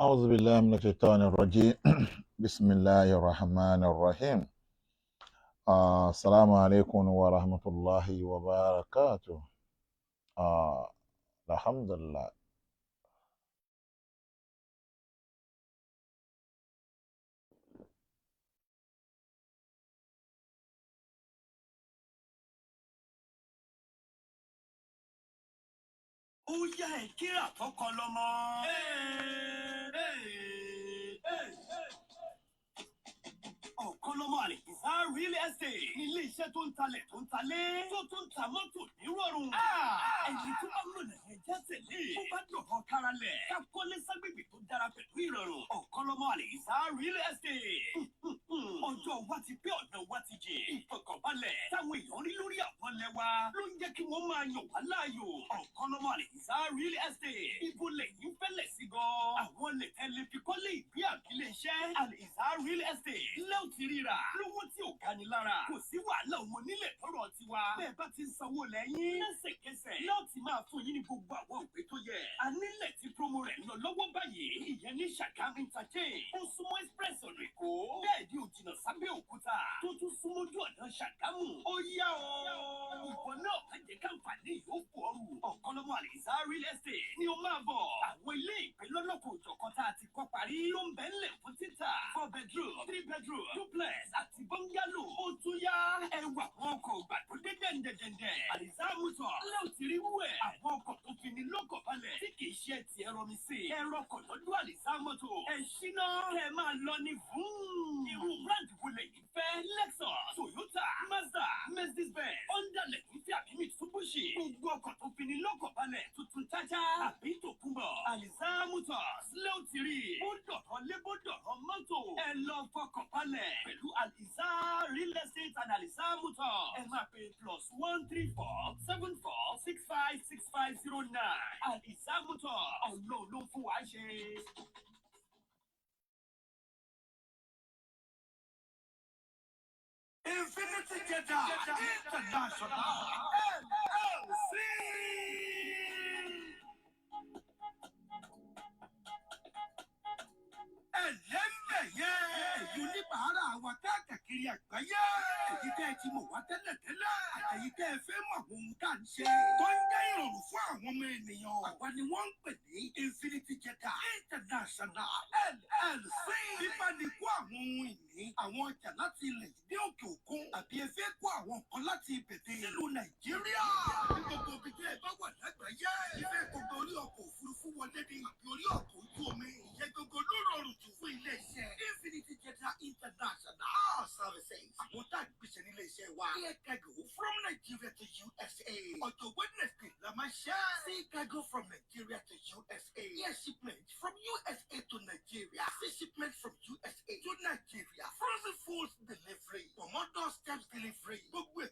أعوذ بالله من الشيطان الرجيم بسم الله الرحمن الرحيم السلام عليكم ورحمة الله وبركاته. آه الحمد لله. ó yá ẹ kíra tọkọ lọmọ. Ọ̀kọ́lọ́mọ Àlìkìsá real estate nílé iṣẹ́ tó ń talẹ̀ tó ń talé tó tún ń ta mọ́tò nírọ̀rùn. Ẹni tó bá lò lẹ̀ ẹ̀jẹ̀ tẹ̀lé. Ó bá dọ̀kọ̀ kára lẹ̀. Ká kọ́lé ságbègbè tó dára pẹ̀lú ìrọ̀rùn. Ọ̀kọ́lọ́mọ Àlìkìsá real estate. Ọjọ́ wa ti pé ọ̀nà wa ti jìn. Ìfọ̀kànbalẹ̀ táwọn èèyàn rí lórí àwọn lẹ́wà ló ń jẹ́ kí wọ́n máa yàn wá láàyò. Ọ̀kọ́lọ́mọ Àlìkìsá real estate. Ibo lẹ́yìn fẹ́lẹ̀ sí gan. Àwọn lè tẹ́lẹ̀ fi kọ́lé ìgbé àbílẹ̀ iṣẹ́. Àlìkìsá real estate. Lẹ́wọ̀n ti ríra lówó tí ò ga ni lára. Kò sí wàhálà òun onílẹ̀ tọrọ tiwa. Bẹ́ẹ̀ bá ti ń sanwó lẹ́yìn. Lẹ́sẹ̀kẹsẹ̀ láti máa fún yín ní gbogbo àwọn òwe tó yẹ. Anílẹ̀ tí promo rẹ̀ lọ lọ́wọ́ báyìí. Ìyẹn ní Ṣàgámù Interchange. Ó súnmọ́ express ọ̀nà Èkó. Bẹ́ẹ̀ ni ò jìnnà sábẹ́ Òkúta. Tó tún súnmọ́ ojú ọ̀nà Ṣàgámù. Ó yá o. Ìwọ náà má jẹ́ káǹfààní yòókù ọrù. Ọ̀kọ́lọ́mọ Àlìkìsá real estate ni ó máa bọ̀. Àwọn ilé ìpè lọ́lọ́kọ̀ òjọ̀kan tá a ti kọ́ parí ló ń bẹ ńlẹ̀ fún títà. 4 bedroom, 3 bedroom, duplex àti bungalow. Ó tún yá ẹwà àwọn ọkọ̀ ìgbàlódé dẹ̀ndẹ̀dẹ̀ndẹ̀. Àlìsá mọ́tò lẹ́wọ̀n ti rí wẹ̀. Àwọn ọkọ̀ tó fi ní lọ́kọ̀ balẹ̀ tí kì í ṣe ti ẹ̀rọ mi sí. Ẹ̀rọ kọ̀ lọ́dún Àlìsá mọ́tò. Ẹ ṣíná kẹ́ máa lọ ní fún. Irú brand wo lẹ́yìn fẹ́? Lexus, Toyota, Mazda, Mercedes-Benz, Honda lẹ́yìn fẹ́ àbí Mitsubishi. Gbogbo ọkọ̀ tó fi ní lọ́kọ̀ balẹ̀ tuntun tájá àbí tòkunbọ̀. Àlìsá mọ́tò lẹ́wọ̀n ti rí. Ó dọ̀rọ̀ lébó dọ̀rọ̀ mọ́tò. Ẹ lọ fọkàn balẹ̀ pẹ̀lú Àlìsá real estate and Àlìsá mọ́tò. Ẹ máa pè +13474656509. Àlìsá mọ́tò ọlọ́run ló ń fún wa ṣe. Infinity Jeddah International LLC. Ẹlẹ́mẹ̀yẹ èyí oníbàárà wa káàkiri àgbáyé. Èyí tẹ́ ẹ ti mọ̀ wá tẹ́lẹ̀tẹ́lẹ̀. Èyí tẹ́ ẹ fẹ́ mọ̀ ohun tá à ń ṣe. Tó ń jẹ́ ìrọ̀rùn fún àwọn ọmọ ènìyàn. Àwa ni wọ́n ń pè ní Infinity Jeddah International LLC. Bíbá ni kó àwọn ohun ìní, àwọn ọjà láti ilẹ̀ yìí dé òkè òkun. Àbí ẹ fẹ́ kó àwọn nǹkan láti ibẹ̀dẹ̀ ìlú Nàìjíríà. Ní gbogbo ibi tí ẹ bá wà lágbàáyé. Ìfẹ́ gbogbo orí ọkọ̀ òfurufú wọlé ní àbí orí ọkọ̀ ojú omi. Ìyẹn gbogbo ló rọrùn jù fún ilé iṣẹ́ Infinity Jeddah International Services. Àwọn tá a gbèsè nílé iṣẹ́ wa. Air cargo from Nigeria to USA. Ọjọ́ Wednesday la máa ṣe. Sea cargo from Nigeria to USA. Air shipment from USA to Nigeria. Sea shipment from USA to Nigeria. Frozen foods delivery. Tomato steps delivery. Gbogbo ẹ̀.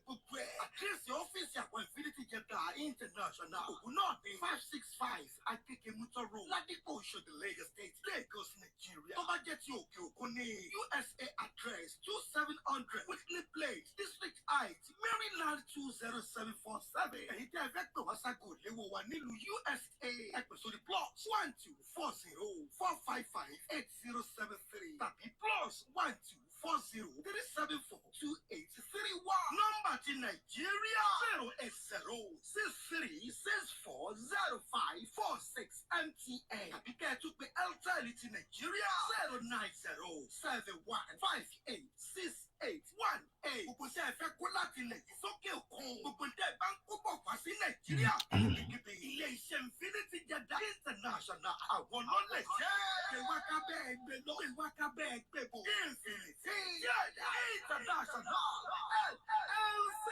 Àdírẹ́sì ọ́fíìsì àwọn Infinity Jeddah International. Ògùn náà ní 565 Akeke Mutor Road. Ládìpọ̀ Òṣòdì Lagos State, Lagos, Nigeria. Tó bá jẹ́ ti òkè òkun ní USA address 2700 Whitley Place, District Height, Maryland 20747. Èyí tẹ́ ẹ fẹ́ pè wá ságo léwo wa nílùú USA. Ẹ pè sórí +1240-455-8073 tàbí +1240-374-2831. Nọ́mbà ti Nàìjíríà 08063640546 MTN. Tàbí kẹ́ ẹ tún pé Airtel ti Nàìjíríà 09071586818. Gbogbo tí ẹ fẹ́ kó láti ilẹ̀ yìí sókè òkun. Gbogbo tí ẹ bá ń kó bọ̀ wá sí Nàìjíríà. Kíkìkì ilé iṣẹ́ Infinity Jeddah International. Àwọn lọ́lẹ̀ jẹ́. Ìwáká bẹ́ẹ̀ gbé lọ. Ìwáká bẹ́ẹ̀ gbé bò. Infinity Jeddah International LLC.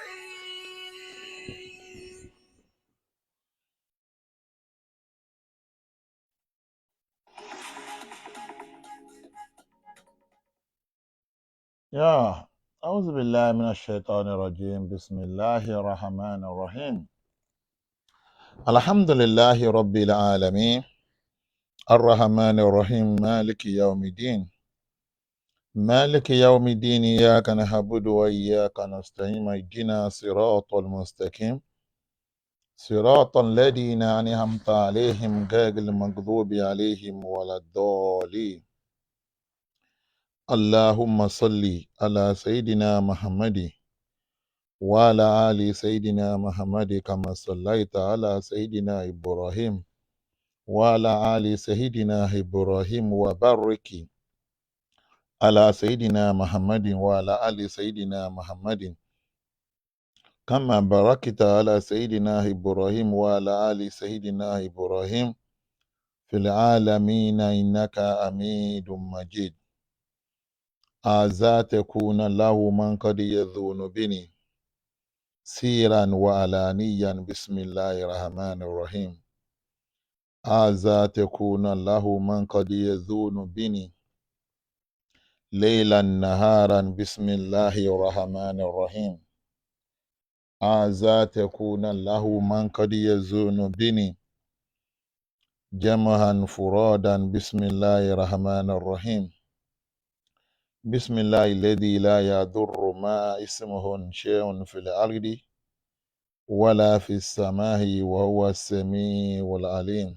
أعوذ بالله من الشيطان الرجيم بسم الله الرحمن الرحيم الحمد لله رب العالمين الرحمن الرحيم مالك يوم الدين إياك نعبد وإياك نستعين اهدنا صراط المستقيم صراط الذين أنعمت عليهم غير المغضوب عليهم ولا الضالين. اللهم صل على سيدنا محمد وعلى آل سيدنا محمد كما صليت على سيدنا إبراهيم وعلى آل سيدنا إبراهيم وبارك على سيدنا محمد وعلى آل سيدنا محمد كما باركت على سيدنا إبراهيم وعلى آل سيدنا إبراهيم في العالمين إنك حميد مجيد. أعزى تكون له من قد يذون بني سيرا وعلانيا بسم الله الرحمن الرحيم. أعزى تكون له من قد يذون بني ليلا نهارا بسم الله الرحمن الرحيم. أعزى تكون له من قد يزون بني جمعا فرادا بسم الله الرحمن الرحيم. بسم الله الذي لا يضر ما اسمه شيء في الأرض ولا في السماء وهو السميع العليم.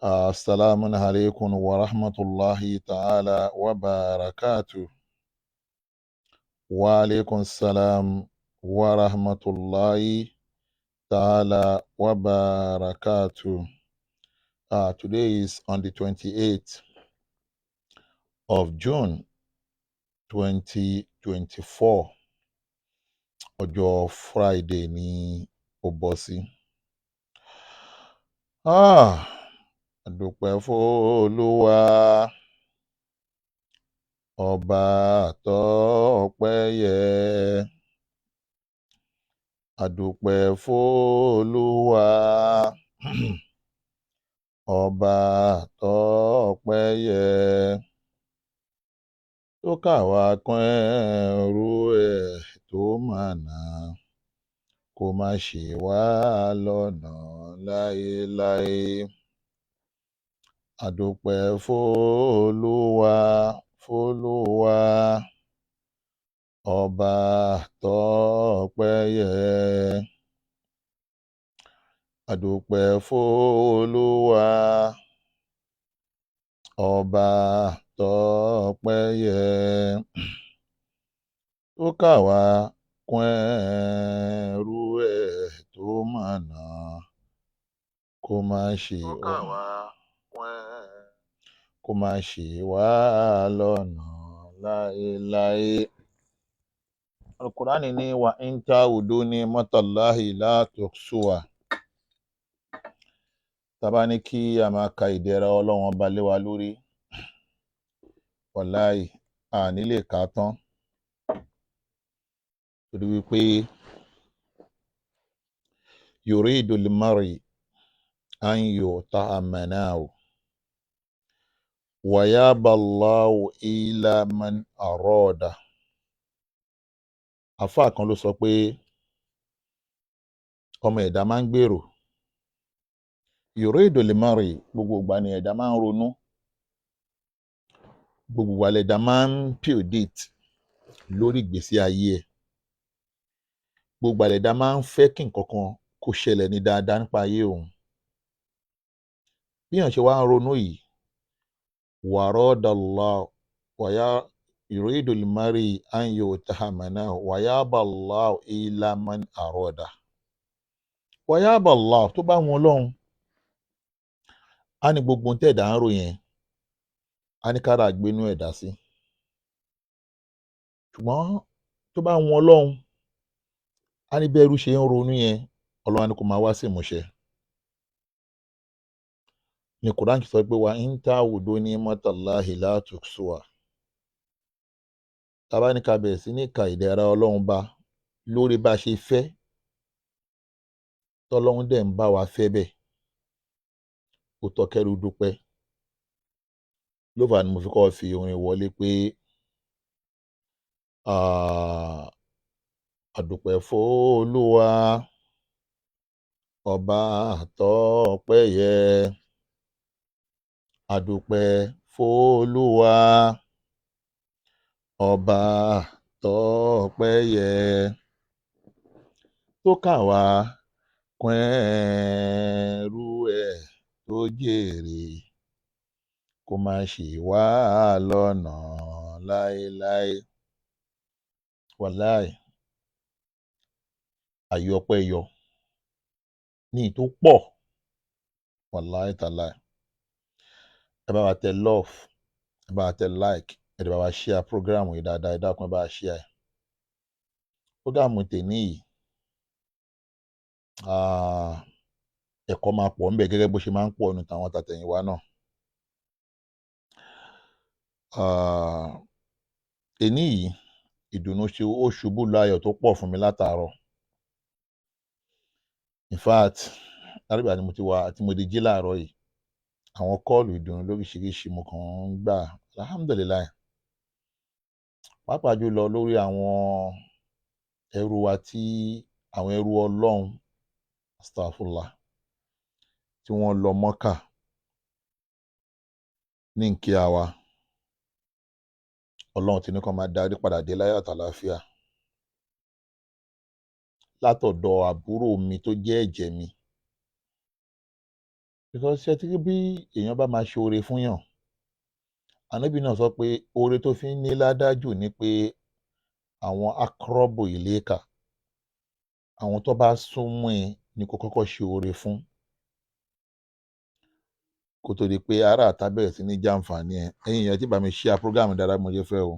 السلام عليكم ورحمة الله تعالى وبركاته. وعليكم السلام ورحمة الله ta'ala wa barakatuh. Today is on the 28th of June 2024. Ọjọ́ Friday ni ó bọ́ sí. Àdúpẹ́ f'Olúwa ọba àtọ́pẹ́ yẹ. Àdúpẹ́ f'Olúwa ọba àtọ́pẹ́ yẹ. Tó kà wá kún ẹrú ẹ̀ tó mọ̀nà, kó má ṣì wá lọ́nà láéláé. Àdúpẹ́ f'Olúwa ọba àtọ́pẹ́ yẹ. Àdúpẹ́ f'Olúwa ọba àtọ́pẹ́ yẹ. Tó kà wá kún ẹrú ẹ̀ tó mọ̀nà, kó má ṣì wá lọ́nà láéláé. Al-Qur'ani ní wa in ta'udu ni'matallahi la tuhsuha. Tàbá ní kí a máa ka ìdẹ̀ra Ọlọ́run ọba lé wa lórí, wàláì a ní lè kà á tán. Torí wípé yuridu al-mar'i an yu'ta'a manahu wa yaba Allahu illa man arada. Àfáà kan ló sọ pé ọmọ ẹ̀dá máa ń gbèrò, yuridu al-mar'i, gbogbo ìgbà ni ẹ̀dá máa ń ronú, gbogbo ìgbà lẹ̀dá máa ń predict lórí ìgbésí ayé ẹ̀, gbogbo ìgbà lẹ̀dá máa ń fẹ́ kí nǹkan kan kó ṣẹlẹ̀ ní dáadáa nípa ayé òun. Bí èèyàn ṣe wá ń ronú yìí, waradallahu yuridu al-mar'i an yu'ta'a manahu wa yaba Allahu illa man arada. Wa yaba Allahu, tó bá wọn Ọlọ́run, á ní gbogbo ohun tẹ̀dá ń rò yẹn, á ní kára gbénú ẹ̀dá sí. Ṣùgbọ́n tó bá wọn Ọlọ́run, á ní bẹ́ẹ̀rù ṣe ń ronú yẹn, Ọlọ́run á ní kó máa wá sí ìmúṣẹ. Ní Quran sọ pé wa in ta'udu ni'matallahi la tuhsuha. Tàbá ní ká bẹ̀rẹ̀ sí ní ka ìdẹ̀ra Ọlọ́run bá lórí bá ṣe fẹ́, tọ́lọ́run dẹ̀ ń bá wa fẹ́ bẹ́ẹ̀, ó tọ́ kẹ́rù dúpẹ́. Ló fà á ni mo fi kọ́ fi orin wọlé pé àdúpẹ́ f'Olúwa ọba àtọ́pẹ́ yẹ. Àdúpẹ́ f'Olúwa ọba àtọ́pẹ́ yẹ. Tó kà wá dákun ẹrú ẹ̀ tó jèrè kó má ṣì wá lọ́nà láéláé. Wàláì àyè ọpẹ́ yọ ní ìtó pọ̀, wàláì tàláì. Ẹ bá wa tẹ love, ẹ bá wa tẹ like, ẹ dẹ̀ bá wa share program yìí dáadáa, ẹ dákun ẹ bá wa share ẹ̀. Program tèmi yìí ẹ̀kọ́ máa pọ̀ ńbẹ̀ gẹ́gẹ́ bó ṣe máa ń pọ̀ nínú tàwọn tàtẹ̀yìnwá náà. Èní yìí ìdùnnú ó ṣubú láyọ̀ tó pọ̀ fún mi látàárọ̀. In fact látìgbà tí mo ti wà tí mo di jí láàárọ̀ yìí àwọn kọ́ọ̀lù ìdùnnú lóríṣiríṣi mo kàn ń gbà, alhamdulilayi. Pàápàá jùlọ lórí àwọn ẹrú wa tí àwọn ẹrú Ọlọ́run astaghfirullah tí wọ́n lọ Mọ́kà ní nkíá wa. Ọlọ́run ti ní kán máa darí padà dé láyọ̀ àtàlàáfíà. Látọ̀dọ̀ àbúrò mi tó jẹ́ ẹ̀jẹ̀ mi. Because ṣé tí bí èèyàn bá máa ṣe oore fún yàn, Ànábì náà sọ pé oore tó fi ń ní ládájú ni pé àwọn akọ́rọ́bù ìléka, àwọn tó bá súnmọ́ ẹ ni kó kọ́kọ́ ṣe oore fún kó tó di pé ará àta bẹ̀rẹ̀ sí ní jàǹfààní ẹ̀. Ẹ̀yin èèyàn tí bá mi share program dáadáa mo ṣe fẹ́ o.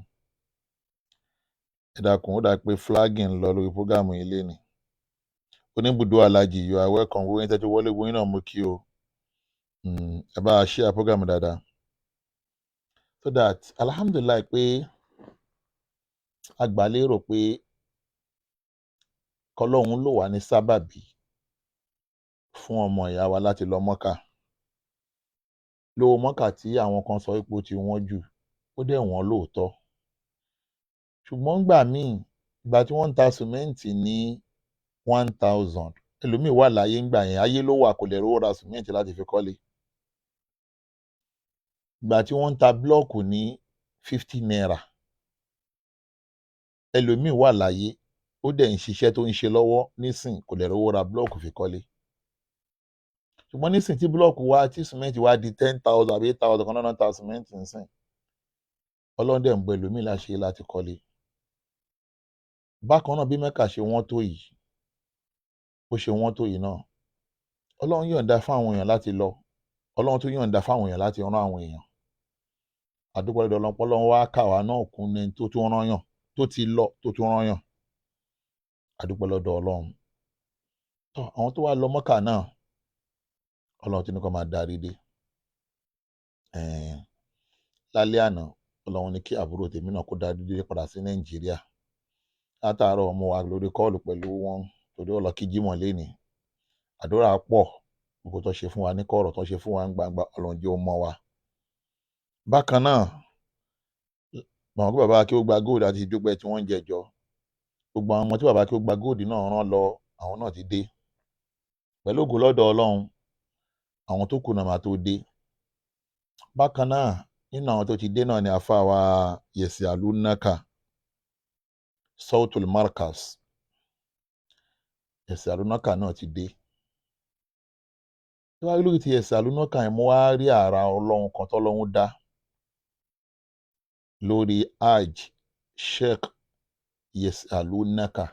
Ẹ dákun ó dà pé flagging lọ lórí program yìí léni. Oníbùdó alájì you are welcome, gbogbo yín tẹ́tí wọlé gbogbo yín náà mo kí o. Ẹ bá share program dáadáa. So that alhamdulillah pé agbálérò pé kọlọ́hún ló wà ní sábàbí fún ọmọ ìyá wa láti lọ Mọ́kà. Lówó Mọ́kà tí àwọn kan sọ ipò tí wọ́n jù ó dẹ̀ wọ́n lóòótọ́. Ṣùgbọ́n gbà míì ìgbà tí wọ́n ń ta sìmẹ́ǹtì ní 1000 ẹlòmíì wà láyé ńgbà yẹn, ayé ló wà kò lè rówó ra sìmẹ́ǹtì láti fi kọ́lé. Ìgbà tí wọ́n ń ta blọ́ọ̀kù ní 50 naira ẹlòmíì wà láyé ó dẹ̀ ń ṣiṣẹ́ tó ń ṣe lọ́wọ́ nísìn kò lè rówó ra blọ́ọ̀kù fi kọ́lé. Ṣùgbọ́n nísìn tí blọ́ọ̀kù wá tí sìmẹ́ǹtì wá di 10,000 àbí 8,000 kan náà ta sìmẹ́ǹtì nísìn, Ọlọ́run dẹ̀ ń bọ ẹlòmíì láṣẹ láti kọ́lé. Bákan náà bí Mẹ́kà ṣe wọ́n tó yìí, bó ṣe wọ́n tó yìí náà, Ọlọ́run yọ̀ǹda fáwọn èèyàn láti lọ, Ọlọ́run tún yọ̀ǹda fáwọn èèyàn láti rán àwọn èèyàn. Àdúpẹ́ lọ́dọ̀ Ọlọ́run, Ọlọ́run wá kà wá náà kún ní tó tún rán yàn, tó ti lọ tó tún rán yàn. Àdúpẹ́ lọ́dọ̀ Ọlọ́run. Àwọn tó wá lọ Mọ́kà náà Ọlọ́run ti ní kó máa darí dé. Lálẹ́ àná Ọlọ́run ní kí àbúrò tèmi náà kó darí dé padà sí Nàìjíríà. Látàárọ̀ mo wà lórí kọ́ọ̀lù pẹ̀lú wọn torí ó lọ kí Jímọ̀ lénìí. Àdúrà pọ̀ gbogbo tó ṣe fún wa ní kọ̀rọ̀ tó ṣe fún wa ń gbangba Ọlọ́run jẹ́ ó mọ́ wa. Bákan náà mọ̀ pé bàbá kí ó gba góòdù àti ìdúpẹ́ tí wọ́n ń jẹjọ́. Gbogbo àwọn ọmọ tí bàbá kí ó gba góòdù náà rán lọ àwọn náà ti dé. Pẹ̀lú ògo lọ́dọ̀ Ọlọ́run àwọn tó kù náà máa tó dé. Bákan náà nínú àwọn tó ti dé náà ni àfáà wa Yẹ̀sì Àlùnákà Sautul Markaz. Yẹ̀sì Àlùnákà náà ti dé. Tí wàá rí lórí ti Yẹ̀sì Àlùnákà yẹn mo wá rí àrà Ọlọ́run kan tọ́lọ́run dá lórí Hajj Sheikh Yẹ̀sì Àlùnákà.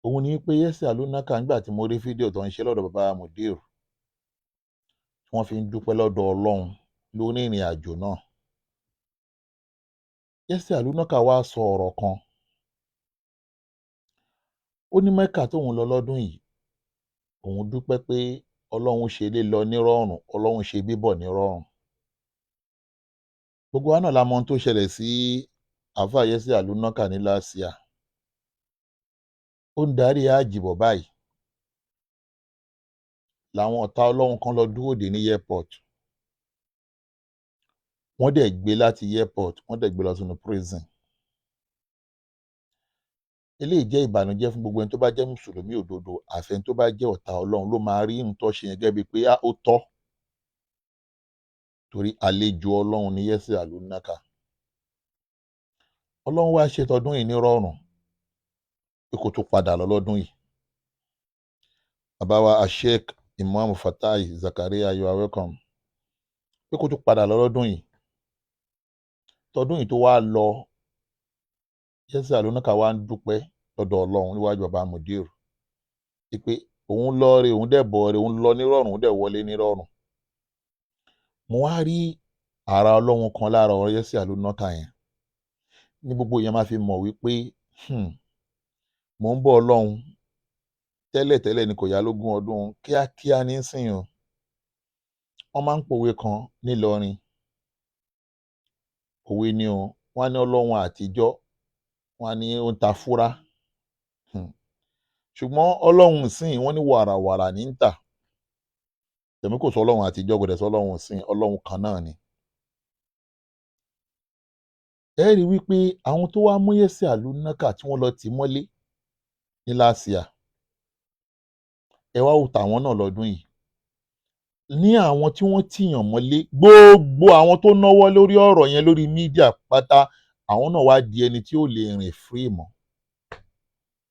Òun ni pé Yẹ̀sì Àlùnákà nígbà tí mo rí fídíò tó ń ṣe lọ́dọ̀ bàbá Mudir tí wọ́n fi ń dúpẹ́ lọ́dọ̀ Ọlọ́run lórí ìrìn àjò náà. Yẹ̀sì Àlùnákà wá sọ ọ̀rọ̀ kan. Ó ní Mẹ́kà tóun lọ lọ́dún yìí òun dúpẹ́ pé Ọlọ́run ṣe lílọ nírọ̀rùn, Ọlọ́run ṣe bíbọ̀ nírọ̀rùn. Gbogbo wa náà la mọ ohun tó ṣẹlẹ̀ sí àfáà Yẹ̀sì Àlùnákà ní láṣìá. Ó ń darí àjìbọ̀ báyìí làwọn ọ̀tá Ọlọ́run kan lọ dúró dè ní airport. Wọ́n dẹ̀ gbé láti airport wọ́n dẹ̀ gbé lọ sínú prison. Eléyìí jẹ́ ìbànújẹ́ fún gbogbo ẹni tó bá jẹ́ mùsùlùmí òdodo, àfẹn tó bá jẹ́ ọ̀tá Ọlọ́run ló máa rí nǹkan ṣe yẹn gẹ́gẹ́ bíi pé ó tọ́. Torí àlejò Ọlọ́run ni Yẹ̀sì Àlùnákà. Ọlọ́run wá ṣe tọdún yìí ní rọ̀rùn pé kó tó padà lọ lọ́dún yìí. àbáwa Sheikh Imam Fatai Zakaria, you are welcome. Pé kó tún padà lọ́dún yìí, tọdún yìí tó wá lọ, Yẹ́sì Àlùnákà wá ń dúpẹ́ lọ́dọ̀ Ọlọ́run níwájú bàbá Mudir pé òun lọ rè, òun dẹ̀ bọ̀ rè, òun lọ nírọ̀rùn, òun dẹ̀ wọlé nírọ̀rùn. Mo wá rí ara Ọlọ́run kan lára ọ̀rọ̀ Yẹ́sì Àlùnákà yẹn, ní gbogbo yẹn máa fi mọ̀ wípé mò ń bọ̀ Ọlọ́run, tẹ́lẹ̀tẹ́lẹ̀ ni kò yá lógún ọdún, kíákíá nísìnyí o. Wọ́n máa ń pòwe kan nílọrin, òwe ni o, wọ́n á ní Ọlọ́run àtijọ́, wọ́n á ní ó ń ta fúrá. Ṣùgbọ́n Ọlọ́run sìn wọ́n ní wàràwàrà ní ń tà. Tẹ̀mí kò sọ Ọlọ́run àtijọ́, kò dẹ̀ sọ Ọlọ́run sìn, Ọlọ́run kan náà ni. Ẹ rí wípé àwọn tó wá mú Yẹ́sì Àlùnákà tí wọ́n lọ tì mọ́lé ní láṣìá, ẹ wá wò tàwọn náà lọ́dún yìí. Ní àwọn tí wọ́n tìyàn mọ́lé, gbogbo àwọn tó náwó lórí ọ̀rọ̀ yẹn lórí mídíà pátá, àwọn náà wá di ẹni tí ó lè rìn free mọ́.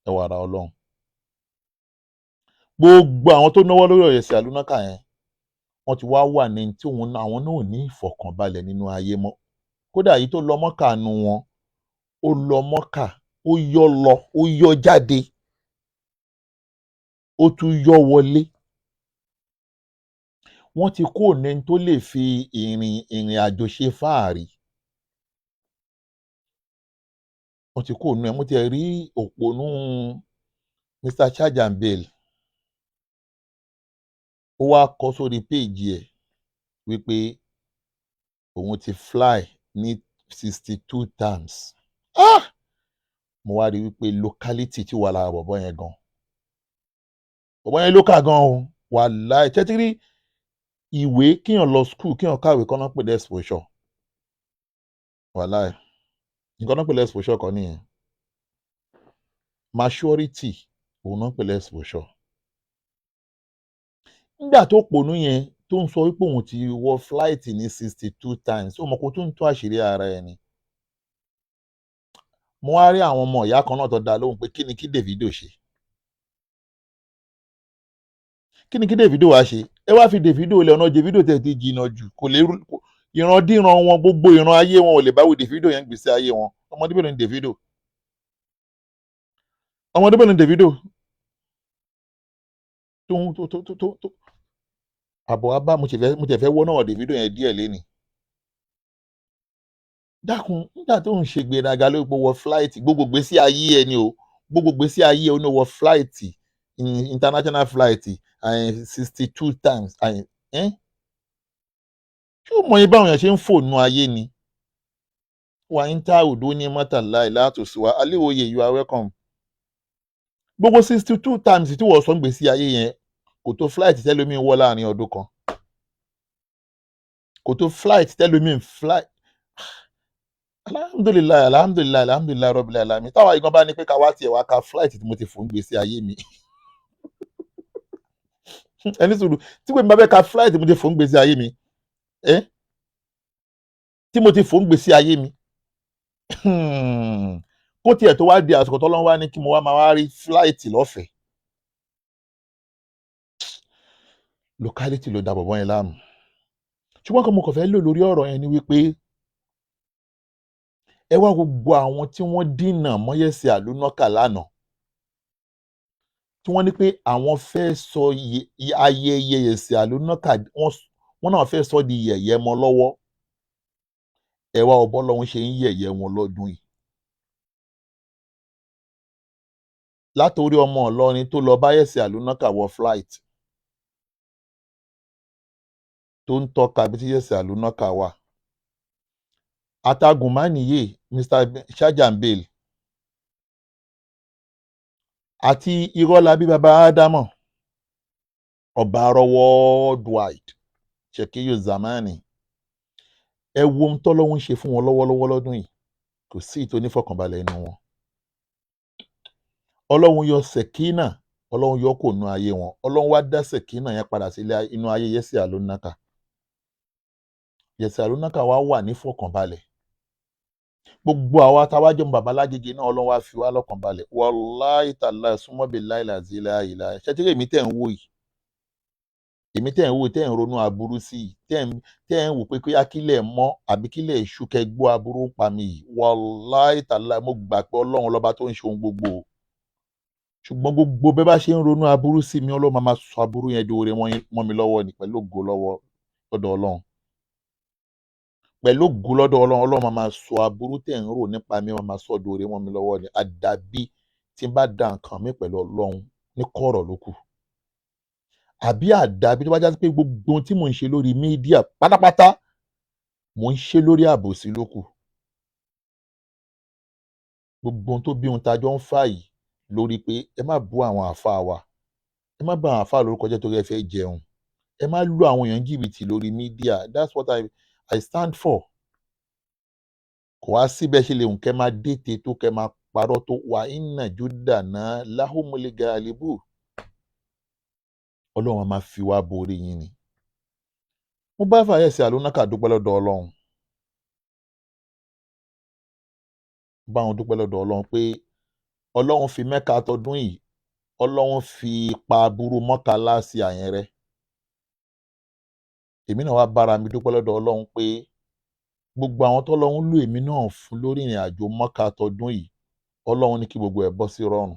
Ẹ wà ra Ọlọ́run. Gbogbo àwọn tó náwó lórí ọ̀rọ̀ Yẹ́sì Àlùnákà yẹn, wọ́n ti wá wà ní tí àwọn náà ò ní ìfọ̀kànbalẹ̀ nínú ayé mọ́. Kódà èyí tó lọ Mọ́kà nu wọn, ó lọ Mọ́kà, ó yọ lọ, ó yọ jáde, ó tún yọ wọlé. Wọ́n ti kó ní tó lè fi ìrìn àjò ṣe fáàrí. Wọ́n ti kó nú ẹ̀. Mo ti rí òpònú Mr. Chajambel, ó wá kọ sórí péèjì ẹ̀ wípé òun ti fly ní 62 times. Mo wá rí wípé locality tí wà lára bọ̀bọ́ yẹn gan. Bọ̀bọ́ yẹn lókà gan o, wàláhì. Tẹ́tí rí ìwé kíyàn lọ school, kíyàn kàwé kọ́ náà pè ní exposure. Wàláhì. Nǹkan náà pè ní exposure kan nìyẹn. Maturity òun náà pè ní exposure. Nígbà tó pònú yẹn tó ń sọ wípé òun ti wọ flight ní 62 times, ó mọ̀ kó tó ń tó àṣírí ara ẹ̀ ni. Mo wá rí àwọn ọmọ ìyá kan náà tó dá lóhùn pé kí ni kí Davido ṣe? Kí ni kí Davido wá ṣe? Ẹ wá fi Davido lẹ̀, ọ̀nà Davido tẹ̀ ti jìnnà jù, kò lè ìrandíran wọn, gbogbo ìran ayé wọn ò lè báwo Davido yẹn gbèsè ayé wọn. Ọmọdé bẹ̀rẹ̀ ni Davido. Ọmọdé bẹ̀rẹ̀ ni Davido. Tó àbọ̀ wá bá mo tẹ̀ fẹ́ wọ́ náà Davido yẹn díẹ̀ léni. Dákun, nígbà tó ń ṣe gbéraga ló wọ flight, gbogbo gbèsè ayé ẹ ni o, gbogbo gbèsè ayé ẹ ní wọ flight, international flight 62 times. Ṣé o mọ̀ yín báwọn èèyàn ṣe ń fònú ayé ni? Wà ń ta òdo ní mọ́tàlá ìlàtòsíwá, Aléwòye, you are welcome. Gbogbo 62 times tí wọ́n sọ ń gbèsè ayé yẹn kò tó flight tẹ́lómi wọ́ láàrin ọdún kan. Kò tó flight tẹ́lómi fly. Alhamdulillah Rabbil alamin. Táwa igan bá ní pé ká wá tiẹ̀ wá ka flight tí mo ti fò ń gbèsè ayé mi. Ẹni sùúrù, tí pé mi bá bẹ́ ka flight tí mo ti fò ń gbèsè ayé mi, tí mo ti fò ń gbèsè ayé mi, kó tiẹ̀ tó wá di àsìkò tọ́lọ́run wá ní kí mo wá máa wá rí flight lọ́fẹ̀ẹ́. Locality ló da bọ̀bọ́ yẹn láàmú. Ṣùgbọ́n kan mo kàn fẹ́ lò lórí ọ̀rọ̀ yẹn ni wípé ẹ wá gbogbo àwọn tí wọ́n dínà mọ́ Yẹ́sì Àlùnákà lánàá, tí wọ́n ní pé àwọn fẹ́ sọ ayẹyẹ Yẹ́sì Àlùnákà, wọ́n náà fẹ́ sọ di yẹ̀yẹ́ mọ́ lọ́wọ́. Ẹ wá ọbọ̀ lọ́hún ṣe ń yẹ̀yẹ́ wọn lọ́dún yìí. Látòrí ọmọ Ìlọrin tó lọ bá Yẹ́sì Àlùnákà wọ flight, tó ń tọ́ka bí tí Yẹ́sì Àlùnákà wà. Atagunmáníyè Mr. Chajambel àti Irọ́lábí baba Ádámọ̀, ọba arọwọ́ worldwide, Shekiyu Zamani. Ẹ wo ohun tọ́lọ́hún ṣe fún wọn lọ́wọ́lọ́wọ́ lọ́dún yìí, kò sí ìtò onífọ̀kànbalẹ̀ inú wọn. Ọlọ́run yọ Sekina, Ọlọ́run yọ kò nú ayé wọn, Ọlọ́run wá dá Sekina yẹn padà sí inú ayé Yẹ́sì Àlùnákà. Yẹ́sì Àlùnákà wá wà ní fọ̀kànbalẹ̀. gbogbo àwa táwa jọ bàbá lágége náà ọlọ́run wá fi wá lọ́kàn balẹ̀ wàláì tàlà súnmọ́bì láìláàzí láìláì ṣẹ́tìrì èmi tẹ̀ ń wò yìí èmi tẹ̀ ń wò tẹ̀ ń ronú aburú sí i tẹ̀ ń wò pé kí akílẹ̀ mọ́ àbí kílẹ̀ èṣù kẹgbó aburú ń pa mi yìí wàláì tàlà mo gbà pé ọlọ́run lọ́ba tó ń ṣe ohun gbogbo o. Ṣùgbọ́n gbogbo bẹ́ẹ̀ bá ṣe ń ronú aburú sí mi ọlọ́run máa sọ aburú yẹn di oore mọ́ mi lọ́wọ́ ni pẹ̀lú ògo lọ́dọ̀ ọlọ́run pẹ̀lú ògo lọ́dọ̀ ọlọ́run máa sọ aburú tẹ̀ ń rò nípa mi máa sọ di oore mọ́ mi lọ́wọ́ ni àdàbí tí n bá da nǹkan mi pẹ̀lú ọlọ́run ní kọ̀rọ̀ ló kù àbí àdàbí tó bá já sí pé gbogbo ohun tí mò ń ṣe lórí mídíà pátápátá mò ń ṣe lórí àbòsí ló kù gbogbo ohun tó bí ohun tájọ́ ń fà yìí lórí pé ẹ má bú àwọn àáfàá wa ẹ má bà àwọn àáfàá lórúkọ jẹ́ torí ẹ fẹ́ jẹun ẹ má lu àwọn èèyàn jìbìtì lórí mídíà that's what I stand for kò wá síbẹ̀ ṣe lè hùn kẹ́ máa dètè tó kẹ́ máa parọ́ tó wà inna judana lahumul galibu ọlọ́run a máa fi wá borí yín ni mo bá fàyẹ̀ sí àlónàkà dúpẹ́ lọ́dọ̀ ọlọ́run bá wọn dúpẹ́ lọ́dọ̀ ọlọ́run pé ọlọ́run fi Mẹ́kà tọdún yìí ọlọ́run fi pa aburú Mọ́kà láàsì àyẹn rẹ́ èmi náà wá bára mi dúpẹ́ lọ́dọ̀ ọlọ́run pé gbogbo àwọn tọ́lọ́run lò èmi náà fún lórí ìrìn àjò Mọ́kà tọdún yìí ọlọ́run ní kí gbogbo ẹ̀ bọ́ sí rọrùn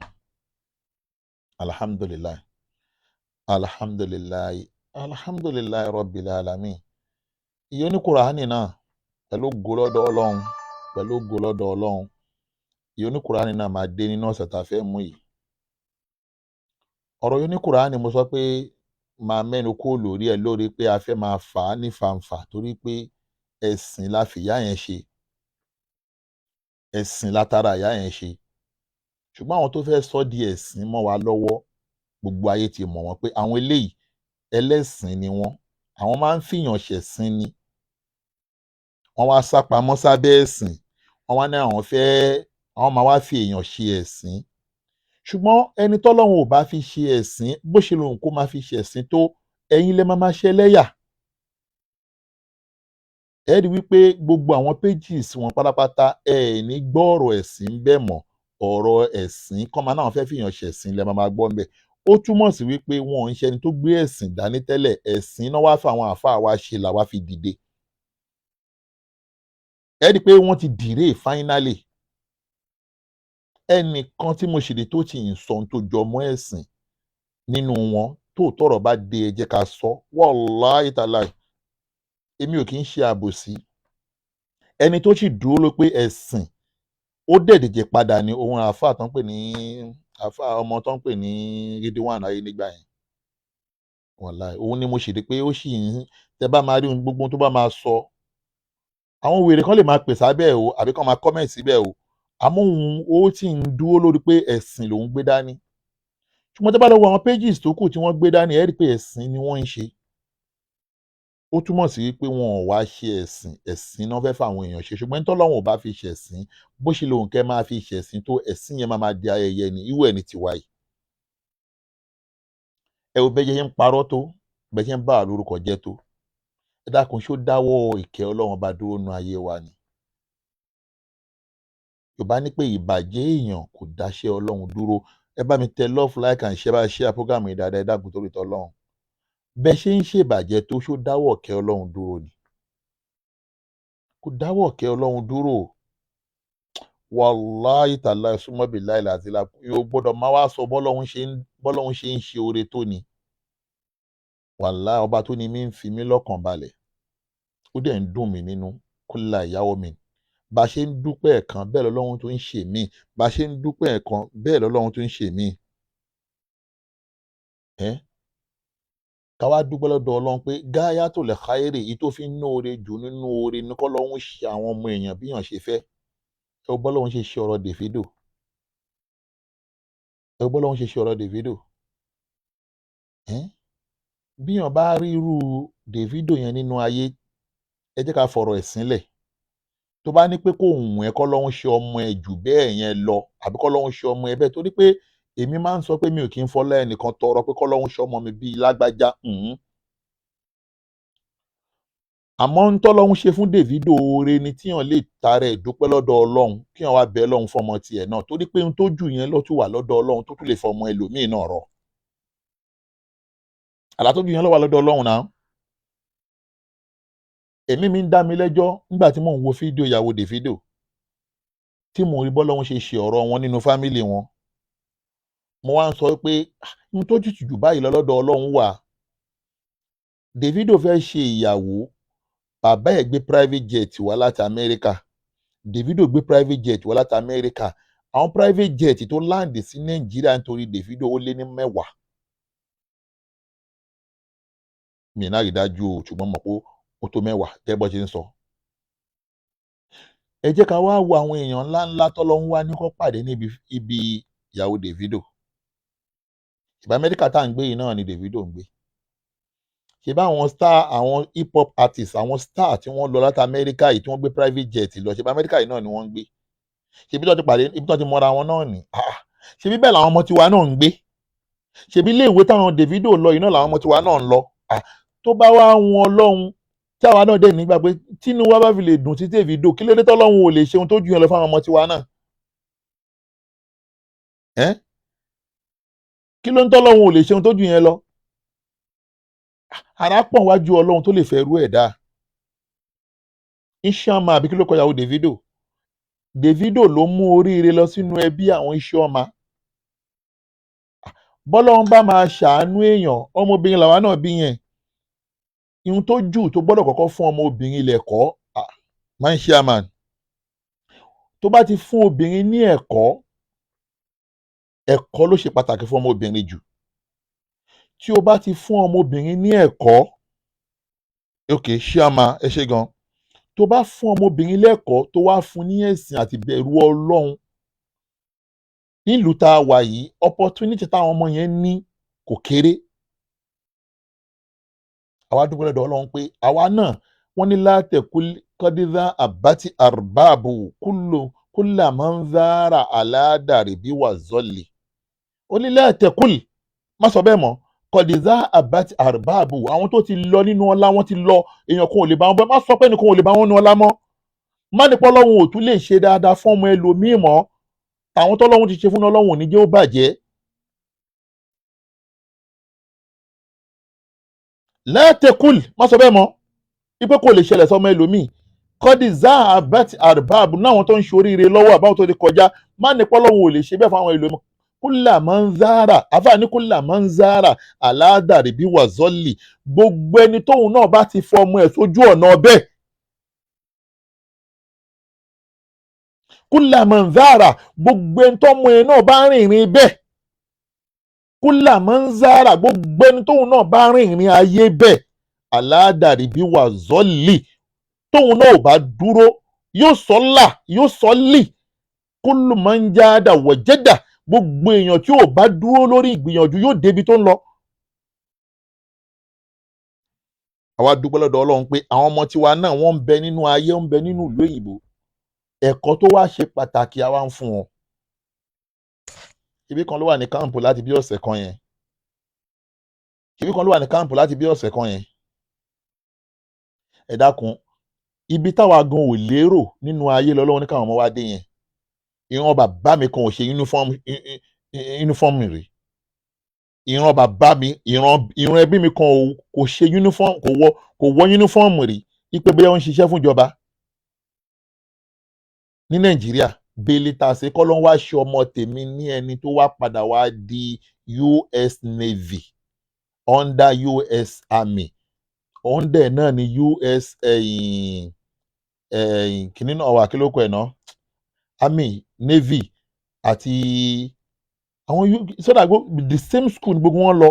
alhamdulilayi alhamdulilayi alhamdulilayi rabbil alamin ìyẹn oníkùránì náà pẹ̀lú ògo lọ́dọ̀ ọlọ́run pẹ̀lú ògo lọ́dọ̀ ọlọ́run ìyẹn oníkùránì náà máa dé nínú ọ̀sẹ̀ tá a fẹ́ mú yìí ọ̀rọ̀ yìí oníkùránì mo sọ pé máa mẹ́nu kó lórí ẹ̀ lórí pé a fẹ́ máa fà á ní fàǹfà torí pé ẹ̀sìn la fìyà yẹn ṣe ẹ̀sìn látara ìyá yẹn ṣe ṣùgbọ́n àwọn tó fẹ́ sọ di ẹ̀sìn mọ́ wa lọ́wọ́ gbogbo ayé ti mọ̀ wọ́n pé àwọn eléyìí ẹlẹ́sìn ni wọ́n àwọn máa ń fìyàn ṣẹ̀sìn ni wọ́n wá sá pamọ́ sábẹ́ ẹ̀sìn wọ́n wá ní àwọn máa wá fi èèyàn ṣe ẹ̀sìn ṣùgbọ́n ẹni tọ́lọ́run ò bá fi ṣe ẹ̀sìn bó ṣe lòun kó máa fi ṣe ẹ̀sìn tó ẹ̀yin lẹ máa ṣe ẹlẹ́yà ẹ rí wípé gbogbo àwọn pages wọn pátápátá ẹ ní gbọ́ ọ̀rọ̀ ẹ̀sìn bẹ́ẹ̀ mọ́ ọ̀rọ̀ ẹ̀sìn kọ́ máa náà fẹ́ fìyàn ṣẹ̀sìn lẹ máa gbọ́ ń bẹ̀ ó túmọ̀ sí wípé wọn ò ń ṣe ẹni tó gbé ẹ̀sìn dání tẹ́lẹ̀ ẹ̀sìn náà wá fún àwọn àáfàá wa ṣe làwa fi dìde ẹ rí i pé wọ́n ti dìre finally ẹnìkan tí mo ṣèlè tó ti ń sọ ohun tó jọ mọ́ ẹ̀sìn nínú wọn tó tọ̀rọ̀ bá dé ẹ jẹ́ ká sọ wallahi taala èmi ò kì í ṣe àbòsí ẹni tó sì dúró ló pé ẹ̀sìn ó dẹ̀dẹ̀jẹ̀ padà ní ohun àáfàá tó ń pè ní àáfàá ọmọ tó ń pè ní Ridwan ayé nígbà yẹn wallahi òun ni mo ṣèlè pé ó sì ń tẹ bá máa rí ohun gbogbo tó bá máa sọ àwọn wèrè kan lè máa pè sábẹ́ o àbí kan máa kọ́mẹ̀ntì síbẹ̀ o àmọ́ òun ó sì ń dúró lórí pé ẹ̀sìn lòun gbé dání ṣùgbọ́n tẹ́ bá lọ wo àwọn pages tó kù tí wọ́n gbé dání ẹ rí i pé ẹ̀sìn ni wọ́n ń ṣe ó túmọ̀ sí pé wọn ò wá ṣe ẹ̀sìn náà fẹ́ fáwọn èèyàn ṣe ṣùgbọ́n tọ́lọ́run ò bá fi ṣẹ̀sìn bó ṣe lòun kẹ́ máa fi ṣẹ̀sìn tó ẹ̀sìn yẹn máa di ayẹyẹ ni irú ẹ̀ ní tiwa yìí ẹ wo bẹ́ẹ̀ ṣe ń parọ́ tó bẹ́ẹ̀ ṣe ń bá lórúkọ jẹ́ tó ẹ dákun ṣó dáwọ́ ìkẹ́ ọlọ́run bá dúró nu ayé wa ni yorùbá ní pé ìbàjẹ́ èèyàn kò dáṣẹ́ ọlọ́run dúró ẹ bá mi tẹ love like and share bá share program yìí dáadáa ẹ dákun torí tọlọ́run bẹ́ẹ̀ ṣe ń ṣèbàjẹ́ tó ṣó dáwọ́ ìkẹ́ ọlọ́run dúró ni kò dáwọ́ ìkẹ́ ọlọ́run dúró wàláhì tàláhì súnmọ́bì láìlà àti ìlà yóò gbọ́dọ̀ máa wá sọ bọ́lọ́run ṣe ń ṣe oore tó ni wàláhì ọba tó ní mí ń fi mí lọ́kàn balẹ̀ ó dẹ̀ ń dùn mí nínú kúlà ìyàwó mi bá a ṣe ń dúpẹ́ ẹ̀kan bẹ́ẹ̀ lọ́lọ́run tó ń ṣe mí bá a ṣe ń dúpẹ́ ẹ̀kan bẹ́ẹ̀ lọ́lọ́run tó ń ṣe mí ká wá dúpẹ́ lọ́dọ̀ ọlọ́run pé gáyà tó lè káyèrè yìí tó fi ń nóore jù nínú oore ní kọ́lọ́run ṣe àwọn ọmọ èèyàn bíyàn ṣe fẹ́ ẹ bọ́lọ́run ṣe ṣe ọ̀rọ̀ Davido bíyàn bá rí irú Davido yẹn nínú ayé ẹ jẹ́ ká fọ̀rọ̀ ẹ̀ sílẹ̀ tó bá ní pé kó hùn ẹ kọ́lọ́run ṣe ọmọ ẹ jù bẹ́ẹ̀ yẹn lọ àbí kọ́lọ́run ṣe ọmọ ẹ bẹ́ẹ̀ torí pé èmi máa ń sọ pé mi ò kí ń fọlá ẹnìkan tọrọ pé kọ́lọ́run ṣe ọmọ mi bíi lágbájá àmọ́ ń tọ́lọ́hún ṣe fún Davido oore ni tíyàn lè tara ẹ̀ dúpẹ́ lọ́dọ̀ Ọlọ́run kíyàn wá bẹ Ọlọ́run fọmọ tiẹ̀ náà torí pé ohun tó jù yẹn ló tún wà lọ́dọ̀ Ọlọ́run tó tún lè fọmọ ẹlòmíì náà rọ àlá tó jù yẹn ló wà lọ́dọ̀ Ọlọ́run náà. Èmi mi ń dá mi lẹ́jọ́ nígbà tí mò ń wo fídíò ìyàwó Davido tí mò ń rí bọ́lọ́hún ṣe ṣe ọ̀rọ̀ wọn nínú fámìlì wọn mo wá ń sọ pé ohun tó jù jù báyìí lọ lọ́dọ̀ Ọlọ́run wà. Davido fẹ́ ṣe ìyàwó bàbá ẹ̀ gbé private jet wá láti Amẹ́ríkà Davido gbé private jet wá láti Amẹ́ríkà àwọn private jet tó láǹdì sí Nàìjíríà nítorí Davido ó lé ní 10 mi náà rí dájú o ṣùgbọ́n mọ̀ pé ó tó 10 gẹ́gẹ́ bó ṣe ń sọ. Ẹ jẹ́ ká wá wo àwọn èèyàn ńláńlá tọ́lọ́hún wá ní kó pàdé níbi ibi ìyàwó Davido. Ìbá Amẹ́ríkà tá à ń gbé yìí náà ni Davido ń gbé. Ṣé bá àwọn star àwọn hip hop artists àwọn star tí wọ́n lọ láti Amẹ́ríkà yìí tí wọ́n gbé private jet lọ ṣé bá Amẹ́ríkà yìí náà ni wọ́n ń gbé. Ṣebí tó ti pàdé ibi tó ti mọ́ra wọn náà ni. Ṣebí bẹ́ẹ̀ làwọn ọmọ tiwa náà ń gbé. Ṣebí ilé ìwé táwọn Davido lọ yìí náà làwọn ọmọ tiwa náà ń lọ. Tó bá wá wọn Ọlọ́run tí àwa náà dẹ̀ nígbà pé tínú wa bá fi lè dùn sí Davido kí ló dé tọ́lọ́run ò lè ṣe ohun tó jù yẹn lọ fáwọn ọmọ tiwa náà. Kí ló ń tọ́lọ́run ò lè ṣe ohun tó jù yẹn lọ. Ara pọ̀ wájú Ọlọ́run tó lè fẹ́ rú ẹ̀ dá. Isioma àbí kí ló kọ ìyàwó Davido. Davido ló mú oríire lọ sínú ẹbí àwọn Isioma. Bọ́lọ́run bá máa ṣàánú èèyàn ọmọbìnrin làwa náà bí yẹn. Ihun tó jù tó gbọ́dọ̀ kọ́kọ́ fún ọmọbìnrin lẹ̀kọ́ máa ń ṣe àmàn. Tó bá ti fún obìnrin ní ẹ̀kọ́ ló ṣe pàtàkì fún ọmọbìnrin jù. Tí o bá ti fún ọmọbìnrin ní ẹ̀kọ́ Isioma ẹ ṣé gan. Tó bá fún ọmọbìnrin lẹ́kọ̀ọ́ tó wá fún ní ẹ̀sìn àti bẹ̀rù Ọlọ́run nílùú tá a wà yìí opportunity táwọn ọmọ yẹn ní kò kéré. Àwa dúpẹ́ lọ́dọ̀ Ọlọ́run pé àwa náà wọ́n ní látẹ̀kú kọ́dídá àbátí àrùbáàbò kúlà máa ń zára aládàrí bí wà zọ́ọ̀lì. Ó ní látẹ̀kúl má sọ bẹ́ẹ̀ mọ́ kọ́dídá àbátí àrùbáàbò àwọn tó ti lọ nínú ọlá wọn ti lọ èèyàn kan ò lè bá wọn bọ́ má sọ pé ẹnìkan ò lè bá wọn nínú ọlá mọ́. Má ní pọ́lọ́hún ò tún lè ṣe dáadáa fún ọmọ ẹlòmíì mọ́ àwọn tọ́lọ́hún ti ṣe fún Ọlọ́run ò ní jẹ́ ó bàjẹ́. Látẹ̀kúl má sọ bẹ́ẹ̀ mọ́ ipé kò lè ṣẹlẹ̀ sọmọ ẹlòmíì kọ́dízá àbátí àrùbáàbò náwọn tó ń ṣoríire lọ́wọ́ àbáwọn tó ti kọjá má ní pọ́lọ́hún ò lè ṣe bẹ́ẹ̀ fáwọn ẹlòmíì kúlà máa ń zára àfààní kúlà máa ń zára aládàrí bí wà zọ́ọ̀lì gbogbo ẹni tóun náà bá ti fọmọ ẹ̀ sójú ọ̀nà ọbẹ̀ kúlà máa ń zára gbogbo ẹni tọ́mọ ẹ̀ náà bá rìnrìn bẹ́ẹ̀ kúlà máa ń zára gbogbo ẹni tóun náà bá rìnrìn ayé bẹ́ẹ̀ aládàrí bí wà zọ́ọ̀lì tóun náà ò bá dúró yóò sọ́là yóò sọ́lì kúlù máa ń jáda wọ̀jẹ́dà gbogbo èèyàn tí ò bá dúró lórí ìgbìyànjú yóò débi tó ń lọ. Àwa dúpẹ́ lọ́dọ̀ Ọlọ́run pé àwọn ọmọ tiwa náà wọ́n ń bẹ nínú ayé ń bẹ nínú ìlú òyìnbó ẹ̀kọ́ tó wá ṣe pàtàkì àwa ń fún wọn. Ibi kan ló wà ní káàmpù láti bí ọ̀sẹ̀ kan yẹn. Ẹ dákun ibi táwa gan ò lérò nínú ayé lọ́lọ́run ní káwọn ọmọ wa dé yẹn. Ìran bàbá mi kan ò ṣe yúnífọ́ọ̀mù rí. Ìran bàbá mi ìran ẹbí mi kan kò ṣe yúnífọ́ọ̀mù kò wọ yúnífọ́ọ̀mù rí ipe bóyá ó ń ṣiṣẹ́ fún ìjọba ní Nàìjíríà bẹ́ẹ̀lì tá a ṣe kọ́ ló ń wá ṣe ọmọ tèmi ní ẹni tó wá padà wá di US Navy under US Army under náà ni US kìnínní náà wà kí ló kọ ẹ̀ náà Army Navy àti àwọn sọ́dà the same school ní gbogbo wọn lọ.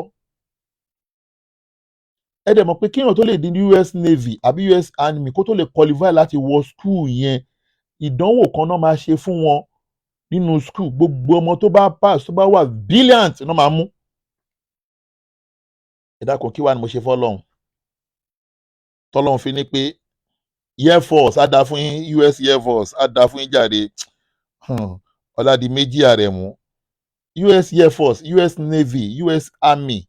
Ẹ dẹ̀ mọ̀ pé kéèyàn tó lè di US Navy àbí US Army kó tó lè qualify láti wọ school yẹn ìdánwò kan náà máa ṣe fún wọn nínú school gbogbo ọmọ tó bá pass tó bá wà brilliant náà máa mú. Ẹ dákun kí wàá ni mo ṣe fọ́lọ́run tọ́lọ́run fi ní pé Air Force á dáa fún yín US Air Force á dáa fún yín jàre Ọládìméjì Àrẹ̀mú US Air Force US Navy US Army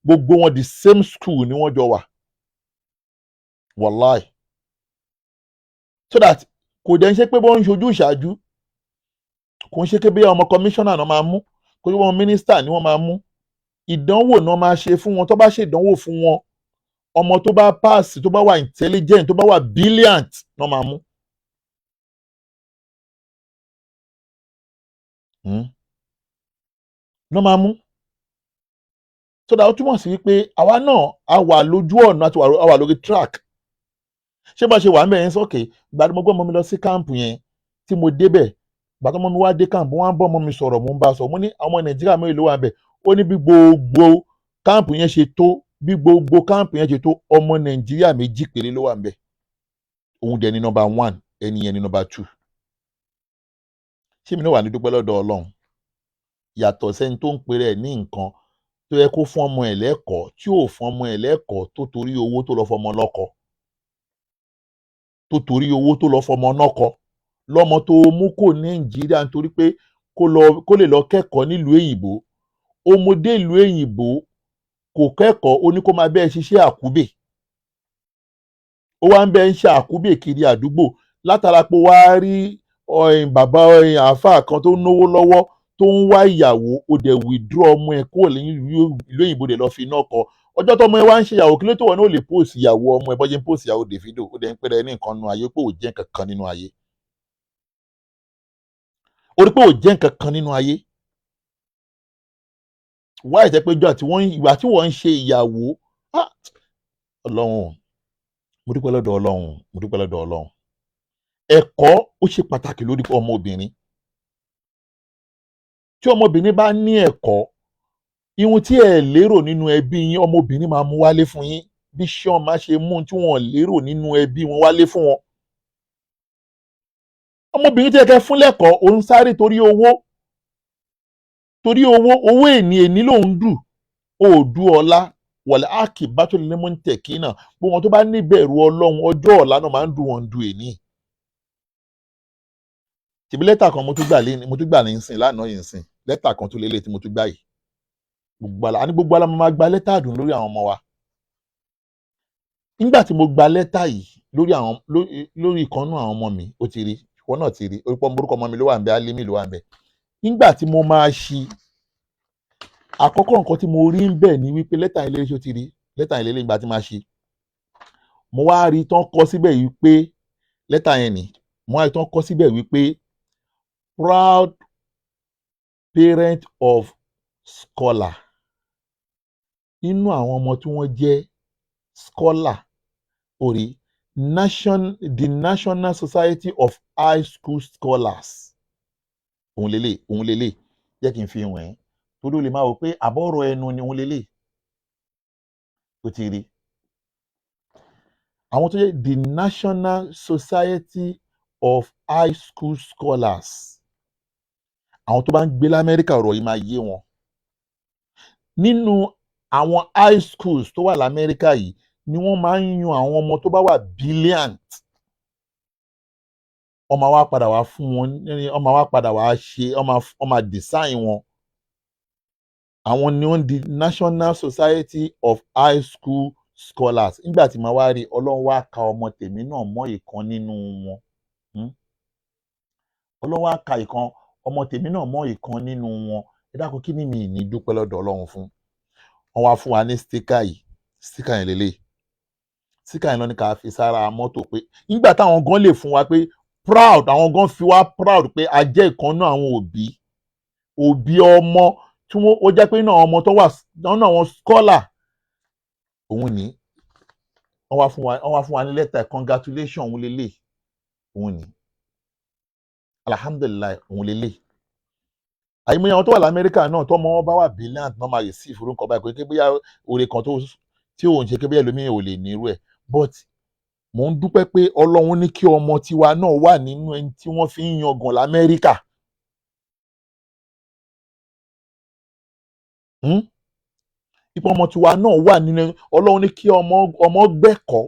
gbogbo wọn the same school ni wọ́n jọ wà wàláì so that kò dẹ̀ ń ṣe pé wọ́n ń ṣojú ìṣáájú, kò ń ṣe pé bí ọmọ kọmíṣánná náà máa mú, kò ní wọn mínísítà ni wọ́n máa mú. Ìdánwò náà máa ṣe fún wọn, tó bá ṣe ìdánwò fún wọn, ọmọ tó bá pass, tó bá wà intelligent, tó bá wà brilliant náà máa mú. Náà máa mú. So that ó túmọ̀ sí wípé àwa náà a wà lójú ọ̀nà àti a wà lórí track. Ṣé bá ṣe wà ń bẹ̀ yẹn sókè, ìgbà tí mo gbọ́ ọmọ mi lọ sí káàmpù yẹn, tí mo débẹ̀, ìgbà tí ọmọ mi wá dé káàmpù, wọ́n á bọ́ ọmọ mi sọ̀rọ̀, mo ń bá a sọ̀rọ̀, mo ní àwọn Nàìjíríà mélòó ló wà ń bẹ̀, ó ní bí gbogbo káàmpù yẹn ṣe tó, bí gbogbo káàmpù yẹn ṣe tó, ọmọ Nàìjíríà 2 péré ló wà ń bẹ̀. Òun dẹ̀ ni number 1, ẹni yẹn ni number 2. Ṣé mi náà wà ní dúpẹ́ lọ́dọ̀ Ọlọ́run? Yàtọ̀ sẹ́ni tó ń pèrè ẹ̀ ní nǹkan tó yẹ kó fún ọmọ ẹ̀ lẹ́kọ̀ọ́, tí ò fún ọmọ ẹ̀ lẹ́kọ̀ọ́, tó torí owó tó lọ fọmọ lọ́kọ, tó torí owó tó lọ fọmọ nọ́kọ, lọ́mọ tó mú kò Nàìjíríà nítorí pé kó lè lọ kẹ́kọ̀ọ́ nílùú èyìnbó. Ọmọdé ìlú èyìnbó kò kẹ́kọ̀ọ́, ó ní kó máa bẹ́ẹ̀ ṣiṣẹ́ àkúbè. Ó wá ń bẹ́ẹ̀ ń ṣe àkúbè kiri àdúgbò látara pé wá rí bàbá àáfàá kan tó náwó lọ́wọ́ tó ń wá ìyàwó, ó dẹ̀ withdraw ọmọ ẹ̀ kúrò lẹ́yìn ìlú òyìnbó dẹ̀ lọ fi iná kọ. Ọjọ́ tó ọmọ ẹ wá ń ṣe ìyàwó, kí ló tó wọn náà lè post ìyàwó ọmọ ẹ bọ́jẹ́ ń post ìyàwó Davido, ó dẹ̀ ń pẹ́rẹ́ ní nǹkan nínú ayé, pé ò jẹ́ nǹkan kan nínú ayé. Ó rí pé ò jẹ́ nǹkan kan nínú ayé. Wá ìjẹ́ pé ìgbà tí wọ́n ń ṣe ìyàwó, Ọlọ́run, mo dúpẹ́ lọ́dọ̀ Ọlọ́run, mo dúpẹ́ lọ́dọ̀ Ọlọ́run. Ẹ̀kọ́ ó ṣe pàtàkì lórí ọmọ obìnrin. Tí ọmọbìnrin bá ní ẹ̀kọ́, ihun tí ẹ lérò nínú ẹbí yín, ọmọbìnrin máa mú wálé fún yín, bí ṣọ́n máa ṣe mú tí wọ́n lérò nínú ẹbí wọn wálé fún wọn. Ọmọbìnrin tí ẹ kẹ́ fún lẹ́kọ̀ọ́, òun sáré torí owó èní lòun dù, òòdù ọ̀la wọ̀lẹ̀ áàkì bá tó lè mọ́ ń tẹ̀ kí náà, gbogbo wọn tó bá níbẹ̀rù Ọlọ́run, ọjọ́ ọ̀la náà máa ń dùn wọn du èní. Tìbí lẹ́tà kan mo tún gbà ní ìsìn lánàá yìí ìsìn, lẹ́tà kan tó lélẹ̀ tí mo tún gbà yìí. Gbogbo ala máa gba lẹ́tà dùn lórí àwọn ọmọ wa. Nígbà tí mo gba lẹ́tà yìí lórí ìkànnú àwọn ọmọ mi, ó ti rí, ìwọ náà ti rí, orúkọ ọmọ mi ló wà ń bẹ, Alimi ló wà ń bẹ. Nígbà tí mo máa ṣí, àkọ́kọ́ nǹkan tí mo rí ń bẹ̀ ni wípé lẹ́tà ilé iṣẹ́ ti rí, lẹ́tà ilé ìgbà tí máa ṣí, mo wá rí tán kọ síbẹ̀ wípé lẹ́tà yẹn ni, mo wá rí tán kọ síbẹ̀ wípé proud parent of scholar. Nínú àwọn ọmọ tí wọ́n jẹ́ scholar, orí the National Society of High School Scholars. Òun lélẹ̀, jẹ́ kí n fi hàn ẹ́, torí ó lè máa wò pé àbọ̀rọ̀ ẹnu ni òun lélẹ̀. Ó ti rí. Àwọn tó jẹ́ the National Society of High School Scholars. Àwọn tó bá ń gbé l'Amẹ́ríkà ọ̀rọ̀ yìí máa yé wọn. Nínú àwọn high schools tó wà l'Amẹ́ríkà yìí ni wọ́n máa ń yan àwọn ọmọ tó bá wà brilliant. Ọmọ wa padà wá fún wọn, ọmọ wa padà wá ṣe, ọmọ design wọn. Àwọn ni wọ́n di National Society of High School Scholars. Nígbà tí màá wá rí, Ọlọ́run wá ka ọmọ tèmi náà mọ́ ìkan nínú wọn. Ọlọ́run wá ka ọmọ tèmi náà mọ́ ìkan nínú wọn. Ẹ dákun, kí ni mi ní dúpẹ́ lọ́dọ̀ Ọlọ́run fún? Wọ́n wá fún wa ní sticker yìí, sticker yẹn lélẹ̀. Sticker yẹn lọ ní ká fi sára mọ́tò pé nígbà táwọn gan lè fún wa pé proud, àwọn gan fi wá proud pé a jẹ́ ìkan náà àwọn òbí ọmọ tí ó jẹ́ pé náà ọmọ tó wà náà àwọn scholar. Òun ni wọ́n wá fún wa ní lẹ́tà congratulation, òun lélẹ̀. Òun ni alhamdulillah, òun lélẹ̀. Àìmọye àwọn tó wà l'Amẹ́ríkà náà tọ́mọ wọn bá wà brilliant náà máa receive orúkọ báyìí, pé bóyá oore kan tí òun ṣe, pé bóyá ẹlòmíì ò lè nírú ẹ̀. But mò ń dúpẹ́ pé Ọlọ́run ní kí ọmọ tiwa náà wà nínú ẹni tí wọ́n fi ń yangàn l'Amẹ́ríkà. Ipò ọmọ tiwa náà wà nínú, Ọlọ́run ní kí ọmọ gbẹ̀kọ́,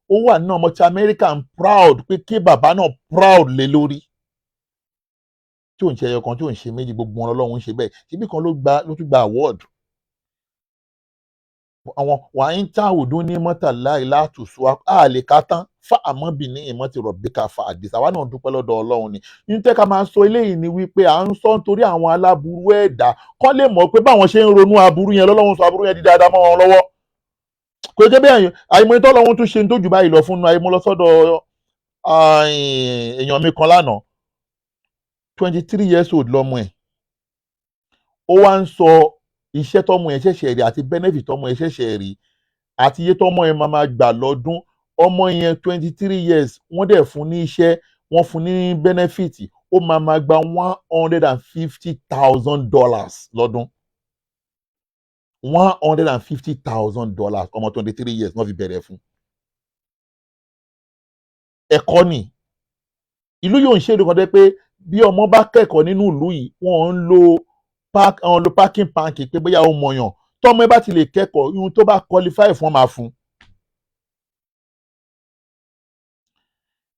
ó wà nínú ọmọ tí Amẹ́ríkà ń proud pé kí bàbá náà proud lé lórí. Tí ò ń ṣe ẹyọ kan, tí ò ń ṣe méjì, gbogbo wọn Ọlọ́run ń ṣe bẹ́ẹ̀. Ṣebí kan ló tún gba award. àwọn wàá ń táwùdún ní mọ́tàlá ìlàtúnṣu àlè kátán fa àmọ́bì ní ìmọ̀tì rọ̀bíkà fa àdìsá wa náà dúpẹ́ lọ́dọ̀ ọlọ́run ni nítorí ká máa sọ eléyìí ni wípé à ń sọ nítorí àwọn aláburú ẹ̀dá kọ́ lè mọ̀ pé báwọn ṣe ń ronú aburú yẹn lọ́lọ́run sọ aburú yẹn di dáadáa mọ́ wọn lọ́wọ́ kò jẹ́ bẹ́ẹ̀ àìmọ̀ ìtọ́ lọ́run tún ṣe ń tójú báyìí lọ fún un àìmọ̀ lọ sọ́dọ̀ èèyàn mi kan lánàá 23 years old lọ́mọ ẹ̀ ó wá ń sọ iṣẹ́ tọ́mọ ẹ̀ ṣẹ̀ṣẹ̀ rí àti benefit tọ́mọ ẹ̀ ṣẹ̀ṣẹ̀ rí àti iye tọ́mọ ẹ̀ máa gbà lọ́dún ọmọ yẹn 23 years wọ́n dẹ̀ fún ní iṣẹ́ wọ́n fún ní benefit ó máa gba $150,000 lọ́dún $150,000 ọmọ 23 years wọ́n fi bẹ̀rẹ̀ fún ẹ̀kọ́ ni ìlú yóò ń ṣe ìdókòdé pé bí ọmọ bá kẹ́kọ̀ọ́ nínú ìlú yìí wọ́n ń lo parking bank pé bóyá ó mọ̀yàn tọ́mọ ẹ bá ti lè kẹ́kọ̀ọ́ ihun tó bá qualify fún máa fún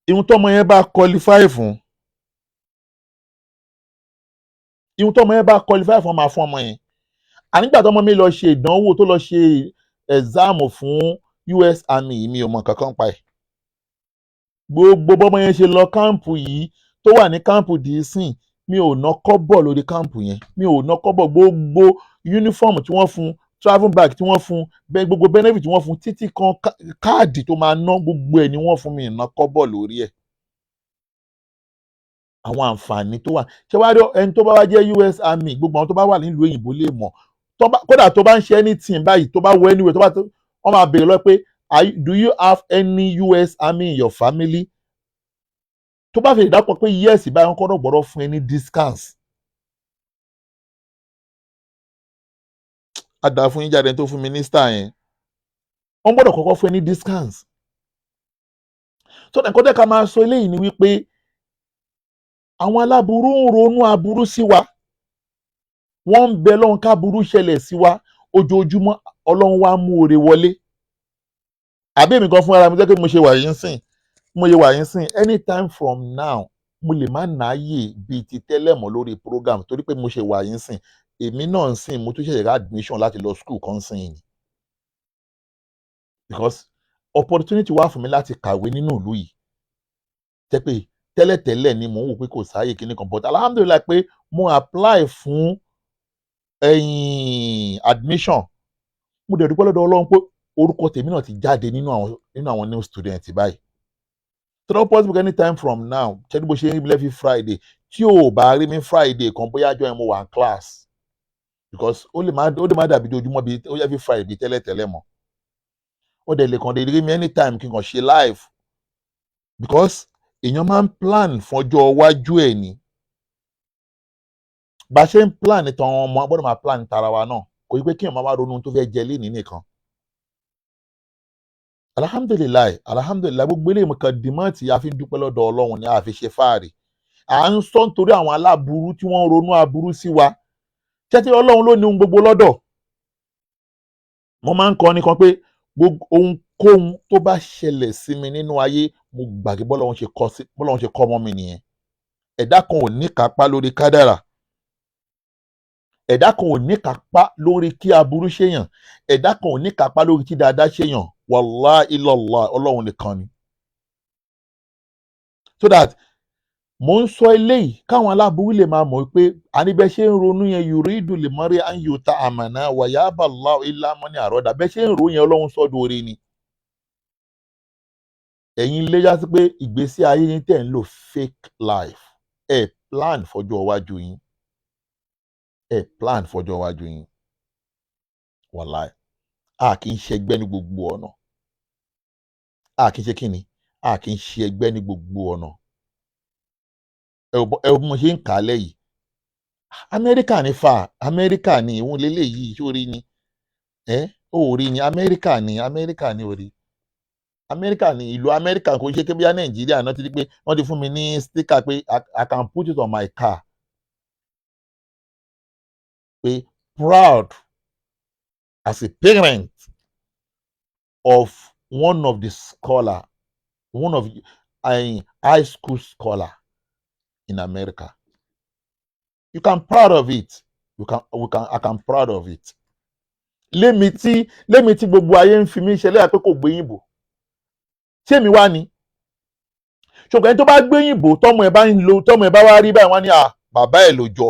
ihun tọ́mọ yẹn bá qualify fún ihun tọ́mọ yẹn bá qualify fún máa fún ọmọ yẹn ànígbà tọ́mọ mi lọ ṣe ìdánwò tó lọ ṣe exam fún US Army mi ò mọ kankan pa ẹ̀ gbogbo bọ́mọ yẹn ṣe lọ káàmpù yìí tó wà ní káàmpù dìísìn mi ò ná kọ́bọ̀ lórí káàmpù yẹn mi ò ná kọ́bọ̀ gbogbo yúnífọ́ọ̀mù tí wọ́n fún travel bag tí wọ́n fún gbogbo benefit tí wọ́n fún títí kan káàdì tó máa ná gbogbo ẹ̀ ni wọ́n fún mi ná kọ́bọ̀ lórí ẹ̀ àwọn àǹfààní tó wà ṣé wàá rí ẹni tó bá wá jẹ́ US Army gbogbo àwọn tó bá wà nílùú òyìnbó lè mọ̀ kódà tó bá ń ṣe anything báyìí tó bá wọ anywhere wọ́n máa béèrè lọ pé do you have any US Army in your family tó bá fi ìdápọ̀ pé yes báyìí wọ́n kọ́ gbọ́dọ̀ fún ẹ ní discounts àdá fún yín jáde tó fún mínísítà yẹn wọ́n gbọ́dọ̀ kọ́kọ́ fún ẹ ní discounts so nǹkan tẹ́ ká máa sọ eléyìí ni wípé àwọn aláburú ń ronú aburú sí wa wọ́n ń bẹ lọ́hùn káburú ṣẹlẹ̀ sí wa ojoojúmọ́ ọlọ́run wá mú oore wọlé àbí èmi kan fún ara mi jẹ́ pé mo ṣe wà yín sìn anytime from now mo lè má náàyè bíi ti tẹ́lẹ̀ mọ́ lórí program torí pé mo ṣe wà yín sìn èmi náà ń sìn mo tún ṣẹ̀ṣẹ̀ rà admission láti lọ school kan sìn ni because opportunity wà fún mi láti kàwé nínú ìlú yìí jẹ́ pé tẹ́lẹ̀tẹ́lẹ̀ ni mò ń wò pé kò sáàyè kíní kan but alhamdulilayi pé mo apply fún admission mo dẹ̀ dúpẹ́ lọ́dọ̀ ọlọ́run pé orúkọ tèmi náà ti jáde nínú àwọn new student báyìí tó possible anytime from now ṣẹ́ni bó ṣe ń rí lẹ́fí Friday tí ò bá rí mi Friday kan bóyá àjọ yẹn mo wà ní class because ó lè má dàbí ojúmọ́ bíi ó yẹ fi Friday bíi tẹ́lẹ̀tẹ́lẹ̀ mọ́ ó dẹ̀ lè kàn dé rí mi anytime kí n kàn ṣe live because èèyàn máa ń plan fọjọ́ iwájú ẹ̀ ni bá a ṣe ń plan ní tàwọn ọmọ gbọ́dọ̀ máa plan tara wa náà kò yí pé kí èèyàn máa wá ronú tó fẹ́ jẹ lénìí nìkan alhamdulilayi gbogbo eléyìí kan dìmọ́ọ̀tì a fi ń dúpẹ́ lọ́dọ̀ ọlọ́run ni a fi ṣe fáàrí à ń sọ nítorí àwọn aláburú tí wọ́n ń ronú aburú sí wa tẹ́tí ọlọ́run ló ní ohun gbogbo lọ́dọ̀ mo máa ń kọ́ nìkan pé gbogbo ohunkóhun tó bá ṣẹlẹ̀ sí mi nínú ayé mo gbàgbé bọ́lọ́run ṣe kọ́ mọ́ mi nìyẹn ẹ̀dá kan ò ní kápá lórí kádàrà ẹ̀dá kan ò ní kápá lórí kí aburú ṣèyàn ẹ̀dá kan ò ní kápá lórí kí dáadáa ṣèyàn wàláhì illallah ọlọ́run nìkan ni so that mo ń sọ eléyìí káwọn aláburú lè máa mọ̀ pé àníbẹ̀ ṣe ń ronú yẹn yuridu lè mọ́rí àyùtà àmàna wàyábà Allahu ilá mọ́ni àrọ́dà bẹ́ẹ̀ ṣe ń ro yẹn ọlọ́run sọ́dọ̀ orí ni ẹ̀yin lè já sí pé ìgbésí ayé yín tẹ̀ ń lò fake life plan fọjọ́ iwájú yín plan fọjọ́ iwájú yín wàláhì a kì í ṣe ẹgbẹ́ ní gbogbo ọ̀nà a kì í ṣe kíni a kì í ṣe ẹgbẹ́ ní gbogbo ọ̀nà ẹ mo ṣe ń kà á lẹ́yìn amẹ́ríkà ni ìwọ̀n lélẹ́yìí sórí ni orí ni amẹ́ríkà ni orí amẹ́ríkà ni ìlú amẹ́ríkà kò ṣe kébíyá nàìjíríà náà ti di pé wọ́n ti fún mi ní sticker pé I can put it on my car pé proud as a parent of one of the scholar one of high school scholar in America. You can proud of it. I can proud of it. lémi tí gbogbo ayé ń fi mí ṣẹlẹ̀ pé kò gbéyìnbó ṣé mi wá ni ṣùgbọ́n ẹni tó bá gbéyìnbó tọ́mọ ẹ̀ bá wá rí báyìí wọ́n ní bàbá ẹ̀ ló jọ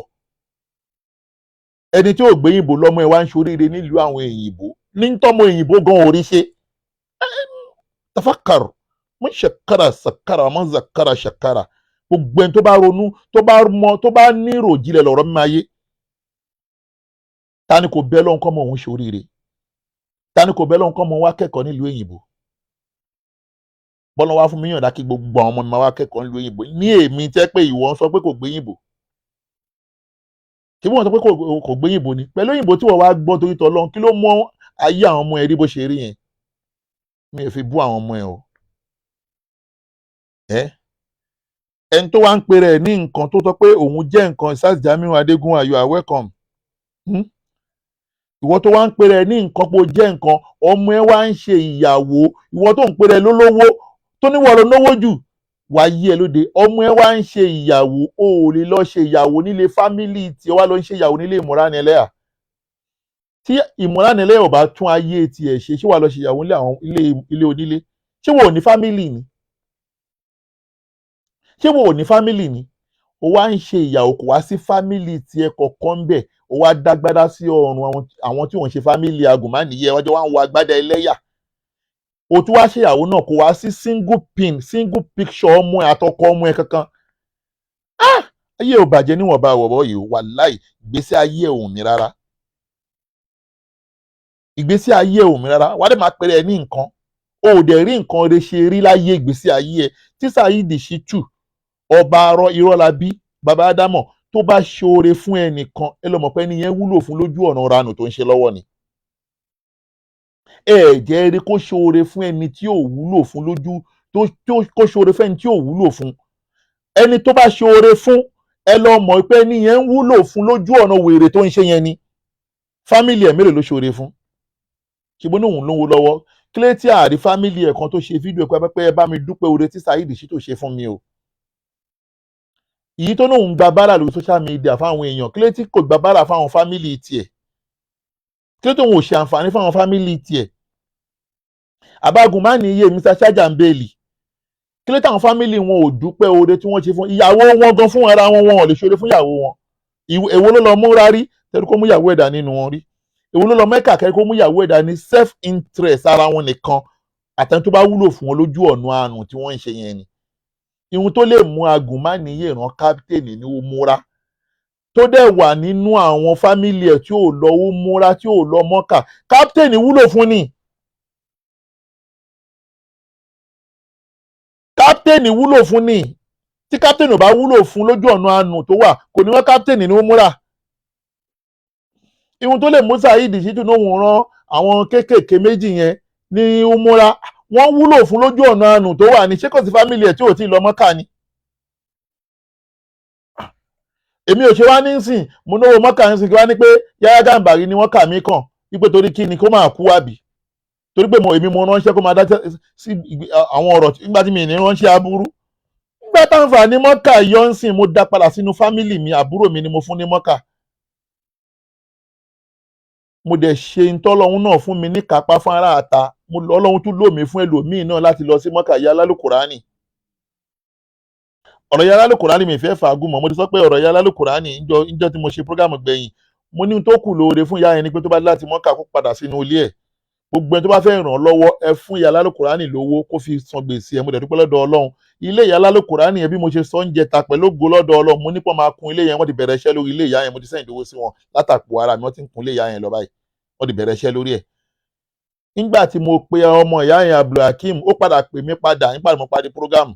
ẹni tí ò gbéyìnbó lọ́mọ ẹ̀ wá ń ṣoríire nílùú àwọn èyìnbó ní tọ́mọ èyìnbó gan orí ṣe tafakar mọ́ ṣàkàrà sàkàrà mọ́ zàkàrà ṣàkàrà gbogbo ẹni tó bá ronú tó bá ní ìròjìnlẹ̀ lọ́rọ̀ mímọ́ ayé ta ni kò bẹ́ lọ́hùn kọ́mọ òun ṣoríire ta ni kò bẹ́ lọ́hùn kọ́mọ wá kẹ́kọ̀ọ́ nílùú èyìnbó bọ́lá wá fún mi yànjá kí gbogbo àwọn ọmọ mi máa wá kẹ́kọ̀ọ́ nílùú èyìnbó ní èmi tẹ́ pé ìwọ ń sọ pé kò gbéyìnbó kí wọ́n sọ pé kò gbéyìnbó ni pẹ̀lú òyìnbó tí wọ́n wá gbọ́ torí tọ́lọ́run kí ló mọ ayé àwọn ọmọ ẹ rí bó ṣe rí yẹn mi ò fi bú àwọn ọmọ ẹ o ẹni tó wá ń pèrè ẹ ní nǹkan tó sọ pé òun jẹ́ nǹkan Sars Jamiu Adégún you are welcome ìwọ tó wá ń pèrè ẹ ní nǹkan pé o jẹ́ nǹkan ọmọ ẹ wá ń ṣe ìyàwó ìwọ tó ń pèrè ẹ lólówó tó níwọ̀ ló náwó jù wá yí ẹ lóde ọmọ ẹ wá ń ṣe ìyàwó o ò lè lọ ṣe ìyàwó nílé fámìlì tí ẹ wá lọ ń ṣe ìyàwó nílé Ìmọ̀ránilẹ́yà tí Ìmọ̀ránilẹ́yà ò bá tún ayé tiẹ̀ ṣe wà lọ ṣe ìyàwó nílé àwọn ilé onílé ṣé wọn ò ní fámìlì ni ṣé wọn ò ní fámìlì ni ó wá ń ṣe ìyàwó kò wá sí fámìlì tiẹ̀ kọ̀ọ̀kan ń bẹ̀ ó wá dágbádá sí ọrùn àwọn tí wọ́n ṣe fámìlì agùnmánìyẹ wájú wá ń wọ agbádá ẹlẹ́yà o tún wá ṣèyàwó náà kò wá sí single picture ọmọ ẹ àtọkọ ọmọ ẹ kankan ayé ò bàjẹ́ níwọ̀nba àwọ̀bọ̀ yìí wàláì ìgbésí ayé ò mí rárá ìgbésí ayé ò mí rárá wàá dẹ̀ máa pèrè ẹ ní nǹkan o ò dẹ̀ rí nǹkan rẹ ṣe rí láyé ìgbésí ayé ẹ tí Saheed Shittu ọba Irọ́lábí baba Ádámọ̀ tó bá ṣoore fún ẹnìkan ẹ lọ mọ̀ pé ẹni yẹn wúlò fún lójú ọ̀nà ranù tó ń ṣe lọ́wọ́ ni jẹ́ rí kó ṣoore fún ẹni tí ò wúlò fún lójú kó ṣoore fún ẹni tí ò wúlò fún ẹni tó bá ṣoore fún ẹ lọ mọ̀ pé ẹni yẹn ń wúlò fún lójú ọ̀nà wèrè tó ń ṣe yẹn ni fámìlì ẹ̀ mélòó ló ṣoore fún ṣùgbọ́n òun lówó lọ́wọ́ kílé tí àárí fámìlì ẹ̀ kan tó ṣe fídíò pẹ́pẹ́ ẹ bá mi dúpẹ́ oore tí Saheed Shittu ṣe fún mi o èyí tó náà ń gba bára lórí social media fáwọn èèyàn kílé tí kò gba bára fáwọn fámìlì tiẹ̀ kílé tó ń ò ṣe àǹfààní fáwọn fámìlì tiẹ̀ Àbágùnmáníyè Mr. Ṣájàmbélì kílé táwọn fámìlì wọn ò dúpẹ́ oore tí wọ́n ṣe fún ìyàwó wọn gan fún ara wọn ò lè ṣoore fún ìyàwó wọn èwo ló lọ múra rí tẹ́lú kó mú ìyàwó ẹ̀dá nínú wọn rí èwo ló lọ Mẹ́kà kẹ́rí kó mú ìyàwó ẹ̀dá ní self interest ara wọn nìkan àtẹni tó bá wúlò fún wọn lójú ọ̀nà àrùn tí wọ́n ń ṣe yẹn ni ihun tó lè mú Àgùnmáníyè rán kápítẹ́nì ní umura tó dẹ̀ wà nínú àwọn fámìlì ẹ̀ tí ò lọ umura tí ò lọ Mọ́kà kápítẹ́nì wúlò fún ni kápítẹ́nì wúlò fún ni tí kápítẹ́nì ò bá wúlò fún lójú ọ̀nà àánú tó wà kò ní wọ́n kápítẹ́nì ní umura ihun tó lè mú Saheed Shittu náà wọ́n rán àwọn kéékèèké méjì yẹn ní umura wọ́n wúlò fún lójú ọ̀nà àánú tó wà ní ṣé kò sí fámìlì ẹ̀ tí ò tí ì lọ Mọ́kà ni èmi ò ṣe wá ní sìn mo náwó Mọ́kà ń sìn kí wá ní pé Yahya Gambari ni wọ́n kà mí kàn wípé torí kí ni kó máa kú àbí torí pé èmi mo ránṣẹ́ kó máa dá sí àwọn ọ̀rọ̀ nígbà tí mi ní ránṣẹ́ aburú nígbà táǹfààní Mọ́kà yọ ń sìn mo dá padà sínú fámìlì mi àbúrò mi ni mo fún ní Mọ́kà mo dẹ̀ ṣe ntọ́lọ́hún náà fún mi ní kápá fún ara àta Ọlọ́hun tún lò mí fún ẹlòmíì náà láti lọ sí Mọ́kà yá lálùkùránì ọ̀rọ̀ yá lálùkùránì mi fẹ́ fàágùn mọ́ mo ti sọ pé ọ̀rọ̀ yá lálùkùránì ìjọ tí mo ṣe prógámù gbẹ̀yìn mo ní tó kù lóore fún ìyá yẹn ni pé tó bá láti Mọ́kà kó padà sínú ilé ẹ̀ gbogbo ẹni tó bá fẹ́ ràn ọ́ lọ́wọ́ ẹ fún ìyá lálùkùránì lówó kó fi san gbèsè ẹ̀ mo dẹ̀ dúpẹ́ lọ́dọ̀ Ọlọ́run ilé ìyá lálùkùránì yẹn bí mo ṣe sọ ń jẹta pẹ̀lú ògo lọ́dọ̀ Ọlọ́run mo nípò máa kun ilé yẹn wọ́n ti bẹ̀rẹ̀ iṣẹ́ lórí ilé ìyá yẹn mo ti sẹ́yìn owó sí wọn látàpò ara mi wọ́n ti ń kun ilé ìyá yẹn lọ báyìí wọ́n ti bẹ̀rẹ̀ iṣẹ́ lórí ẹ̀ nígbà tí mo pe ọmọ ìyá yẹn Abdulhakeem ó padà pè mí padà nígbà tí mo parí prógámù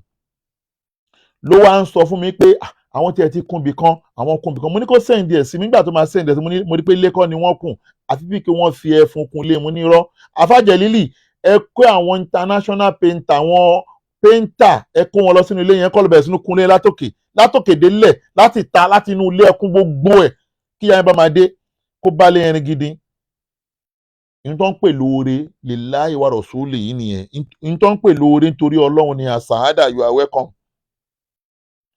ló wá ń sọ fún mi pé àwọn tí ẹ ti kunbì kan àwọn kunbì kan mo ní kó sẹ́ǹdì ẹ̀ sí mi nígbà tó máa sẹ́ǹdì ẹ̀ sí mo rí pé lẹ́kọ́ ni wọ́n kùn àfi bí kí wọ́n fi ẹfun kun lé mu ní irọ́ Afájẹlílì ẹ kó àwọn international painter àwọn painter ẹ kó wọn lọ sínú ilé yẹn kọ́ lọ bẹ̀rẹ̀ sínú kunlé látòkè délẹ̀ láti ta láti inú ilé ẹkún gbogbo ẹ̀ kí yáyẹn bá máa dé kó bá lé ẹrin gidi ìyẹn tó ń pè lóore lillahi wa rasuli yìí nìyẹn ìyẹn tó ń pè lóore nítorí Ọlọ́run ni Sahada you are welcome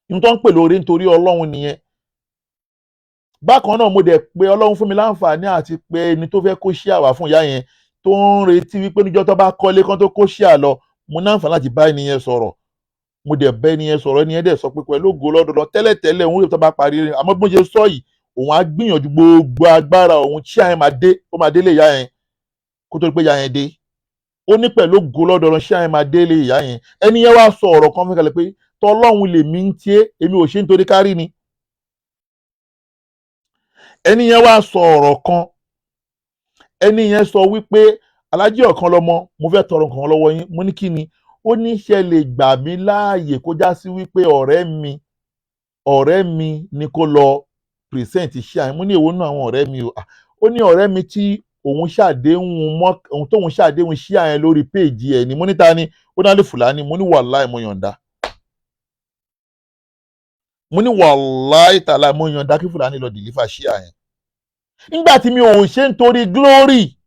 ìyẹn tó ń pè lóore nítorí Ọlọ́run nìyẹn bákan náà mo dẹ̀ pé ọlọ́run fún mi láǹfààní àti pé ẹni tó fẹ́ kó ṣíà wá fún ìyá yẹn tó ń retí wípé níjọ́ tó bá kọ́lé kán tó kó ṣíà lọ, mo ní àǹfààní láti bá ẹni yẹn sọ̀rọ̀, mo dẹ̀ bẹ́ ẹni yẹn sọ̀rọ̀, ẹni yẹn dẹ̀ sọ pé pẹ̀lú ògo lọ́dọọdọ tẹ́lẹ̀tẹ́lẹ̀ òun yóò tó bá parí rẹ̀, àmọ́ bí mo ṣe sọ yìí òun á gbìyànjú gbogbo agbára òun ṣíà yẹn máa dé, ó máa délé ìyá yẹn kó tó di pé ìyá yẹn dé. Ó ní pẹ̀lú ògo lọ́dọọdọ ṣíà yẹn máa délé ìyá yẹn. Ẹni yẹn wá sọ ọ̀rọ̀ kan fún mi kalẹ̀ pé tọlọ́run lèmi ń tiẹ́, èmi ò ṣe nítorí kárí ni. Ẹni yẹn wá sọ ọ̀rọ̀ kan, ẹni yẹn sọ wípé alájí ọ̀kan lọ́mọ mo fẹ́ tọrọ nǹkan lọ́wọ́ yín. Mo ní kí ni? Ó ní ṣe lè gbà mí láàyè kó já sí wípé ọ̀rẹ́ mi ni kó lọ present iṣẹ́ àyìn. Mo ní èwo nínú àwọn ọ̀rẹ́ mi o. Ó ní ọ̀rẹ́ mi tí òun tóun ṣàdéhùn iṣẹ́ àyìn lórí péèjì ẹ̀ ni. Mo ní ta ni? Ó ní Alẹ́ Fùlání. Mo ní wàláì mo yọ̀ǹda. Mo ní wàláì tàlà mo yọ̀ǹda kí Fùlání lọ deliver iṣẹ́ àyìn. Nígbà tí mi ò ṣe nítorí glory,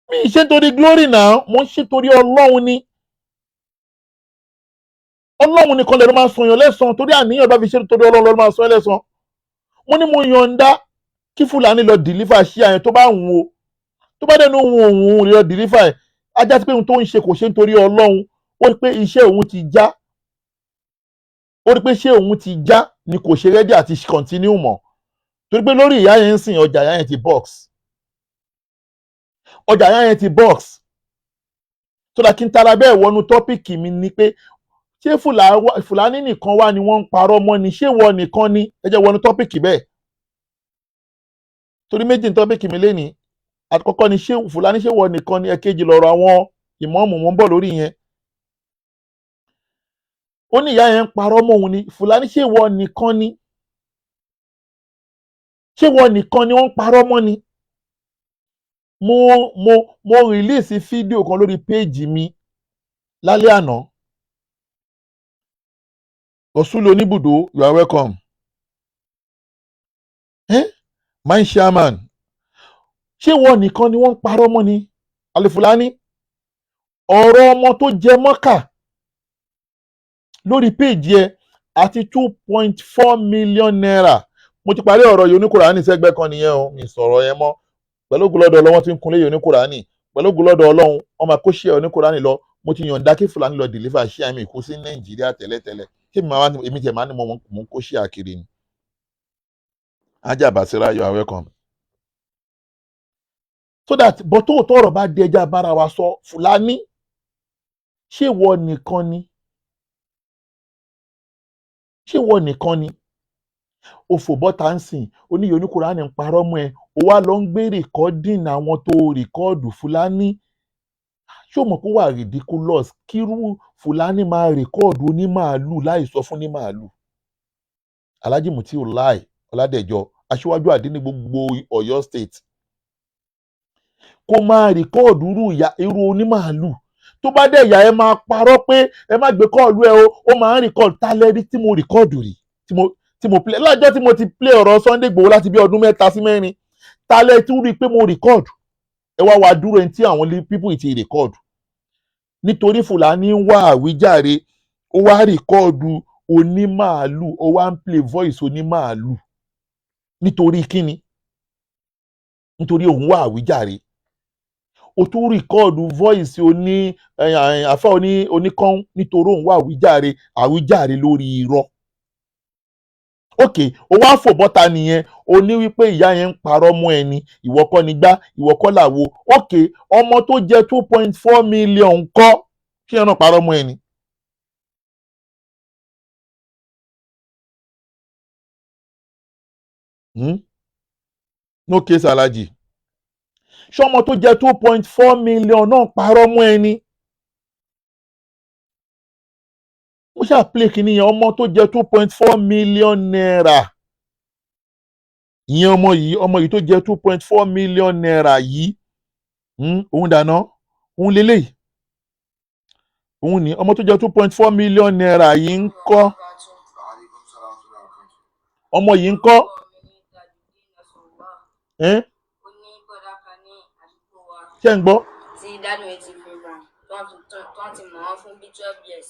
mi ì ṣe nítorí glory náà, mo ń ṣe torí Ọlọ́run ni. Ọlọ́run nìkan lè ló máa sọyàn lẹ́san, torí àníyàn bá fi ṣe torí Ọlọ́run ló máa sọ ẹ́ lẹ́san. Mo ní mo yọ̀ǹda kí Fùlání lọ deliver iṣẹ́ àyìn tó bá wù ú, tó bá dẹnu òun lọ deliver ẹ̀, ajá sí pé ohun tó ń ṣe kò ṣe nítorí Ọlọ́run. Ó rí pé iṣẹ́ òun ti já, ó rí pé iṣẹ́ òun ti já ni kò ṣe ready àti continue mọ́, torí pé lórí ìyá yẹn ń sìn ọjà ìyá yẹn ti box, ọjà ìyá yẹn ti box. tó dà kí n tara bẹ́ẹ̀ wọnú tọ́pìkì mi ni pé ṣé Fùlání nìkan wá ni wọ́n ń parọ́ mọ́ ni, ṣé wọ́n nìkan ni? Ẹ jẹ́ wọnú tọ́pìkì bẹ́ẹ̀, torí méjì ní tọ́pìkì mi lénìí. Àkọ́kọ́ ni ṣé Fùlání ṣé wọ́n nìkan ni, ẹ̀kejì lọ̀rọ̀ àwọn ìmáàmù wọn bọ̀ lórí yẹn. Ó ní ìyá yẹn ń parọ́ mọ́ òun ni. Fùlání ṣé wọ́n nìkan ni, ṣé wọ́n nìkan ni wọ́n ń parọ́ mọ́ ni? mo release fídíò kan lórí péèjì mi lálẹ́ àná. Osulu Oníbùdó, you are welcome. My chairman, ṣé wọ́n nìkan ni wọ́n ń parọ́ mọ́ ni? Alẹ́ Fùlání, ọ̀rọ̀ ọmọ tó jẹ mọ́kà lórí péèjì ẹ àti 2.4 million naira. Mo ti parí ọ̀rọ̀ yìí oníkùránì sẹ́gbẹ́ kan nìyẹn o, mi sọ̀rọ̀ yẹn mọ́. Pẹ̀lú ògo lọ́dọ̀ Ọlọ́run tí ń kunlé yìí oníkùránì, pẹ̀lú ògo lọ́dọ̀ Ọlọ́run wọ́n máa kó ṣe oníkùránì lọ. Mo ti yọ̀ǹda kí Fùlání lọ deliver ṣé àmì ìkú sí Nàìjíríà tẹ́lẹ̀tẹ́lẹ̀, kí èmi tẹ̀ máa ní mo ń kó ṣe àkiri ni. Ajá Basira, you are welcome. So that bọ́ tó tọ̀rọ̀ bá dé ẹja bára wa sọ, Fùlání ṣé wọ́n nìkan ni, ṣé wọ́n nìkan ni? Òfò bọ́ta ń sìn oníyè oníkùránì ń parọ́ mọ́ ẹ, ó wá lọ ń gbé rìkọ́dìn àwọn tó rìkọ́ọ̀dù. Fùlání ṣé o mọ̀ pé wà ridiculous kírú Fùlání máa rìkọ́ọ̀dù onímàálù láì sọ fún onímàálù? Alhaji Mutiulai Ọládẹ̀jọ, aṣíwájú àdínní gbogbo Ọ̀yọ́ state, kó máa rìkọ́ọ̀dù irú onímàálù. Tó bá dẹ̀ yà ẹ máa parọ́ pé ẹ má gbé kọ́ọ̀lù ẹ o, ó máa ń rìkọ́ọ̀dù. Tálẹ́rí tí mo rìkọ́ọ̀dù rí tí mo play lọ́jọ́ tí mo ti play ọ̀rọ̀ Sunday Igboho láti bí ọdún 3 sí 4, tálẹ́ tí ó rí i pé mo rìkọ́ọ̀dù. Ẹ wá dúró ẹni tí àwọn people ti rìkọ́ọ̀dù. Nítorí Fùlání ń wá àwíjàre, ó wá rìkọ́ọ̀dù onímàálù, ó wá ń play voice onímàálù. Nítorí kíni? Nítorí òun wá àwíjàre. Ó tún rìkọ́ọ̀dù voice àfá oníkan nítorí òun wá àwíjàre lórí irọ́. Okay, ó wá fò bọ́ta nìyẹn, ó ní wípé ìyá yẹn ń parọ́ mọ́ ẹni, ìwọ kọ́ ni gbá, ìwọ kọ́ làwo. Okay, ọmọ tó jẹ 2.4 million ńkọ́, kí ẹ náà parọ́ mọ́ ẹni? No case Alhaji. Ṣé ọmọ tó jẹ 2.4 million náà parọ́ mọ́ ẹni? Mo ṣáà play kìíní yẹn, ọmọ tó jẹ 2.4 million naira. Ìyẹn ọmọ yìí tó jẹ 2.4 million naira yìí, òun dáná, òun lélẹ́yìí. Òun ni ọmọ tó jẹ 2.4 million naira yìí ń kọ́. Ọmọ yìí ń kọ́. Ṣé ń gbọ́? Tí dádì mi ti fi hàn tó ti mọ̀ wọ́n fún bí 12 years.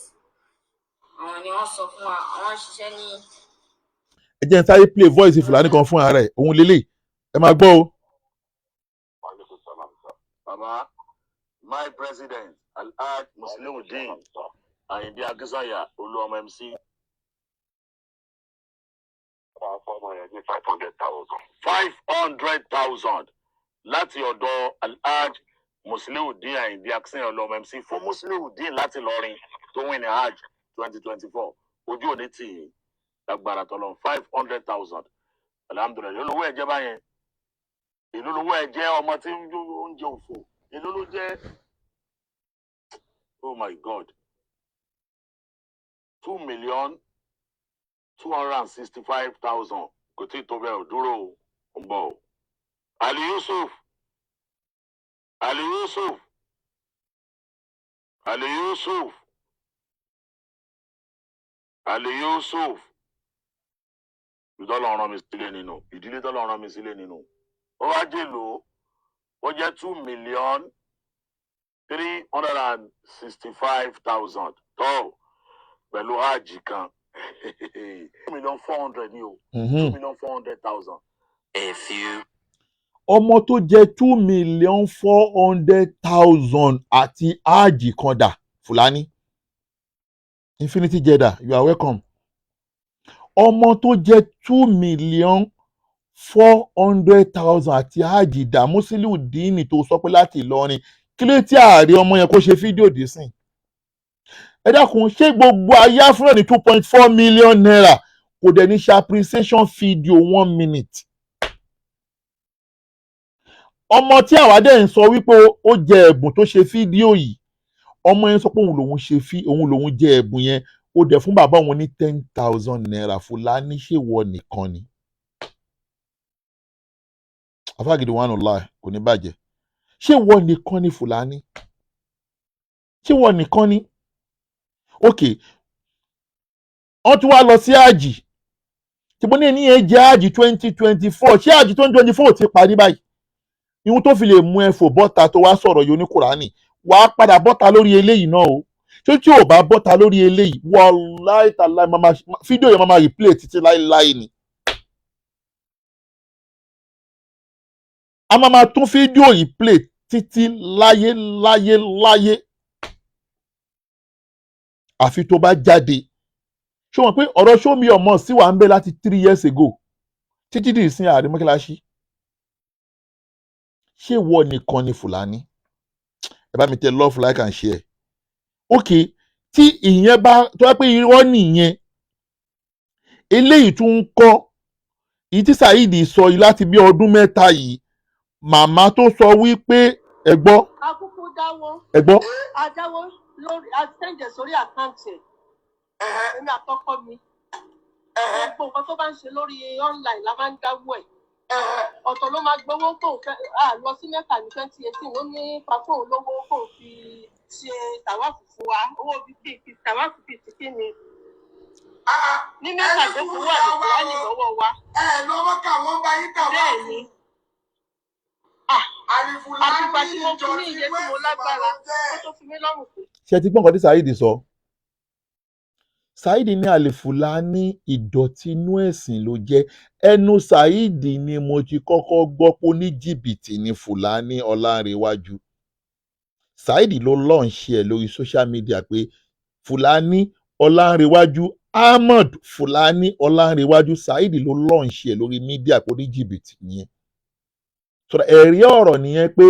Àwọn ni wọ́n sọ fún wa, àwọn ṣiṣẹ́ ní. ẹ jẹ́ n sáré play voice Fúlàní kan fún ààrẹ òun lélẹ̀ ẹ máa gbọ́ o. Baba, my president, Alhaji Musliuddin Ayinde Akínsànyà Olúọmọ MC. 500,000 láti ọ̀dọ̀ Alhaji Musliuddin Ayinde Akínsànyà Olúọmọ MC fún Musliuddin láti lọrin tó win ní Hajj 2024 ojú òní tì í lágbára tọ́lọ́ 500,000 alhamdulilayi olówó ẹ̀jẹ̀ báyẹn ìlú lówó ẹ̀jẹ̀ ọmọ tí ń jó oúnjẹ òfò ìlú ló jẹ́ oh my God 2,265,000 kò tí ì tó bẹ́ẹ̀ ò dúró ò ń bọ̀ o. Ali Yusuf Ali Yusuf Ali Yusuf Ali Yusuf ìdílé ọ̀ràn mi sílẹ̀ nínú ìdílé tọ́lọ̀ ọ̀ràn mi sílẹ̀ nínú ó wá jèlò ó jẹ́ 2,365,000 tó pẹ̀lú hajj kan 2,400,000 ní o 2,400,000. ọmọ tó jẹ 2,400,000 àti hajj kan dà Fúlàní Infinity Jeddah you are welcome. ọmọ tó jẹ 2,400,000 àti hajj dà Musliuddin tó sọ pé láti Ìlọrin kí ló tí ààrẹ ọmọ yẹn kó ṣe fídíò dé sìn. ẹ dákun ṣé gbogbo ayé fúnra ní 2.4 million naira kò dẹ̀ ní ṣe appreciation video 1 minute. ọmọ tí àwádẹ́ ń sọ wípé ó jẹ ẹ̀bùn tó ṣe fídíò yìí ọmọ yẹn sọ pé òun lòun jẹ ẹ̀bùn yẹn ó dẹ̀ fún bàbá òun ní 10,000 naira. Fúlàní ṣèwọ nìkan ni afágídí wà nùlá kò ní bàjẹ́ ṣèwọ nìkan ni Fúlàní ṣèwọ nìkan ni ok wọ́n tún wá lọ sí àjì tí mo ní ẹni yẹn jẹ́ àjì 2024 ṣé àjì 2024 ti parí báyìí ihun tó fi lè mú ẹ fò bọ́ta tó wá sọ̀rọ̀ yìí oníkùránì wàá padà bọ́ta lórí eléyìí náà o tí ò bá bọ́ta lórí eléyìí wàláì tàláì fídíò yẹn máa replay títí láéláé ni. a máa tún fídíò yìí play títí láyé àfi tó bá jáde ṣé wọn pé ọ̀rọ̀ show me your mouth sí wà ń bẹ láti 3 years ago títí di ìsìn ààrẹ mọ́kíláṣí ṣé ìwọ nìkan ni Fúlàní ẹ bá mi tẹ love like and share ok tí ìyẹn bá tó wá pé irọ́ nìyẹn eléyìí tún ń kọ́ èyí tí Saheed sọ yìí láti bí ọdún mẹ́ta yìí màmá tó sọ wípé ẹ gbọ́ akúkú dáwọ́ ẹ gbọ́ adáwọ́ lórí àtẹ̀jẹ̀ sórí àkáǹtì ẹ̀ èmi àtọkọ mi gbogbo nǹkan tó bá ń ṣe lórí online la máa ń dáwọ́ ẹ̀ ọ̀tọ̀ ló máa gbowó kó lọ sí mẹ́ta ní 2018 ó ní pàtó olówó kó fi ṣe tàwáfù fún wa owó bíbí fi tàwáfù bíi ti kí ni ní mẹ́ta ìdókòwò wà ní lọ́wọ́ wa. lọ́wọ́ ká wọ́n bá yín tàwáfù. bẹ́ẹ̀ ni àtìgbà tí mo fún ní iye tí mo lágbára ó tó fi mí lọ́rùn pé. ṣé ẹ ti gbọ́ nǹkan tí Saheed sọ Saheed ní àlè Fúlàní ìdọ̀tí inú ẹ̀sìn ló jẹ́ ẹnu Saheed ni mo ti kọ́kọ́ gbọ́ pé ní jìbìtì ní Fúlàní Ọlánrewájú Saheed ló lọ́ọ̀ṣì ẹ̀ lórí social media pé Fúlàní Ọlánrewájú Ahmed Fúlàní Ọlánrewájú Saheed ló lọ́ọ̀ṣì ẹ̀ lórí mídíà pé ní jìbìtì yẹn sọ̀rọ̀ ẹ̀rí ọ̀rọ̀ nìyẹn pé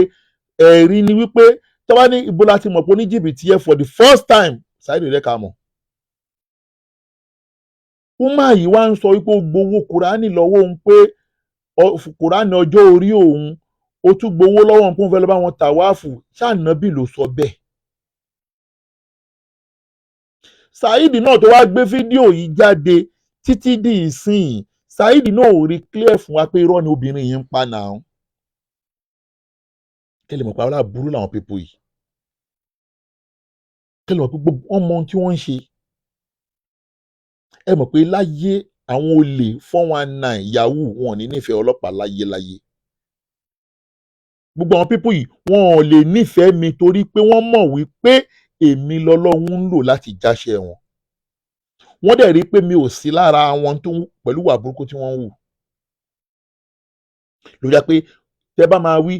ẹ̀rí ni wípé tó bá ní ibo láti mọ̀ pé ní jìbìtì yẹn for the first time Saheed rẹ̀ ká mọ̀ wúmà yìí wá ń sọ wípé ó gbowó kùránì lọ́wọ́ òun pé kùránì ọjọ́ orí òun ó tún gbowó lọ́wọ́ òun pé òun fẹ́ lọ bá wọn tàwáàfù ṣáànábì ló sọ bẹ́ẹ̀. Saheed náà tó wá gbé fídíò yìí jáde títí di ìsìn Saheed náà ò rí clear fún wa pé irọ́ ni obìnrin yìí ń pa náà kẹ́lẹ̀ mọ̀ pé àwọn aláburú làwọn pípò yìí kẹ́lẹ̀ mọ̀ pé gbogbo wọn mọ ohun tí wọ́n ń ṣe ẹ mọ̀ pé láyé àwọn olè 419 yahoo wọn ò ní nífẹ̀ẹ́ ọlọ́pàá láyé gbogbo àwọn pípò yìí wọn ò lè nífẹ̀ẹ́ mi torí pé wọ́n mọ̀ wípé èmi lọ́lọ́run ń lò láti jáṣẹ́ wọn wọ́n dẹ̀ rí pé mi ò sí lára wọn tó pẹ̀lú ìwà burúkú tí wọ́n ń wù ló jẹ́ pé tẹ́ bá máa wí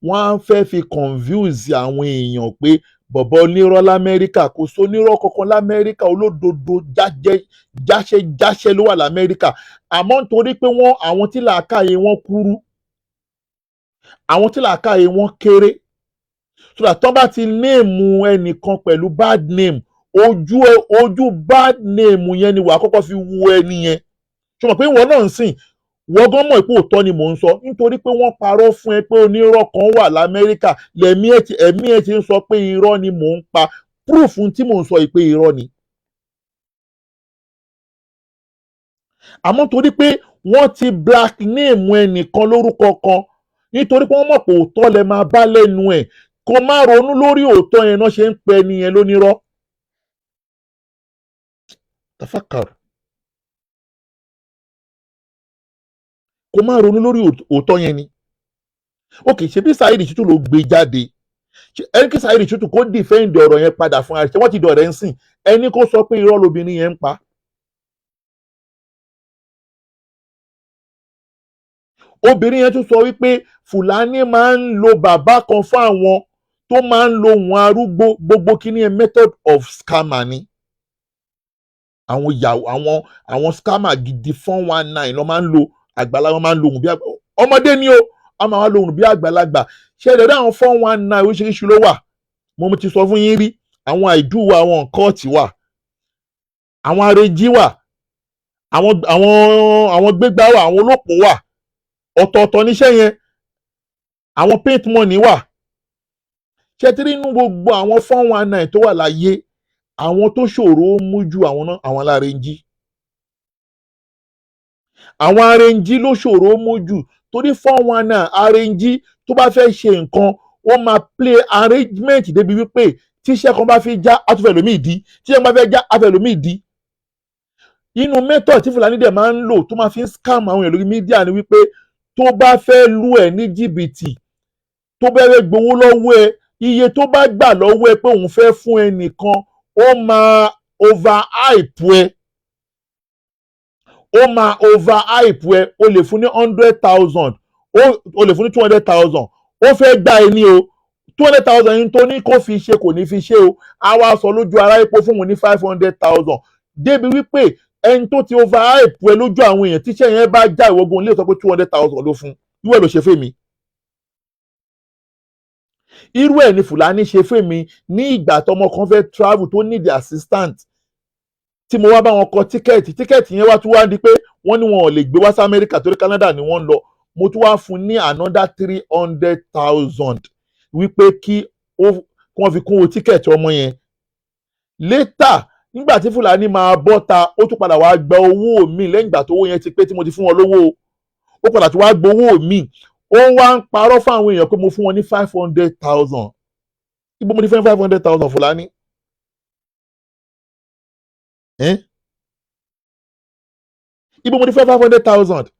wọ́n á fẹ́ fi confuse àwọn èèyàn pé bọ̀bọ̀ onírọ́ l'Amẹ́ríkà kò sónírọ́ kankan l'Amẹ́ríkà olódodo jáṣẹ́ ló wà l'Amẹ́ríkà àmọ́ nítorí pé àwọn tí làákàyè wọn kúrú àwọn tí làákàyè wọn kéré so that tán bá ti néèmù ẹnìkan pẹ̀lú bad name ojú bad name yẹn ni wàá kọ́kọ́ fi wu ẹni yẹn ṣé mo pé ìwọ náà ń sìn wọ́n gan mọ̀ pé òótọ́ ni mò ń sọ nítorí pé wọ́n parọ́ fún ẹ pé onírọ́ kan wà l'Amẹ́ríkà ẹ̀mí ẹ̀ ti ń sọ pé irọ́ ni mò ń pa proof tí mò ń sọ yìí pé irọ́ ni. àmọ́ torí pé wọ́n ti black name ẹnìkan lórúkọ kan nítorí pé wọ́n mọ̀ pé òótọ́ lẹ máa bá lẹ́nu ẹ̀ kó má ronú lórí òótọ́ yẹn náà ṣe ń pè ẹni yẹn lónírọ́. tafakar kó má ronú lórí òótọ́ yẹn ni. ok ṣebí Saheed Shittu ló gbé jáde ẹni kí Saheed Shittu kó dìfẹ́ǹdì ọ̀rọ̀ yẹn padà fún ara ṣe wọ́n ti dọ̀rẹ́ ń sìn ẹni kó sọ pé irọ́ lobìnrin yẹn ń pa. obìnrin yẹn tún sọ wípé Fúlàní máa ń lo bàbá kan fún àwọn tó máa ń lo ohun arúgbó gbogbo kíní ẹ method of scammer ni. àwọn scammer gidi 419 ló máa ń lo àgbàlagbà máa ń lo ohun bí ọmọdé ni o a máa wá lo ohun bí àgbàlagbà ṣe é lọ́dọ̀ àwọn 419 oríṣiríṣi ló wà mo ti sọ fún yín rí àwọn àìdú wa àwọn kọ́ọ̀tì wà àwọn arẹjí wà àwọn gbégbá wà àwọn olóòpó wà ọ̀tọ̀ọ̀tọ̀ níṣẹ́ yẹn àwọn paint money wà ṣe tí nínú gbogbo àwọn 419 tó wà láyé àwọn tó ṣòro mú ju àwọn alárẹ̀njí àwọn arẹ̀njí ló ṣòro mú jù torí 419 arẹ̀njí tó bá fẹ́ ṣe nǹkan ó máa play arrangement débi wípé tíṣẹ́ kan bá fi já àtúfẹ́ lómi ìdí tíṣẹ́ kan bá fẹ́ já àfẹ́ lómi ìdí inú method tí Fúlàní dẹ̀ máa ń lò tó máa fi ń scam àwọn èèyàn lórí mídíà ni wípé tó bá fẹ́ lù ẹ́ ní jìbìtì tó bá fẹ́ gbowó lọ́wọ́ ẹ iye tó bá gbà lọ́wọ́ ẹ pé òun fẹ́ fún ẹ nìkan ó máa overhype ẹ o lè fún ní 100,000 o lè fún ní 200,000 ó fẹ́ gbà ẹ ní o 200,000 yìí tó ní kó fi ṣe kò ní fi ṣe o a wá sọ lójú ara epo fún òun ní 500,000 débi wípé ẹni tó ti overhype ẹ lójú àwọn èèyàn tíṣẹ́ yẹn bá já ìwọ́gun lè sọ pé 200,000 ló fún irú ẹ̀ ló ṣe fèmí irú ẹ̀ ni Fúlàní ṣe fèmí ní ìgbà tọmọ kan fẹ́ travel tó need assistant tí mo wá bá wọn kọ tíkẹ́ẹ̀tì yẹn wá tún wá di pé wọ́n ní wọn ò lè gbé wá sí Amẹ́ríkà torí Canada ni wọ́n ń lọ mo tún wá fún ní another 300,000 wípé kí wọ́n fi kún owó tíkẹ́ẹ̀tì ọmọ yẹn later nígbà tí Fúlàní máa bọ́ta ó tún padà wá gba owó mi lẹ́yìn ìgbà tó owó yẹn ti pé tí mo ti fún wọn lówó ó padà tún wá gba owó mi ó wá ń parọ́ fún àwọn èèyàn pé mo fún wọn ní 500,000 ibo mo ti fẹ́ 500,000 Fúlàní ibo mo ti fẹ́ 500,000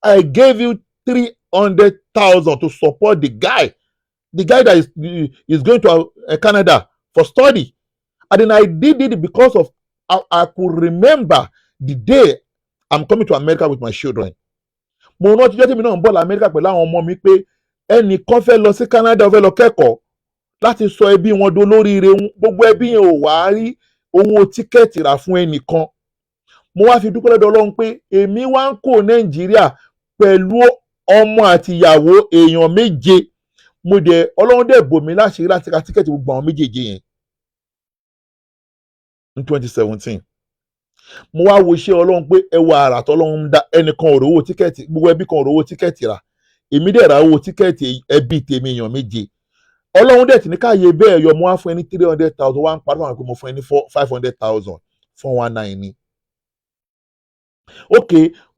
I gave you 300,000 to support the guy that is going to Canada for study. And then I did it because of I could remember the day I'm coming to America with my children. Mo rántí jẹ́ tèmi náà ń bọ̀ lọ America pẹ̀lú àwọn ọmọ mi pé ẹnìkan fẹ́ lọ sí Canada ó fẹ́ lọ kẹ́kọ̀ọ́ láti sọ ẹbí wọn dolóríire gbogbo ẹbí yẹn ò wá rí owó tíkẹ́ẹ̀tì rà fún ẹnìkan. Mo wá fi dúpẹ́ lọ́dọ̀ Ọlọ́run pé èmi wá ń kó Nàìjíríà pẹ̀lú ọmọ àti ìyàwó èèyàn méje mo dẹ̀ Ọlọ́run dẹ̀ bò mí láṣìírí láti ra tíkẹ́ẹ̀tì gbogbo àwọn méjèèjì yẹn. ní 2017 mo wá wo iṣẹ́ Ọlọ́run pé ẹ wà àrà tọ́lọ́run ń dá ẹnìkan ò rówó tíkẹ́ẹ̀tì gbogbo ẹbí kan ò rówó tíkẹ́ẹ̀tì rà èmi dẹ̀ ra owó tíkẹ́ẹ̀tì ẹbí tèmi èèyàn méje Ọlọ́run dẹ̀ tí ní káyé bẹ́ẹ̀ yọ mo wá fún ẹ ní 300,000 wá ń parí àwọn pé mo fún ẹ ní 500,000 419 ni. ok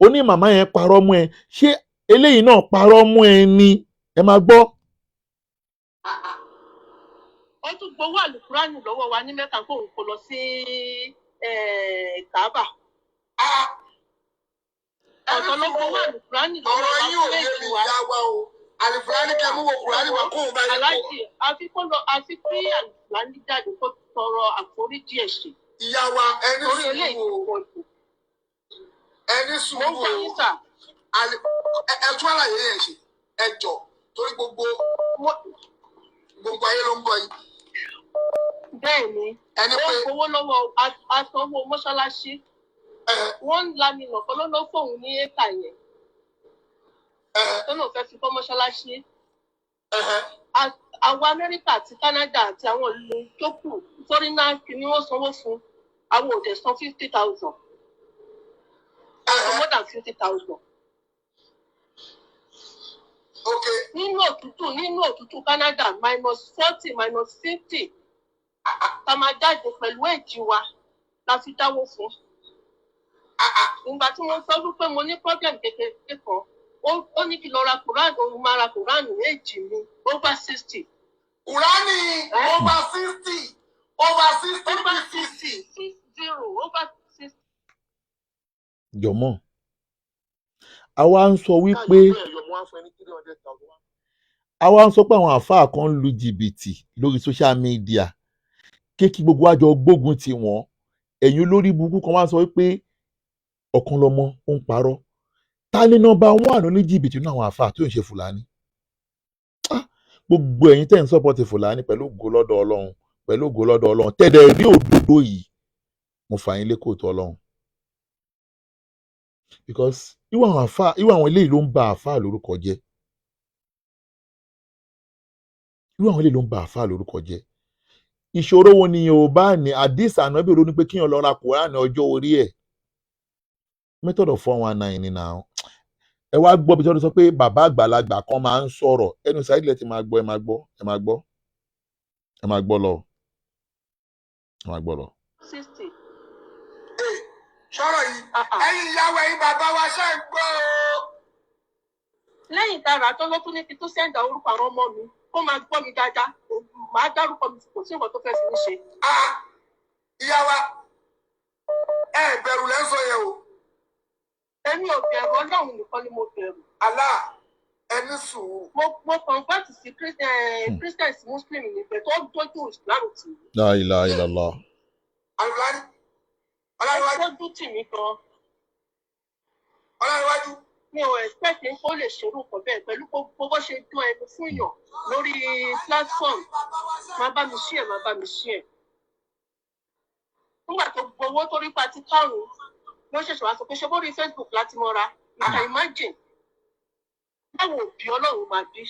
oní màmá yẹn parọ́ mú ẹ ṣé eléyìí náà parọ́ mú ẹ ni ẹ máa gbọ́. ó tún gbowó àlùkùránì lọ́wọ́ wa ní Mẹ́kà kó òun kò lọ sí Káàbà. ọ̀tọ̀ ló gbowó àlùkùránì lọ́wọ́ wa ọ̀rọ̀ yìí ò yé mi yá wa o àlùkùránì kẹ́ mú wo kùránì wa kó òun bá yẹ kó. aláàjì àfi kí àlùkùránì jáde kó tọrọ àforíjì ẹ̀ṣẹ̀. ìyá wa ẹni torí eléyìí sùúrù kò jù. ẹni Mo ń sùúrù gbọ́ yín sà. ẹ tún àlàyé yẹn ṣe ẹ jọ torí gbogbo ayé ló ń gbọ́ yín. Bẹ́ẹ̀ ni ẹni ó pé gbowó lọ́wọ́ asanwó mọ́ṣáláṣí. Wọ́n ń lami nọ̀kan ló ló fóun ní éka yẹn tó náà fẹ́ fi kọ́ mọ́ṣáláṣí. Àwọn Amẹ́ríkà àti Canada àti àwọn ìlú tó kù fọ́rínà ni wọ́n sanwó fún àwọn òde san 50,000. More than 50,000. okay Nínú òtútù Canada -40 -50 tá máa jáde pẹ̀lú èjì wa la fi dáwó fún. Ìgbà tí wọ́n sọ wípé mo ní problem kékeré kan ó ní kí lọ ra Quran òun máa ra Quran èjì mi over 60. Kùránì over 60 over 60 over 60. jọ̀mọ́ àwa ń sọ wípé àwọn àáfàá kan ń lu jìbìtì lórí social media kí gbogbo àjọ gbógun ti wọ́n ẹ̀yin olórí burúkú kan wá sọ wípé ọ̀kan lọ́mọ ó ń parọ́ ta ni nọ́mbà 1 ní jìbìtì nínú àwọn àáfàá tó ń ṣe Fùlàní gbogbo ẹ̀yin tẹ́ ń sọ́pọ̀tì Fùlàní pẹ̀lú ògo lọ́dọ̀ Ọlọ́run tẹ́lẹ̀ rí òdodo yìí mo fà yín lékòótọ́ Ọlọ́run because irú àwọn eléyìí ló ń ba àáfàá lórúkọ jẹ́ ìṣòro wo ni Yorùbá ní àdìs ànábì ló ní pé kíyàn lọ ra Kùránì ọjọ́ orí ẹ̀ method of 419 ni now ẹ wá gbọ́ bí wọ́n sọ pé bàbá àgbàlagbà kan máa ń sọ̀rọ̀ ẹnu sáyẹ́dìlẹ̀ ti máa gbọ́ ẹ máa gbọ́ lọ. 60. sọ̀rọ̀ yìí ẹ̀yin ìyàwó ẹ̀yin bàbá wa ṣe ń gbọ́ o. Lẹ́yìn tá a rà tó ló tún ní kí tó sẹ́ńdà orúkọ àwọn ọmọ mi kó máa gbọ́ mi dáadáa màá dárúkọ mi kò sí nǹkan tó fẹ́ fi mí ṣe. ìyá wa ẹ bẹ̀rù lẹ́ ń sọ yẹn o. Èmi ò bẹ̀rù Ọlọ́run nìkan ni mo bẹ̀rù. Allah ẹni sùúrù. Mo convert sí Christian Muslim níbẹ̀ tó dójú Islam tì mí. La ilaha illallah. Àlùfáàní ọlọ́run Ó dójú tì mí gan. Ọlọ́run Mi ò expect kó lè ṣerú nǹkan bẹ́ẹ̀ pẹ̀lú bó ṣe dún ẹnu fún yàn lórí platform máa bá mi share. Nígbà tó gbowó torí pa ti kárùn-ún ló ṣẹ̀ṣẹ̀ wá sọ pé ṣe bó rí Facebook láti mọ́ra you can imagine báwo òbí Ọlọ́run máa bí.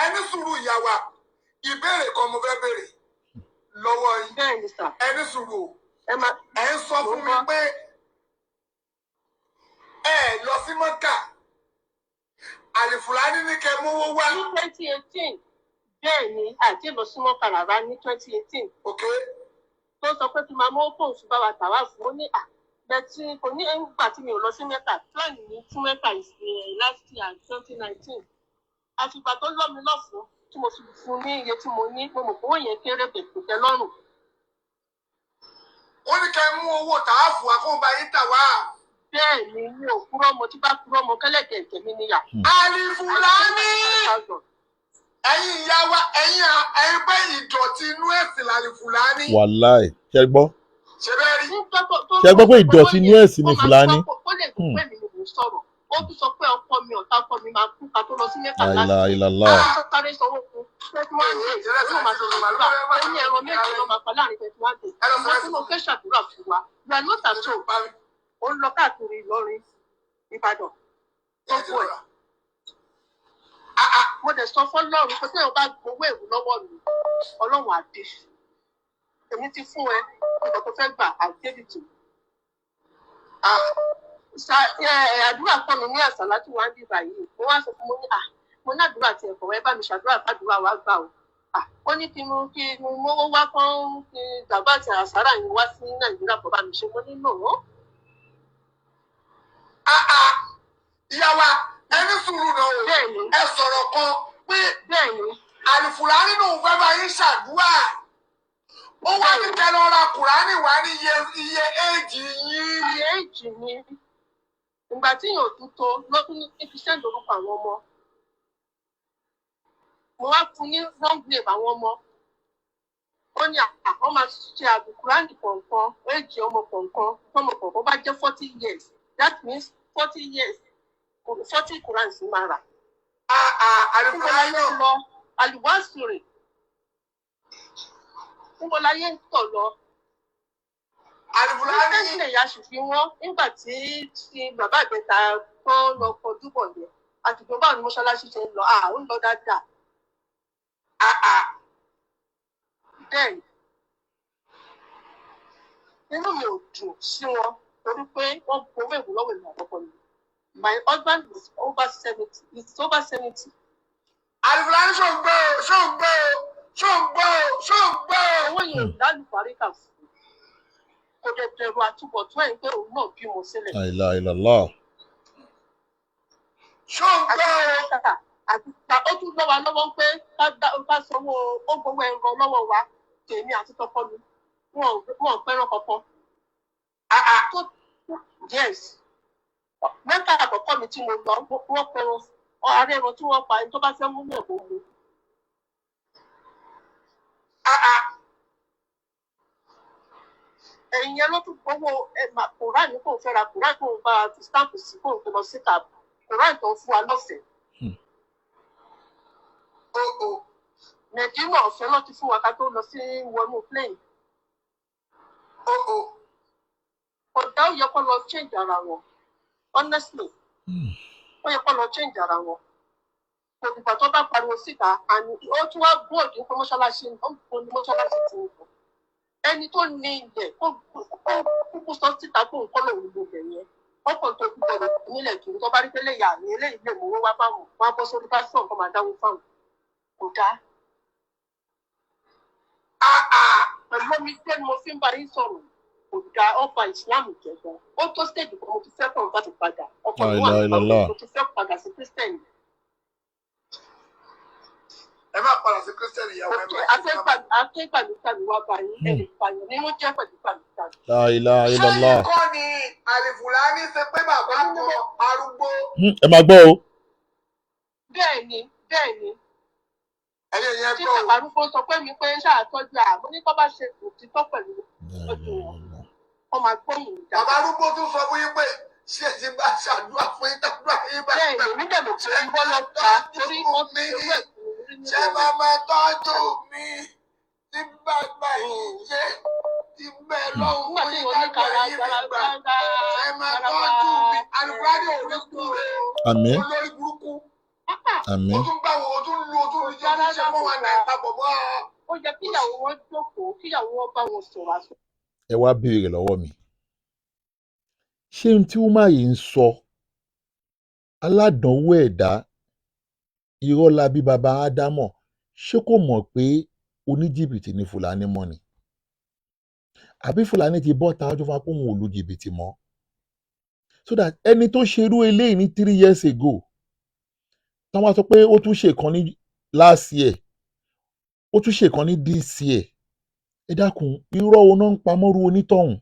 ẹni sùúrù ìyá wa ìbéèrè kan mo fẹ́ béèrè lọ́wọ́ yín. Bẹ́ẹ̀ ni sà. ẹni sùúrù ẹ ń sọ fún mi pé ẹ lọ sí Mọ́kà Àlìfùlání ní kẹ́ mówó wá. Ní 2018 bẹ́ẹ̀ ni àti lọ sí Mọ́kà rárá ní 2018. Okay. Tó sọ pé kí n máa mọ́ fóun fún bàbá tàwa fún ó ní bẹ́ẹ̀tì kò ní ẹgbà tí mi ò lọ sí Mẹ́kà plan ní fún Mẹ́kà last year 2019. Àfìgbà tó lọ́ mi lọ́fún tí mo fi fún ní iye tí mo ní mo mọ̀ pé owó yẹn kéré pẹ̀lú tẹ́ lọ́rùn. Ó ní kẹ́ mú owó tààfù àkóńbá yín tà wá. Bẹ́ẹ̀ ni mi ò kúrọ́ mo tí bá kúrọ́ mo kẹ́lẹ́kẹ̀ tẹ̀mí níyà. Àlìfùlání ẹ̀yin ìyá wa ẹ̀yin pé ìdọ̀tí inú ẹ̀sìn l'Àlìfùlání. Wàláì ṣe gbọ́. Ṣé bẹ́ẹ̀ rí? Ṣe gbọ́ pé ìdọ̀tí inú ẹ̀sìn ni Fùlàní. Ó lè gbọ́ pé mi ò sọ̀rọ̀. Ó tún sọ pé ọkọ mi ọ̀tá ọkọ mi máa kú ká tó lọ sí Mẹ́kà láti. Àìláìlàlá. Ó sáré sanwó fún 21 days ló máa sọ̀rọ̀ màlúwà. Ó ní ẹran méjì ló máa pa láàrin 21 days. Ìgbà tí mo fẹ́ ṣàdúrà fún wa, you are not at home. Ó ń lọ káàkiri Ìlọrin, Ìbàdàn, gbogbo ẹ̀. Mo dẹ̀ sọ fọ́lọ́run pé tí o bá gbowó èrú lọ́wọ́ mi, Ọlọ́run á dé. Èmi ti fún ẹ nǹkan tó fẹ́ gbà àdébìtì. Àdúrà kọ́ mi ní àsàlátù wa ń bí báyìí. Mo wá sọ fún mo ní àdúrà tí ẹ̀kọ́ ẹ bá mi ṣàdúrà fàdúrà wa gbà o. Ó ní kí n mówó wá kán kí bàbá àti àṣàrà yín wá sí Nàìjíríà kó bá mi ṣe mo nílò wọn. Ìyá wa ẹni sùúrù náà o. Bẹ́ẹ̀ni. Ẹ sọ̀rọ̀ kan pé Bẹ́ẹ̀ni. Àlìfùlání náà fẹ́ bá yín ṣàdúrà. Ó wá ní kẹ́ lọ ra Kùránì wá ní iye éèjì yín. Iye éèjì ni ìgbà tí yóò tún tó lọ́dún ní fi sẹ́ńdì orúkọ àwọn ọmọ. Mo wá fún ní wrong name àwọn ọmọ. wọ́n ní àwọn máa ṣe àlùkùránì kọ̀ọ̀kan èjì ọmọ kọ̀ọ̀kan ọmọ kọ̀ọ̀kan bá jẹ́ 40 years that means 40 years 40 Quran sí máa rà. Níbo la yóò lọ àlùwàsùrè níbo la yóò tọ̀ lọ. Kírísítẹ́nì lè yà ṣùgbọ́n wọn nígbà tí bàbá ìbẹ̀ta kan lọ kọjú bọ̀ yẹn àtùgbò báwo ni mọ́ṣáláṣí ṣe ń lọ ó ń lọ dáadáa. Bẹ́ẹ̀ni inú mi ò dùn sí wọn torí pé wọ́n gbowó èwù lọ́wọ́ ìlú àkọ́kọ́ mi. My husband is over 70. He's over 70. Àlùfáà ṣòǹgbò. Owó yẹn lálùbáríkà fún un. Kò dẹ̀ bẹ̀rù àtúbọ̀tán ẹ̀ pé òun náà bímọ sílẹ̀. La ilaha illallah. Ṣòǹgbò. Àti ó tún lọ́wọ́ lọ́wọ́ pé ká sanwó ó gbowó ẹran lọ́wọ́ wa tèmi àti tọkọ mi. Wọ́n pẹ́ràn kankan. Yes. Mẹ́ta àkọ́kọ́ mi tí mo lọ wọ́n pẹ̀rọ ààrẹ ẹran tí wọ́n pa ẹni tó bá fẹ́ mú náà kó mu. Ẹ̀yìn yẹn ló tún gbowó Quran kò fẹ́ ra Quran kò bá fi stamp sí kò tó lọ síta Quran tó fún wa lọ́fẹ̀ẹ́. Nàìjíríà ọ̀fẹ́ ló ti fún wa ká tó lọ sí wọnú plane. Ọ̀dà ó yẹ kó lọ change ara wọn. Honestly, ó yẹ kó lọ change ara wọn. Kò dìgbà tó bá pariwo síta, àní ó tún wá bóòdù fún mọ́ṣáláṣí ti ń bọ̀. Ẹni tó ní ilẹ̀ kó kúkú sọ síta kó nǹkan lòun ló bẹ̀ yẹn. Ọkàn tó kú bẹ̀rẹ̀ nílẹ̀ kiri tó bá rí tẹ́lẹ̀ yà ní eléyìí lè mú owó wá fáwọn. Wọ́n á bọ́ sórí pásítọ̀ nǹkan máa dáwó fáwọn. Kò dáa. Pẹ̀lú omi tẹ́ ni mo fi ń bá yín sọ̀rọ̀. Kò dáa ọba ìsìlámù jẹ̀gbọ́n. Ó tó stéèjì kan mo ti fẹ́ kàn láti padà. Ọkọ̀ mi wà nípa mo ti fẹ́ padà sí kírísítẹ́nì. Ẹ má padà sí kírísítẹ́nì ìyàwó ẹ má. Akégbàmítàmí wá bá yín ẹnì ìpààyàn nínú jẹ́ pẹ̀lú gbàmítàmí. La ilaha illallah. Ṣé ìkọ́ ni Àlìfùlání ṣe pé bàbá kan arúgbó? Ẹ máa gbọ́ o. Bẹ́ẹ̀ni. Ẹyẹ yẹn Tí gbọ́ bàbá arúgbó sọ pé mi pé ṣàtọ́jú àmọ́ ní kọ́ bá ṣe òtítọ́ pẹ̀lú ọdún wọn. Wọ́n máa gbóhùn ìjà. bàbá arúgbó tún sọ fún yín pé ṣé ti bá ṣàdúrà fún yín tàdúrà yín bá Bẹ́ẹ̀ni nígbà tó ti wọ́ lọ pa torí wọ́n ti ṣe wẹ̀ ṣé màmá tọ́jú mi tí bàbá yìí ṣe ti bẹ́ẹ̀ lọ́hùn nígbà fún tí yín wọ́n ní tàdúrà yín gbà ṣé màmá tọ́jú mi alùpàdé òrùkú rẹ̀ Àmín. olórí burúkú Àmín. o tún gbà wọ́n o tún lu o tún lu jẹ́ kí ṣe fún wọn náà papọ̀ mọ́ ọ. ó yẹ kíyàwó wọn jókòó kíyàwó wọn bá wọn sọ̀rọ̀ àṣọ. Ẹ wá béèrè lọ́wọ́ mi. Ṣé n tí wúmà yìí ń sọ aládàánwò ẹ̀dá irọ́ la bí baba Ádámọ̀ ṣé kò mọ̀ pé oníjìbìtì ni Fùlàní mọ́ ni? Àbí Fùlàní ti bọ́ ta ọjọ́ fún akóhun òlu jìbìtì mọ́? So that ẹni tó ṣerú eléyìí ní 3 years ago tán wá sọ pé ó tún ṣèkan ní last year ó tún ṣèkan ní this year ẹ dákun irọ́ wo náà ń pamọ́rú onítọ̀hún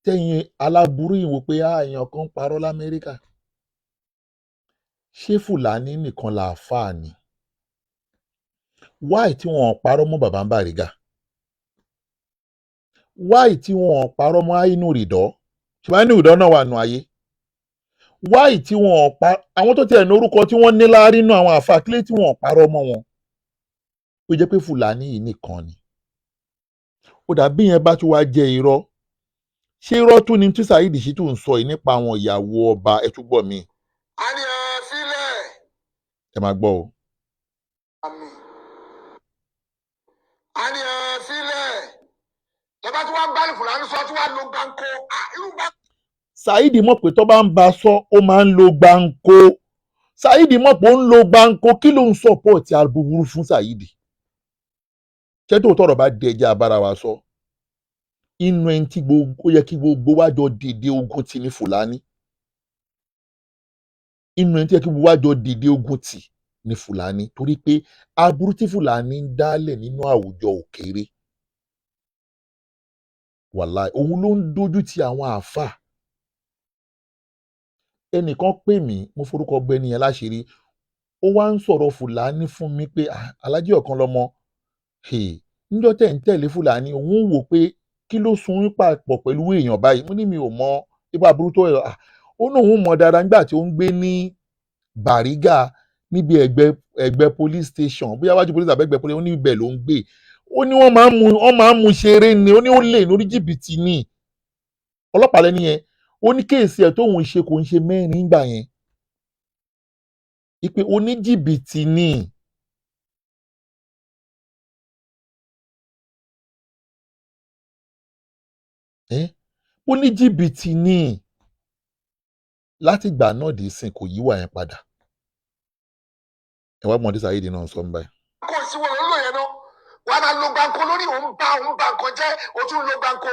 tẹ́yìn aláburú yìí wò pé èèyàn kan ń parọ́ l'Amẹ́ríkà ṣé Fùlàní nìkan làáfàá ni? Wáì tí wọn ò parọ́ mọ́ bàbá ń Bàrígà? Wáì tí wọn ò parọ́ mọ́ Àínú Rìdọ́? ṣùgbọ́n Àínú Rìdọ́ náà wà nù ayé. Wáì tí wọn ò pa àwọn tó tiẹ̀ ní orúkọ tí wọ́n ní láárí nínú àwọn àfáà kílé tí wọn ò parọ́ mọ́ wọn? Ó jẹ́ pé Fùlàní yìí nìkan ni. Ó dàbí yẹn bá tún wá jẹ́ irọ́. Ṣé irọ́ tún ni tí Saheed Shittu ń sọ yìí nípa àwọn ìyàwó ọba ẹ tún gbọ́ mi? a ní ẹ sílẹ̀. Ẹ máa gbọ́ o. Àmín. a ní ẹ sílẹ̀. tọ́ba tí wọ́n bá ní Fùlàní sọ tí wọ́n lo gbáǹkó irú gbáǹkó. Saheed mọ̀ pé tó bá ń ba sọ ó máa ń lo gbáǹkó. Saheed mọ̀ pé ó ń lo gbáǹkó kí ló ń sọ̀pọ̀tì aburú fún Saheed? Ṣé tó tọrọ bá di ẹja abára wa sọ? Inú ẹni tí ó yẹ kí gbogbo wa jọ dìde ogun tì ní Fùlàní. Inú ẹni tí ó yẹ kí gbogbo wa jọ dìde ogun tì ní Fùlàní torí pé aburú tí Fùlàní ń dálẹ̀ nínú àwùjọ òkèèrè wàláì òun ló ń dojú ti àwọn àáfàá. Ẹnìkan pè mí mo forúkọ gbé ẹni yẹn láṣìírí ó wá ń sọ̀rọ̀ Fùlàní fún mi pé Aláàjì Ọ̀kanlọ́mọ níjọ́ tẹ̀ ń tẹ̀lé Fúlàní òun wò pé kí ló sun yín papọ̀ pẹ̀lú èèyàn báyìí mo ní mi ò mọ ipa burú tó ẹ̀ ó ní òun mọ̀ dáadáa nígbà tí ó ń gbé ní Bàrígà níbi ẹ̀gbẹ́ police station bóyá wájú police àbẹ́gbẹ́ police ó ní ibẹ̀ ló ń gbé ó ní wọ́n máa ń mú ṣeré ni ó ní ó lè lórí jìbìtì ni ọlọ́pàá lẹ́ni yẹn ó ní kéèsì ẹ̀ tóun ṣe kò ń ṣe mẹ́rin gbà yẹn ìpè oníjìbìtì ni oníjìbìtì ni láti ìgbà náà dé sìn kò yíwà yẹn padà ẹ wá mọ̀ ní Saheed náà sọ ń báyìí. kò sí wọn lò yẹn náà wàá máa lo gbàǹkó lórí òun bá nǹkan jẹ́ o tún lo gbàǹkó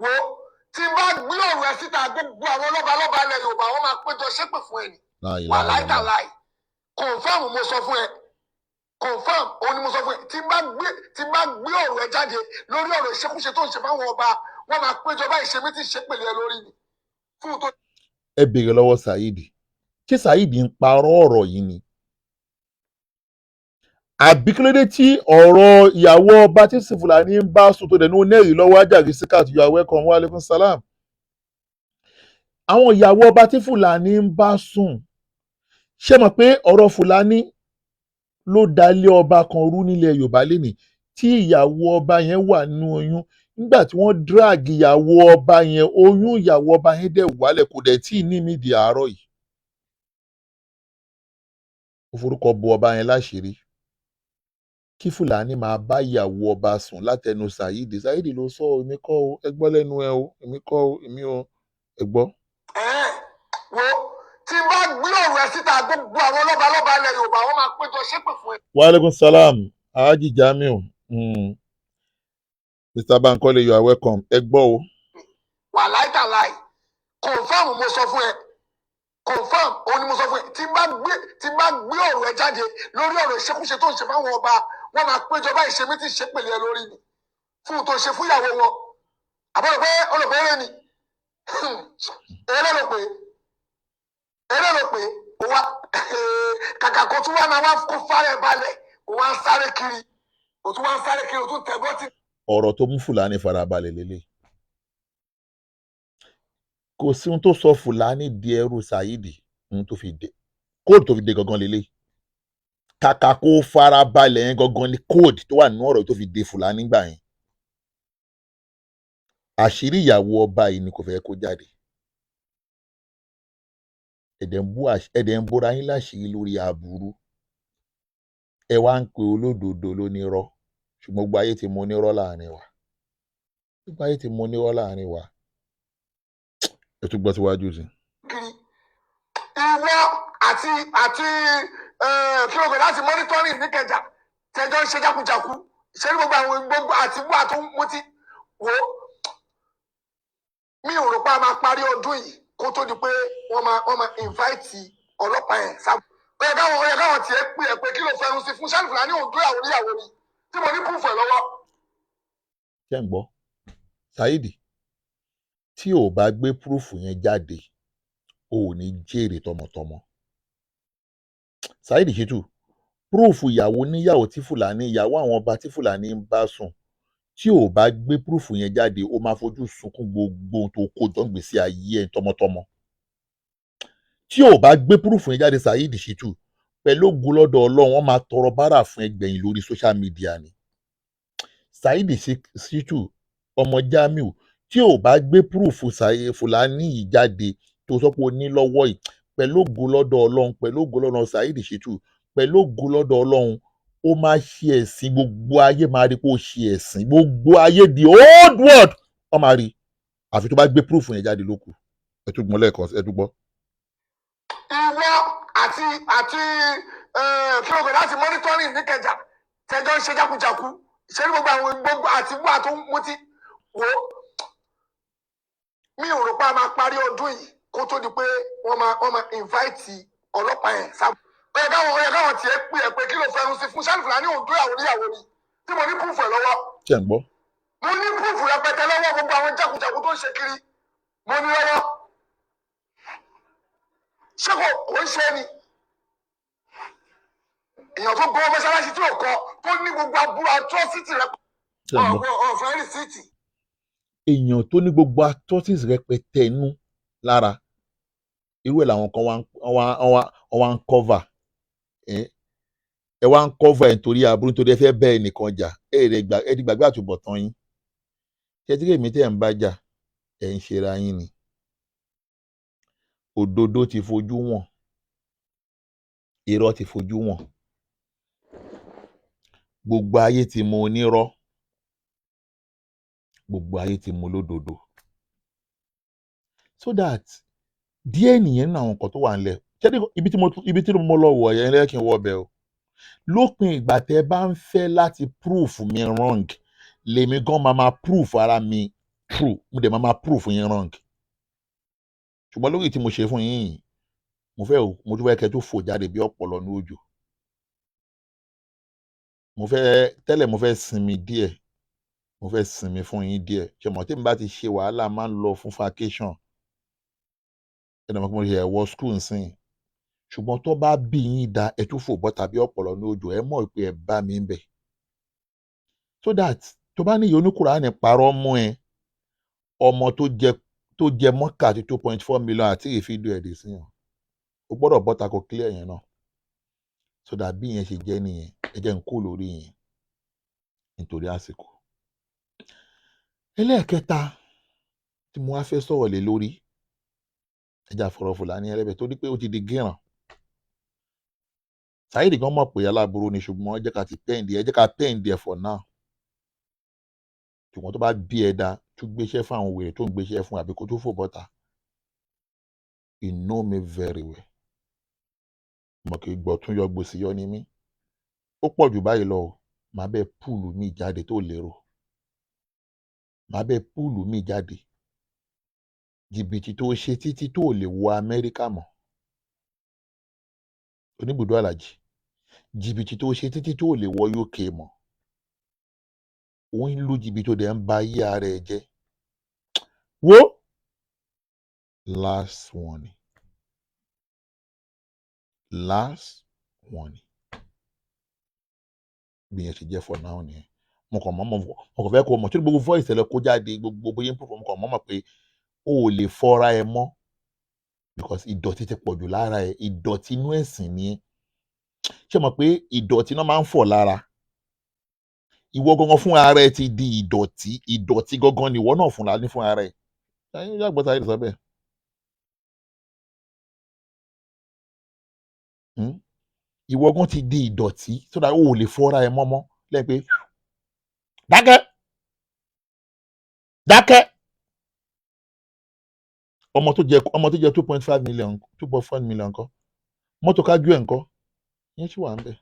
wo tí n bá gbé ọ̀rọ̀ ẹ síta gbogbo àwọn lọ́balọ́ba ilẹ̀ Yorùbá wọn máa péjọ ṣépè fún ẹ ní wà láìtàláì confam mo sọ fún ẹ confam òun ni mo sọ fún ẹ tí n bá gbé ọ̀rọ̀ ẹ jáde lórí ọ̀rọ̀ ìṣekúṣe tó ń ṣe fáwọn ọba wọn máa péjọ báyìí ṣe mí tí ṣépèlé ẹ lórí ni fún tó. ẹ béèrè lọ́wọ́ Saheed ṣé Saheed ń parọ́ ọ̀rọ̀ yìí ni àbí kí ló dé tí ọ̀rọ̀ ìyàwó ọba tí Fúlàní ń bá sùn tó dẹ̀ ní ó nẹ́rìí lọ́wọ́ Àjàrí Síkàt you are welcome wa alaikum salam àwọn ìyàwó ọba tí Fúlàní ń bá sùn ṣé mọ̀ pé ọ̀rọ̀ Fúlàní ló dalé ọba kan rú nílẹ̀ Yorùbá lénìí tí ìyàwó ọba yẹn wà nínú oyún nígbà tí wọ́n drag ìyàwó ọba yẹn oyún ìyàwó ọba yẹn dẹ̀ wálẹ̀ kò dẹ̀ tí ì ní mí di àárọ̀ yìí ó forúkọ bo ọba yẹn láṣìírí kí Fúlàní máa bá ìyàwó ọba sùn látẹnu Saheed ló sọ èmi kọ́ o ẹ gbọ́ lẹ́nu ẹ o èmi kọ́ o èmi o ẹ gbọ́. wo tí n bá gbé ọ̀rọ̀ ẹ síta gbogbo àwọn lọ́balọ́ba ilẹ̀ Yorùbá wọn máa péjọ ṣépè fún ẹ. wa alaikum salam Alhaji Jamiu Mr. Bankole you are welcome ẹ gbọ́ o. wà láìtàláì confam mo sọ fún ẹ confam òun ni mo sọ fún ẹ tí n bá gbé ọ̀rọ̀ ẹ jáde lórí ọ̀rọ̀ ìṣekúṣe tó ń ṣe fáwọn ọba wọn máa péjọ báyìí ṣe mí tí ṣépèlé ẹ lórí ni fún tó ṣe fún ìyàwó wọn àbọ̀rọ̀ pé olùkọ́rẹ́ ni eré ló pé ó wá kàkà kó tún wá máa wá kó fárẹ̀ balẹ̀ ó wá ń sáré kiri ó tún tẹ̀ bọ́tì. ọ̀rọ̀ tó mú Fúlàní farabalẹ̀ lélẹ̀ kò sí ohun tó sọ Fúlàní di ẹrú Saheed ohun tó fi dé kóòdù tó fi dé gangan lélẹ̀ kàkà kó farabalẹ̀ yẹn gangan ni kóòdù tó wà nínú ọ̀rọ̀ tó fi dé Fúlàní gbà yẹn àṣírí ìyàwó ọba yìí ni kò fẹ́ kó jáde ẹ̀dẹ̀ ń bóra yín láṣìírí lórí aburú ẹ wá ń pe olódodo lónírọ́ ṣùgbọ́n gbogbo ayé ti mú onírọ́ láàrin wa ẹ tún gbọ́ síwájú sí. ìwọ àti kí ló gbé láti monitoring níkẹjà tẹjọ ń ṣe jákujàku ṣe ní gbogbo àti wà tó mú ti wò ó mi ò rò pé a máa parí ọdún yìí kó tó di pé wọ́n máa invite ọlọ́pàá yẹn sábà. ó yẹ káwọn tiẹ̀ pè é pé kí ló fẹ́ràn sí fún Saheed Fúlàní òun dúró àwọn oníyàwó ni tí mo ní proof ẹ̀ lọ́wọ́. ṣé ń gbọ́ Saheed tí ò bá gbé proof yẹn jáde o ò ní jèrè tọmọtọmọ Saheed Shittu proof ìyàwó níyàwó tí Fúlàní ìyàwó àwọn ọba tí Fúlàní ń bá sùn tí ò bá gbé proof yẹn jáde ó máa fojú sunkún gbogbo tó kó jọ gbèsè ayé ẹ̀ tọmọtọmọ tí ò bá gbé proof yẹn jáde Saheed Shittu pẹ̀lú ògo lọ́dọ̀ Ọlọ́run wọ́n máa tọrọ bárà fún ẹgbẹ̀yìn lórí social media ni Saheed Shittu ọmọ Jamiu tí ò bá gbé proof Fúlàní yìí jáde tó sọ pé o ní lọ́wọ́ yìí pẹ̀lú ògo lọ́dọ̀ Ọlọ́run Saheed Shittu pẹ̀lú ògo lọ́dọ̀ Ọlọ́run ó máa ṣe ẹ̀sìn gbogbo ayé máa rí pé ó ṣe ẹ̀sìn gbogbo ayé the old world ó máa rí àfi tó bá gbé proof yẹn jáde lókù ẹ tún gbọ́ lẹ́ẹ̀kan ẹ tún gbọ́. ìwọ àti kí ló gbé láti monitoring níkẹjà tẹjọ ń ṣe jákujàku ṣe ní gbogbo àti wà tó mú ti wò ó mi ò rò pé a máa parí ọdún yìí kó tó di pé wọ́n máa invite ọlọ́pàá yẹn sábà. ó yẹ káwọn tiẹ̀ pè é pé kí ló fẹ́ràn sí fún Saheed Fúlàní òun dúró àwọn oníyàwó ni tí mo ní proof ẹ̀ lọ́wọ́. ṣé ń gbọ́. mo ní proof rẹpẹtẹ lọ́wọ́ gbogbo àwọn jákujàku tó ń ṣe kiri mo ní lọ́wọ́ ṣé kò ń ṣe ni èèyàn tó gbowó mọ́ṣáláṣí tí ò kọ tó ní gbogbo aburú atrocity rẹ ṣe ń gbọ́ ọ̀fẹ́ rìsíìtì. èèyàn tó ní gbogbo atrocities rẹpẹtẹ inú lára irú ẹ̀ làwọn kan wá ń cover ẹ wá ń cover ẹ̀ nítorí aburú nítorí ẹ fẹ́ bẹ́ẹ̀ nìkan jà ẹ ti gbàgbé àtúbọ̀tán yín ṣé tí èmi tẹ́ ẹ̀ ń bá jà ẹ̀ ń ṣera yín ni òdodo ti fojú wọn irọ́ ti fojú wọn gbogbo ayé ti mọ onírọ́ gbogbo ayé ti mọ olódodo so that díẹ̀ nìyẹn nínú àwọn nǹkan tó wà nílẹ̀ ibi tí mo lọ wọ̀ yẹn lẹ́kìn wọ́ bẹ́ẹ̀ o lópin ìgbà tẹ́ bá ń fẹ́ láti proof mi wrong lèmi gan máa proof ara mi true mo dẹ̀ máa proof yín wrong ṣùgbọ́n lórí tí mo ṣe fún yín mo tún fẹ́ kẹ́ tó fò jáde bí ọ̀pọ̀lọ́ ní òjò tẹ́lẹ̀ mo fẹ́ sinmi díẹ̀ mo fẹ́ sinmi fún yín díẹ̀ ṣe mọ̀ tí mo bá ti ṣe wàhálà máa ń lọ fún vacation ẹnì mọ̀ pé mo ṣe ẹ̀wọ̀ school nsìn ṣùgbọ́n tó bá bí yín da ẹ tún fò bọ́ tàbí ọ̀pọ̀lọ́ ní òjò ẹ mọ̀ pé ẹ bá mi ń bẹ̀ so that tó bá ní ìyẹn oníkùránì parọ́ mú ẹ ọmọ tó jẹ mọ́kà àti 2.4 million àti ìfídíò ẹ̀dẹ̀ sí yàn ó gbọ́dọ̀ bọ́ta kó clear yẹn náà so that bí yẹn ṣe jẹ́ nìyẹn ẹ jẹ́ ń kó lórí yẹn nítorí àsìkò ẹlẹ́ẹ̀kẹta tí mo wá fẹ́ sọ̀rọ̀ lé lórí ẹja fọ̀rọ̀ Fúlàní ẹlẹ́bẹ̀ torí pé ó ti di gíràn Saheed gan mọ̀ pé aláburú ni ṣùgbọ́n ẹ jẹ́ ká pẹ́ǹdì ẹ̀ for now ṣùgbọ́n tó bá bí ẹ da tún gbéṣẹ́ fún àwọn wèrè tó ń gbéṣẹ́ fún àbí kó tó fò bọ́ta you know me very well mọ̀ kí gbọ́ tún yọ gbòsì yọ ni mí ó pọ̀ jù báyìí lọ màá bẹ́ẹ̀ púùlù mi jáde tó lérò màá bẹ́ẹ̀ púùlù mi jáde jìbìtì tó ṣe títí tó lè wọ Amẹ́ríkà mọ́ oníbùdó alájì jìbìtì tó ṣe títí tó lè wọ UK mọ́ òun ń lu jìbìtì tó dẹ̀ ń ba ayé ara ẹ̀ jẹ́ wo last warning bí yẹn ṣe jẹ́ for now nìyẹn mo kàn fẹ́ kó mọ̀ tí gbogbo voice ẹ̀ lọ kó jáde gbogbo bóyá ń pòfò mo kàn mọ̀ pé o ò lè fọ́ra ẹ mọ́ because ìdọ̀tí ti pọ̀jù lára ẹ ìdọ̀tí inú ẹ̀sìn ni ẹ ṣé mọ̀ pé ìdọ̀tí náà máa ń fọ̀ lára ìwọ gangan fún ara ẹ ti di ìdọ̀tí gangan ni ìwọ náà fúnra ní fún ara ẹ ẹ̀yin yóò gbọ́dọ̀ ayé sọ bẹ́ẹ̀ ìwọ gan ti di ìdọ̀tí so that o ò lè fọ́ra ẹ mọ́mọ́ lẹ́yìn pé dákẹ́ ọmọ tó jẹ 2.5 million 2.4 million ńkọ́ mọ́tò kájú ẹ̀ ńkọ́ yẹn sì wà ń bẹ̀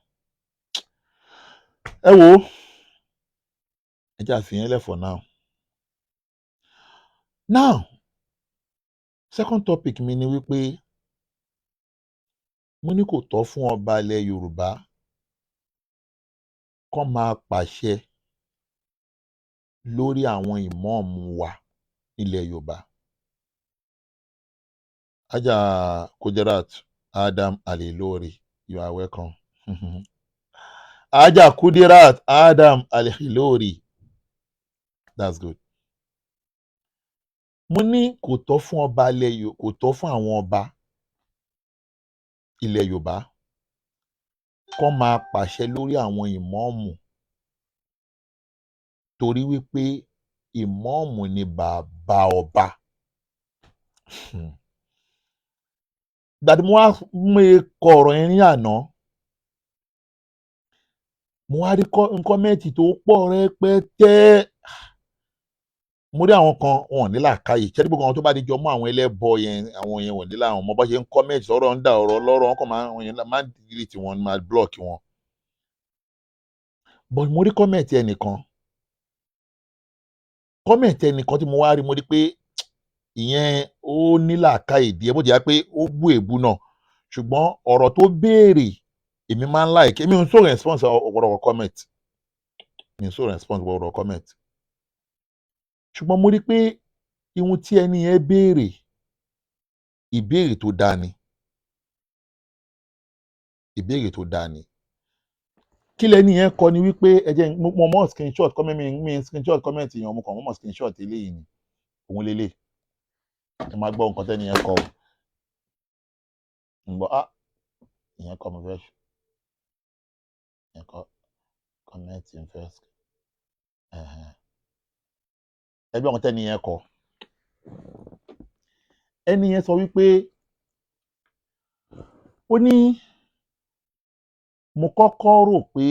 ẹ wo ẹ jẹ́ àfihàn lẹ̀ for now second topic mi ni wípé mo ní kò tọ́ fún ọba ilẹ̀ Yorùbá kó máa pàṣẹ lórí àwọn ìmọ̀ọ́mù wa ilẹ̀ Yorùbá Aja Kudirat Adam Alilori you are welcome Aja Kudirat Adam Alilori that's good mo ní kò tọ́ fún ọba ilẹ̀ Yorùbá kò tọ́ fún àwọn ọba ilẹ̀ Yorùbá kó máa pàṣẹ lórí àwọn ìmọ̀ọ́mù torí wípé ìmọ̀ọ́mù ni bàbá ọba gbàdí mo wá mú ikọ̀ ọ̀rọ̀ yẹn ní àná mo wá rí kọ́mẹ́ǹtì tó pọ̀ rẹpẹtẹ mo rí àwọn kan wọn ní làákàyè ṣẹ́ni gbogbo àwọn tó bá di jọ mọ́ àwọn ẹlẹ́bọ yẹn àwọn yẹn wọ̀n nílà àwọn ọmọ bá ṣe ń kọ́mẹ́ǹtì ọ̀rọ̀ ń dà ọ̀rọ̀ lọ́rọ̀ wọn kàn máa ń delete wọn máa block wọn but mo rí kọ́mẹ́ǹtì ẹnìkan tí mo wá rí mo rí pé ìyẹn ó ní làákàyè díẹ̀ bó jẹ́ pé ó bú èébú náà ṣùgbọ́n ọ̀rọ̀ tó béèrè èmi máa ń like èmi ń sọ response ọ̀rọ̀ comment ṣùgbọ́n mo rí pé ihun tí ẹni yẹn béèrè ìbéèrè tó dáa ni kí lẹ́ni yẹn kọ ni wípé ẹ jẹ́ mo mọ̀ screenshot comment mi screenshot comment yẹn mo kàn mọ̀ screenshot eléyìí ni òun lélẹ̀ ẹ máa gbọ́ nǹkan tẹ́ni yẹn kọ ń bọ̀ ìyẹn kọ mo fẹ́ ìyẹn kọ comment in first ẹgbẹ́ nǹkan tẹ́ni yẹn kọ ẹni yẹn sọ wípé ó ní mo kọ́kọ́ rò pé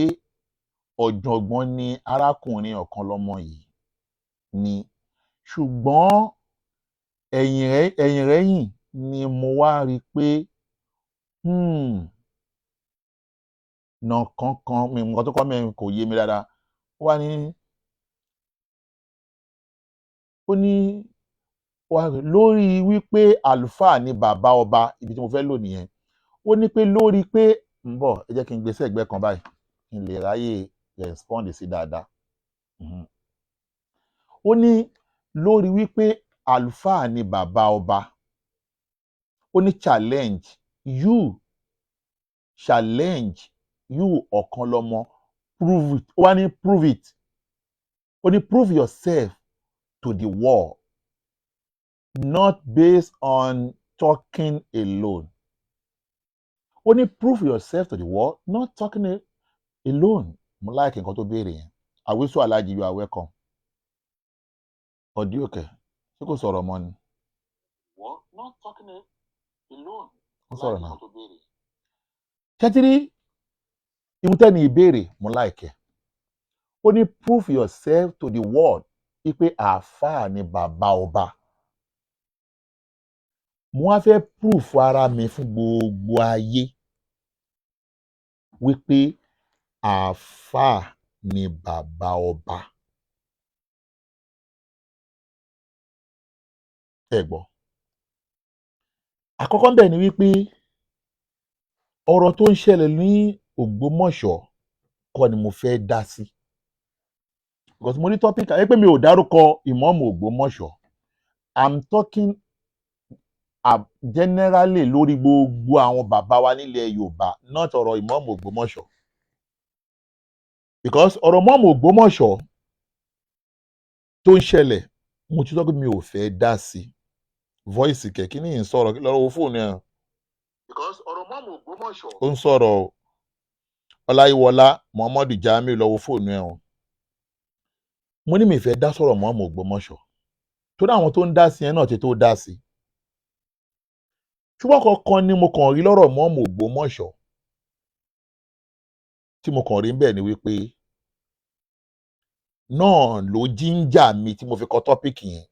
ọ̀jọ̀gbọ́n ni arákùnrin ọ̀kan lọ́mọ yìí ni ṣùgbọ́n ẹ̀yìn rẹ́yìn ni mo wá rí i pé nǹkan mi nǹkan tó kọ́ mẹ́rin kò yé mi dáadáa ó ní lórí wípé àlùfáà ni bàbá ọba ibi tí mo fẹ́ lò nìyẹn ó ní pé lórí pé ń bọ̀ ẹ jẹ́ kí n gbé sí ẹ̀gbẹ́ kan báyìí kí n lè ráyè respond sí dáadáa ó ní lórí wípé àlùfáà ni bàbá ọba ó ní challenge you ọ̀kan lọ́mọ prove it ó wá ní prove it ó ní prove yourself to the world not based on talking alone ó ní prove yourself to the world not talking alone mo like nǹkan tó béèrè yẹn àwísù alájí you are welcome ọdí òkè ṣé kò sọ̀rọ̀ mọ́ ni. not talking alone ó sọ̀rọ̀ náà kẹ́tìrí ìmútẹ́ni ìbéèrè mo like ẹ̀ ó ní prove yourself to the world wípé àáfàá ni bàbá ọba mo wá fẹ́ proof ara mi fún gbogbo ayé wípé àáfàá ni bàbá ọba. Ẹ gbọ́ àkọ́kọ́ ń bẹ̀ ni wípé ọ̀rọ̀ tó ń ṣẹlẹ̀ ní Ògbómọ̀ṣọ́ kọ́ ni mo fẹ́ dá sí because mo ní topic ẹ pé mi ò dárúkọ ìmọ̀ọ́mù Ògbómọ̀ṣọ́ I'm talking generally lórí gbogbo àwọn bàbá wa nílẹ̀ Yorùbá not ọ̀rọ̀ ìmọ̀ọ́mù Ògbómọ̀ṣọ́ because ọ̀rọ̀ ìmọ̀ọ́mù Ògbómọ̀ṣọ́ tó ń ṣẹlẹ̀ mo ti sọ pé mi ò fẹ́ dá sí voice kẹ̀kí ní yìí ń sọ̀rọ̀ lọ́wọ́ fóònù ẹ̀ because ọ̀rọ̀ ìmọ̀ọ́mù Ògbómọ̀ṣọ́ ó ń sọ̀rọ̀ Ọláyíwọlá Muhammadu Jamiu lọ́wọ́ fóònù ẹ̀ mo ní mi fẹ́ dá sọ̀rọ̀ ìmọ̀ọ́mù Ògbómọ̀ṣọ́ torí àwọn tó ń dá sí ẹ náà ti tó dá sí ṣùgbọ́n kankan ni mo kàn rí lọ́rọ̀ ìmọ̀ọ́mù Ògbómọ̀ṣọ́ tí mo kàn rí bẹ́ẹ̀ ni wípé náà ló jíńjà mi tí mo fi kọ tọ́pìkì yẹn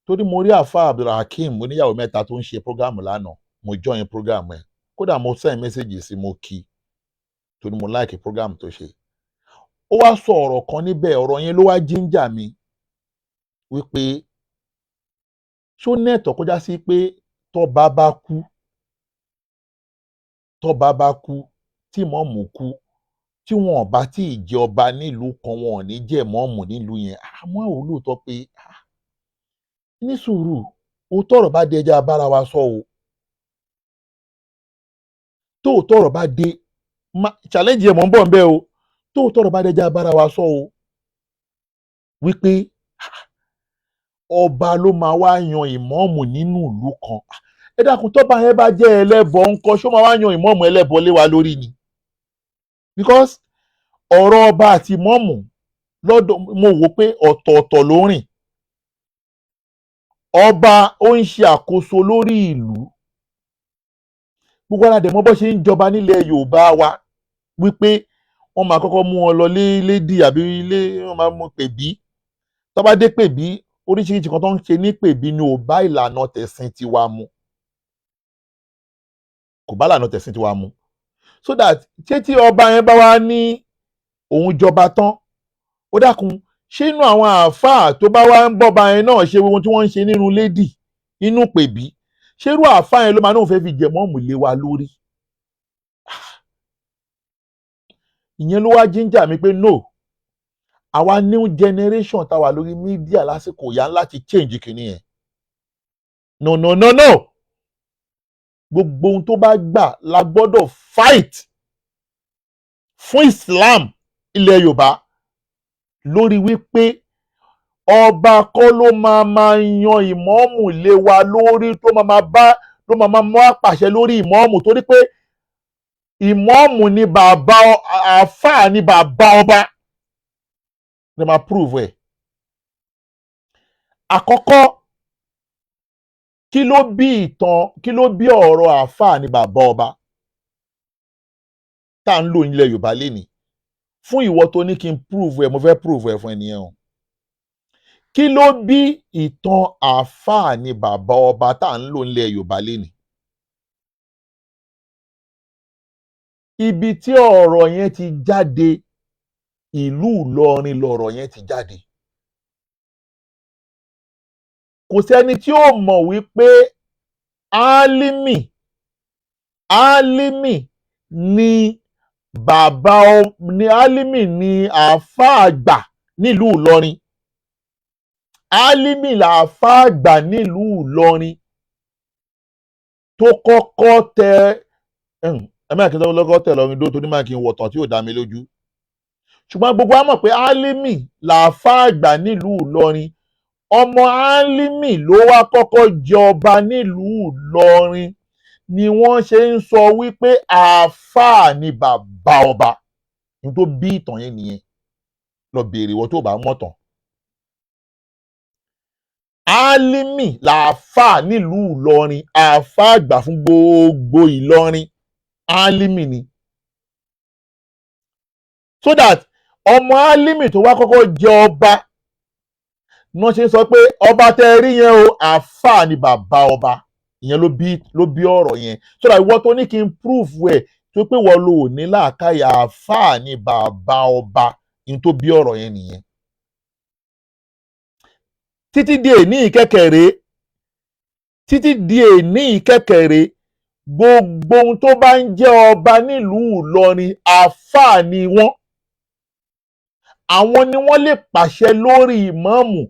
torí mo rí àfa Abdulhakeem mo níyàwó mẹ́ta tó ń ṣe prógámù lánàá mo join prógámù ẹ̀ kódà mo send message sí mo kí torí mo like prógámù tó ṣe ó wá sọ ọ̀rọ̀ kan níbẹ̀ ọ̀rọ̀ yẹn ló wá jíńjà mi wípé ṣó nẹ́ẹ̀tọ́ kọjá sí pé tọ́ba bá kú tí mọ́ọ̀mù kú tí wọn ò bá tí ì jẹ ọba nílùú kan wọn ò ní jẹ mọ́ọ̀mù nílùú yẹn àmọ́ àwọn olóòótọ́ pé ní sùúrù òótọ́ ọ̀rọ̀ bá dé ẹja bára wa sọ o tó òótọ́ ọ̀rọ̀ bá dé challenge yẹn mọ̀ ń bọ̀ ń bẹ́ o tó òótọ́ ọ̀rọ̀ bá dé ẹja bára wa sọ o wípé ọba ló máa wá yan ìmọ̀ọ̀mù nínú ìlú kan ẹ dákun tọ́ba yẹn bá jẹ́ ẹlẹ́bọ ńkọ́ ṣó máa wá yan ìmọ̀ọ̀mù ẹlẹ́bọ lé wa lórí ni because ọ̀rọ̀ ọba àti ìmọ̀ọ̀mù lọ́dọ̀ mo wò pé ọ̀tọ̀ọ̀tọ̀ ló rìn ọba ó ń ṣe àkóso lórí ìlú gbogbo aládẹ mọ̀ bó ṣe ń jọba nílẹ̀ Yorùbá wa wípé wọ́n máa kọ́kọ́ mú wọn lọ lédì àbí ilé wọ́n máa mú pèbí tó bá dé pèbí oríṣiríṣi kan tó ń ṣe ní pèbí ni ò bá ìlànà tẹ̀sìn tiwa mu kò bá ìlànà tẹ̀sìn tiwa mu so that ṣé tí ọba yẹn bá wá ní òun jọba tán ó dákun ṣé inú àwọn àáfàá tó bá wá ń bọ́ba yẹn náà ṣe ohun tí wọ́n ń ṣe nínú lédì inú pèbí ṣé irú àáfàá yẹn ló máa náà fẹ́ fi jẹ mọ́ọ̀mù lé wa lórí ìyẹn ló wá jíńjà mi pé no àwa new generation táwa lórí mídíà lásìkò yá láti change kìíní yẹn no gbogbo ohun tó bá gbà la gbọ́dọ̀ fight fún Islam ilẹ̀ Yorùbá lórí wípé ọba kọ́ ló máa yan ìmọ̀ọ́mù lé wa lórí tó máa pàṣẹ lórí ìmọ̀ọ́mù, torí pé ìmọ̀ọ́mù ni bàbá àáfàá ni bàbá ọba ní máa prove ẹ̀. Àkọ́kọ́, kí ló bí ọ̀rọ̀ àáfàá ni bàbá ọba tá à ń lò nílẹ̀ Yorùbá lénìí? Fún ìwọ tó ní kí n prove ẹ̀, mo fẹ́ prove ẹ̀ fún ẹnìyẹn o. Kí ló bí ìtàn àáfàá ni bàbá ọba tá à ń lò nílẹ̀ Yorùbá lénìí? Ibi tí ọ̀rọ̀ yẹn ti jáde, ìlú Ìlọrin lọ̀rọ̀ yẹn ti jáde. Kò sẹ́ni tí ó mọ̀ wípé álímì ni álímì ni àáfàá àgbà nílùú Ìlọrin. Álímì làáfàá àgbà nílùú Ìlọrin tó kọ́kọ́ tẹ kí n lọ́kọ́ tẹ̀ lọ́rin dó torí máa kí n wọ̀tàn tí ò dá mi lójú. Ṣùgbọ́n gbogbo wa mọ̀ pé álímì làáfàá àgbà nílùú Ìlọrin. Ọmọ álímì ló wá kọ́kọ́ jẹ ọba nílùú Ìlọrin ni wọ́n ṣe ń sọ wípé àáfàá ni bàbá ọba. Ní tó bí ìtàn yẹn nìyẹn. Lọ béèrè ìwọ tó bá mọ̀ tán. Álímì làáfàá nílùú Ìlọrin, àáfàá àgbà fún gbogbo Ìlọrin. Álímì ni. So that ọmọ álímì tó wá kọ́kọ́ jẹ ọba wọ́n ṣe ń sọ pé ọba tẹ́ rí yẹn o, àáfàá ni bàbá ọba. Ìyẹn ló bí ọ̀rọ̀ yẹn. So that ìwọ tó ní kí n prove ẹ̀ tó pé wọ́n lò ní làákàyè, àáfàá ni bàbá ọba. Ìyẹn tó bí ọ̀rọ̀ yẹn nìyẹn. Títí di èní ìkẹ́kẹ̀rẹ́ gbogbo ohun tó bá ń jẹ́ ọba nílùú Ìlọrin, àáfàá ni wọ́n. Àwọn ni wọ́n lè pàṣẹ lórí ìmáàmù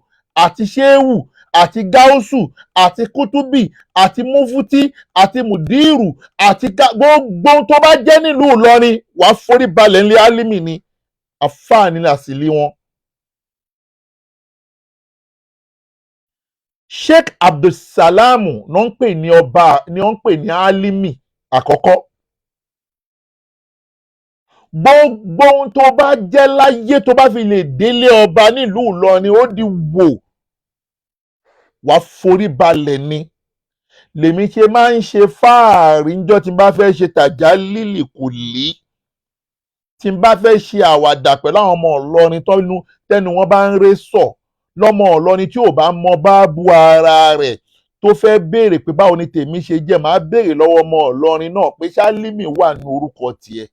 àti ṣéwù àti gáúsù àti kútúbì àti múfútí àti mùdírù àti gbogbo ohun tó bá jẹ́ nílùú Ìlọrin wàá forí balẹ̀ ńlẹ̀ álímì ni. Àáfàá ni àsìlí wọn. Sheikh Abdulsalamu ní wọ́n ń pè ní ọba, ní wọ́n ń pè ní álímì àkọ́kọ́. Gbogbo ohun tó bá jẹ́ láyé tó bá fi lè délé ọba nílùú Ìlọrin ó di wò, wàá forí balẹ̀ ni. Lèmi ṣe máa ń ṣe fáàrí níjọ́ tí n bá fẹ́ ṣe tàjá lílì kò lí, tí n bá fẹ́ ṣe àwàdà pẹ̀lú àwọn ọmọ Ìlọrin tẹ́nu wọn bá ń ré sọ̀, lọ́mọ Ìlọrin tí ò bá mọ báàbù ara rẹ̀ tó fẹ́ béèrè pé báwo ni tèmi ṣe jẹ́, màá béèrè lọ́wọ́ ọmọ Ìlọrin náà pé ṣálímì wà ní orúkọ tiẹ̀.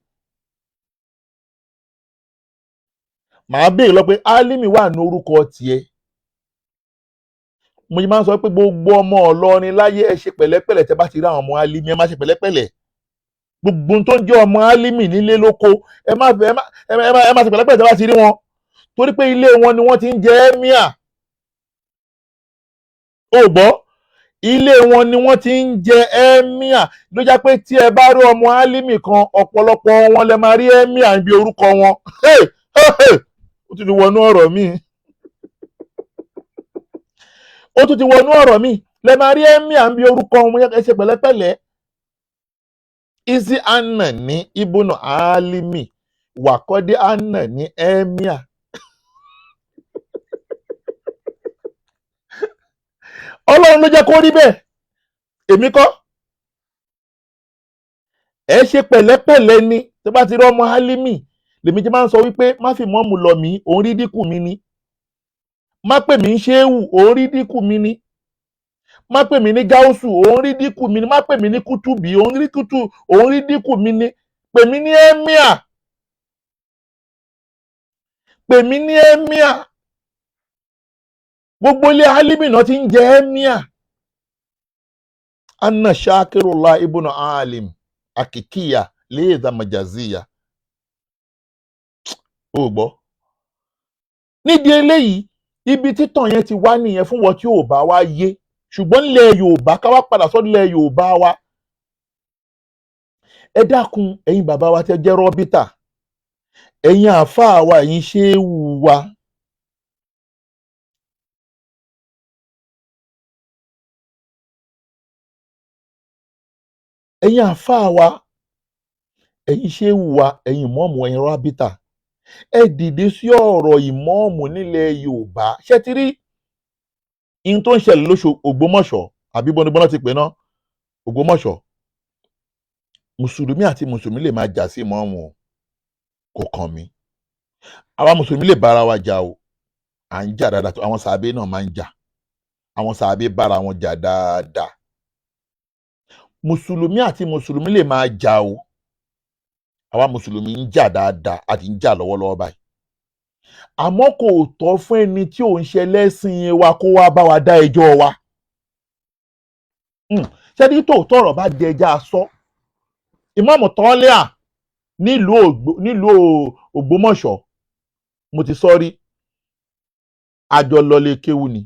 Màá béèrè lọ pé álímì wà ní orúkọ tiẹ̀. Mo máa ń sọ pé gbogbo ọmọ Ìlọrin láyé ẹ ṣe pẹ̀lẹ́pẹ̀lẹ́ tẹ́ bá ti rí àwọn ọmọ álímì, ẹ má ṣe pẹ̀lẹ́pẹ̀lẹ́. Gbogbo tó ń jẹ́ ọmọ álímì nílé lóko ẹ má ṣe pẹ̀lẹ́pẹ̀lẹ́ tẹ́ bá ti rí wọn, torí pé ilé wọn ni wọ́n ti ń jẹ ẹ́míà. Ó gbọ́, ilé wọn ni wọ́n ti ń jẹ ẹ́míà ló jẹ́ pé tí ẹ bá rí ọmọ álímì kan ọ̀pọ̀lọpọ̀ wọn lẹ máa rí ẹ́míà níbi orúkọ wọn. Ó tún ti wọnú ọ̀rọ̀ mi. Lẹ máa rí ẹ́míà níbi orúkọ wọn, ẹ ṣe pẹ̀lẹ́pẹ̀lẹ́. Izi anna ní ibùnà álímì, wàkọ́dé anna ní ẹ́míà. Ọlọ́run ló jẹ́ kó rí bẹ́ẹ̀, èmi kọ́. Ẹ ṣe pẹ̀lẹ́pẹ̀lẹ́ ni tó bá ti rí ọmọ álímì. Lèmi jẹ́ máa ń sọ wípé má fi mọ́mù lọ mí, òun rí dínkù mi ni. Má pè mí ṣéwù, òun rí dínkù mi ni. Má pè mí ní gáúsù, òun rí dínkù mi ni. Má pè mí ní kútùbí, òun rí dínkù mi ni. Pè mí ní ẹ́míà. Gbogbo ilé álímì náà ti ń jẹ ẹ́míà. Anna Shakirullah ibùnà alim akikiya léèdà majaziya. Ó gbọ́. Nídìí eléyìí, ibi títàn yẹn ti wá nìyẹn fún wọn tí ò bá wá yé. Ṣùgbọ́n nílẹ̀ Yorùbá, ká wá padà sọ́dọ̀ Yorùbá wa. Ẹ dákun ẹ̀yin bàbá wa tẹ́ jẹ́ rọ́bítà. ẹ̀yin àáfàá wa ẹ̀yin ṣéwù wa ẹ̀yin àáfàá wa ẹ̀yin ṣéwù wa ẹ̀yin ìmọ̀ọ́mù ẹ̀yin rábítà ẹ dìde sí ọ̀rọ̀ ìmọ̀ọ́mù nílẹ̀ Yorùbá ṣé ti rí ihun tó ń ṣẹlẹ̀ lóṣù Ògbómọ̀ṣọ́ àbí bọ́nibọ́nà ti pè ná Ògbómọ̀ṣọ́ mùsùlùmí àti mùsùlùmí lè máa jà sí ìmọ̀ọ́mù o kò kàn mí àwa mùsùlùmí lè bára wa jà o à ń jà dáadáa tó àwọn sàábé náà máa ń jà àwọn sàábé bára wọn jà dáadáa mùsùlùmí àti mùsùlùmí lè máa jà o àwa mùsùlùmí ń jà dáadáa àti ń jà lọ́wọ́lọ́wọ́ báyìí àmọ́ kò tọ́ fún ẹni tí ò ń ṣe lẹ́sìn wa kó wá bá wa dá ẹjọ́ wa ṣẹ́ni tòótọ́ ọ̀rọ̀ bá di ẹja sọ ìmáàmù Tọ́lẹ́à nílùú Ògbómọ̀ṣọ́ mo ti sọ rí àjọ lọlé kéwú ni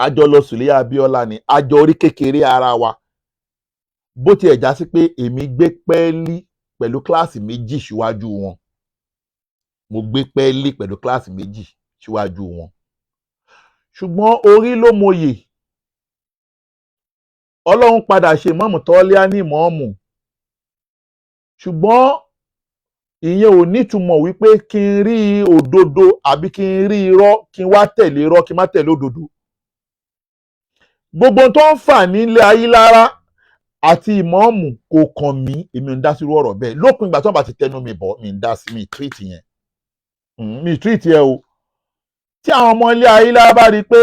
àjọ lọ Sùlẹ́yà Abíọ́lá ni àjọ orí kékeré ara wa bó tiẹ̀ já sí pé èmi gbé pẹ́ẹ́lí pẹ̀lú kíláàsì méjì síwájú wọn mo gbé pẹ́ẹ́lí pẹ̀lú kíláàsì méjì síwájú wọn ṣùgbọ́n orí ló mọyè Ọlọ́run padà ṣe ìmáàmù Tọ́lẹ́à ní ìmáàmù ṣùgbọ́n ìyẹn ò nítumọ̀ wípé kí n rí òdodo àbí kí n rí irọ́ kí n wá tẹ̀lé irọ́ kí n má tẹ̀lé òdodo gbogbo tó ń fà nílé Ayílára àti ìmáàmù kò kàn mí èmi ò ń dá sí irú ọ̀rọ̀ bẹ́ẹ̀ lópin ìgbà tí wọ́n bá ti tẹnu mi bọ̀ mi ń dá sí mi tírìtì yẹn mi tírìtì ẹ o tí àwọn ọmọ ilé Ayílára bá rí i pé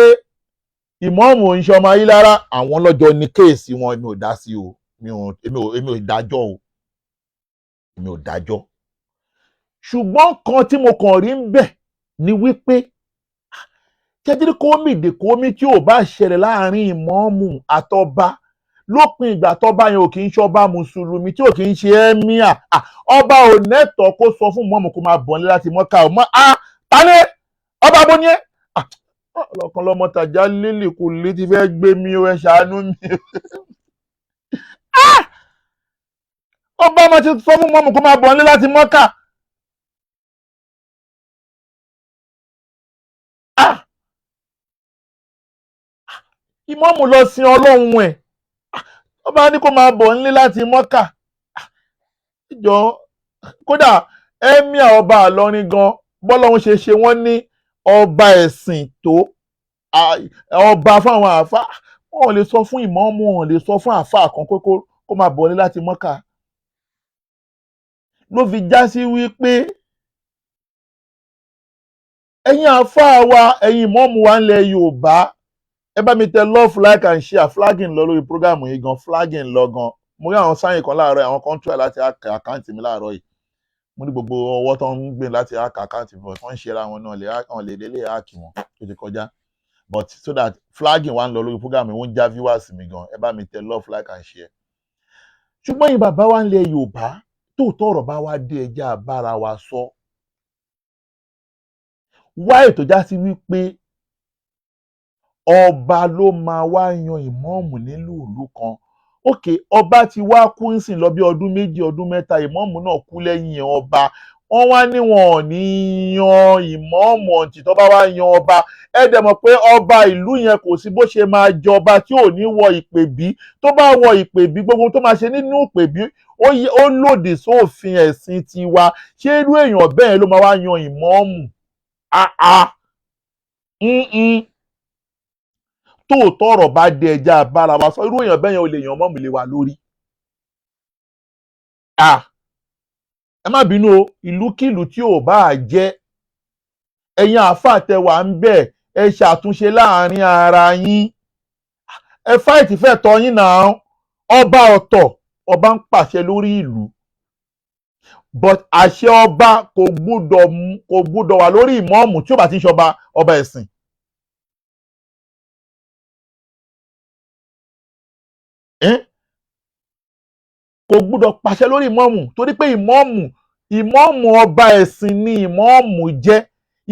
ìmáàmù ò ń ṣe ọmọ Ayílára àwọn lọ́jọ́ ní kéèsì wọn èmi ò dá sí o èmi ò dájọ́ o èmi ò dájọ́ ṣùgbọ́n kan tí mo kàn rí ń bẹ̀ ni wípé jẹ́jírí kómìdè kómì tí ò bá ṣẹlẹ̀ láàrin ìmáàmù àtọba lópin ìgbà tọ́ba yẹn ò kì í ṣọba mùsùlùmí tí ò kì í ṣe ẹ́míà ọba ò nẹ́tọ̀ọ́ kó sọ fún ìmáàmù kó máa bọ̀ nílé láti Mọ́kà ọ̀ mọ́ tálẹ́ ọba bó ni ẹ́ ọlọ́kan lọ́mọ tàjà lílì kò lè ti fẹ́ gbé mi ẹ ṣàánú mi ọba máa ti sọ fún ìmáàmù kó máa bọ̀ nílé láti Mọ́kà ìmáàmù lọ sin Ọlọ́run ẹ̀ ọba ní kó máa bọ̀ nílé láti Mọ́kà ìjọ kódà ẹ́míà ọba Ìlọrin gan bọ́lọ́run ṣe wọ́n ní ọba ẹ̀sìn tó ọba fáwọn àáfà wọn ò lè sọ fún ìmáàmù wọn ò lè sọ fún àáfà kan pé kó máa bọ̀ nílé láti Mọ́kà ló fi já sí wípé ẹ̀yin àáfà wa ẹ̀yin ìmáàmù wa ńlẹ̀ Yorùbá ẹ bá mi tẹ love like and share flagging lọ lórí program yìí gan flagging lọ gan mo rí àwọn sáyìn kan láàárọ̀ àwọn kan try láti hack àkáǹtì mi láàárọ̀ yìí mo ní gbogbo ọwọ́ tó ń gbé láti hack àkáǹtì mi wọ́n ń ṣe ra wọn náà wọ́n lè délé hack wọn tó ti kọjá but so that flagging wà ń lọ lórí program yìí wọ́n ń já viewers mi gan ẹ bá mi tẹ love like and share. ṣùgbọ́n yìí bàbá wa ń lẹ Yorùbá tóòtọ́ ọ̀rọ̀ bá wá dé ẹja bára wa sọ wá ètò já sí wípé ọba ló máa wá yan ìmáàmù nílùú ìlú kan òkè ọba ti wá kú ń sìn lọ bí ọdún méjì ọdún mẹ́ta ìmáàmù náà kú lẹ́yìn ọba wọ́n wá ní wọn ò ní yan ìmáàmù ọ̀ǹtì tó bá wá yan ọba ẹ dẹ̀ mọ̀ pé ọba ìlú yẹn kò sí bó ṣe máa jọba tí ò ní wọ ìpèbí tó bá wọ ìpèbí gbogbo tó máa ṣe nínú ìpèbí ó lòdì sófin ẹ̀sìn tiwa ṣé irú èèyàn bẹ́ẹ̀ ló máa wá yan ìmáàmù tóòtọ́ ọ̀rọ̀ bá dé ẹja bára wa sọ irú èèyàn bẹ́yẹn ò lè yàn mọ́mù lé wa lórí. ẹ má bínú o ìlúkìlú tí ò bá jẹ́ ẹ̀yin àáfàá tẹ wà ń bẹ̀ ẹ ṣàtúnṣe láàrin ara yín ẹ fáìtì fẹ́ tọ́ yín náà ọba ọ̀tọ̀ ọba ń pàṣẹ lórí ìlú but àṣẹ ọba kò gbúdọ̀ wà lórí ìmáàmù tí ó bá ti ń ṣọba ọba ẹ̀sìn. kò gbúdọ̀ pàṣẹ lórí ìmáàmù torí pé ìmáàmù ọba ẹ̀sìn ni ìmáàmù jẹ́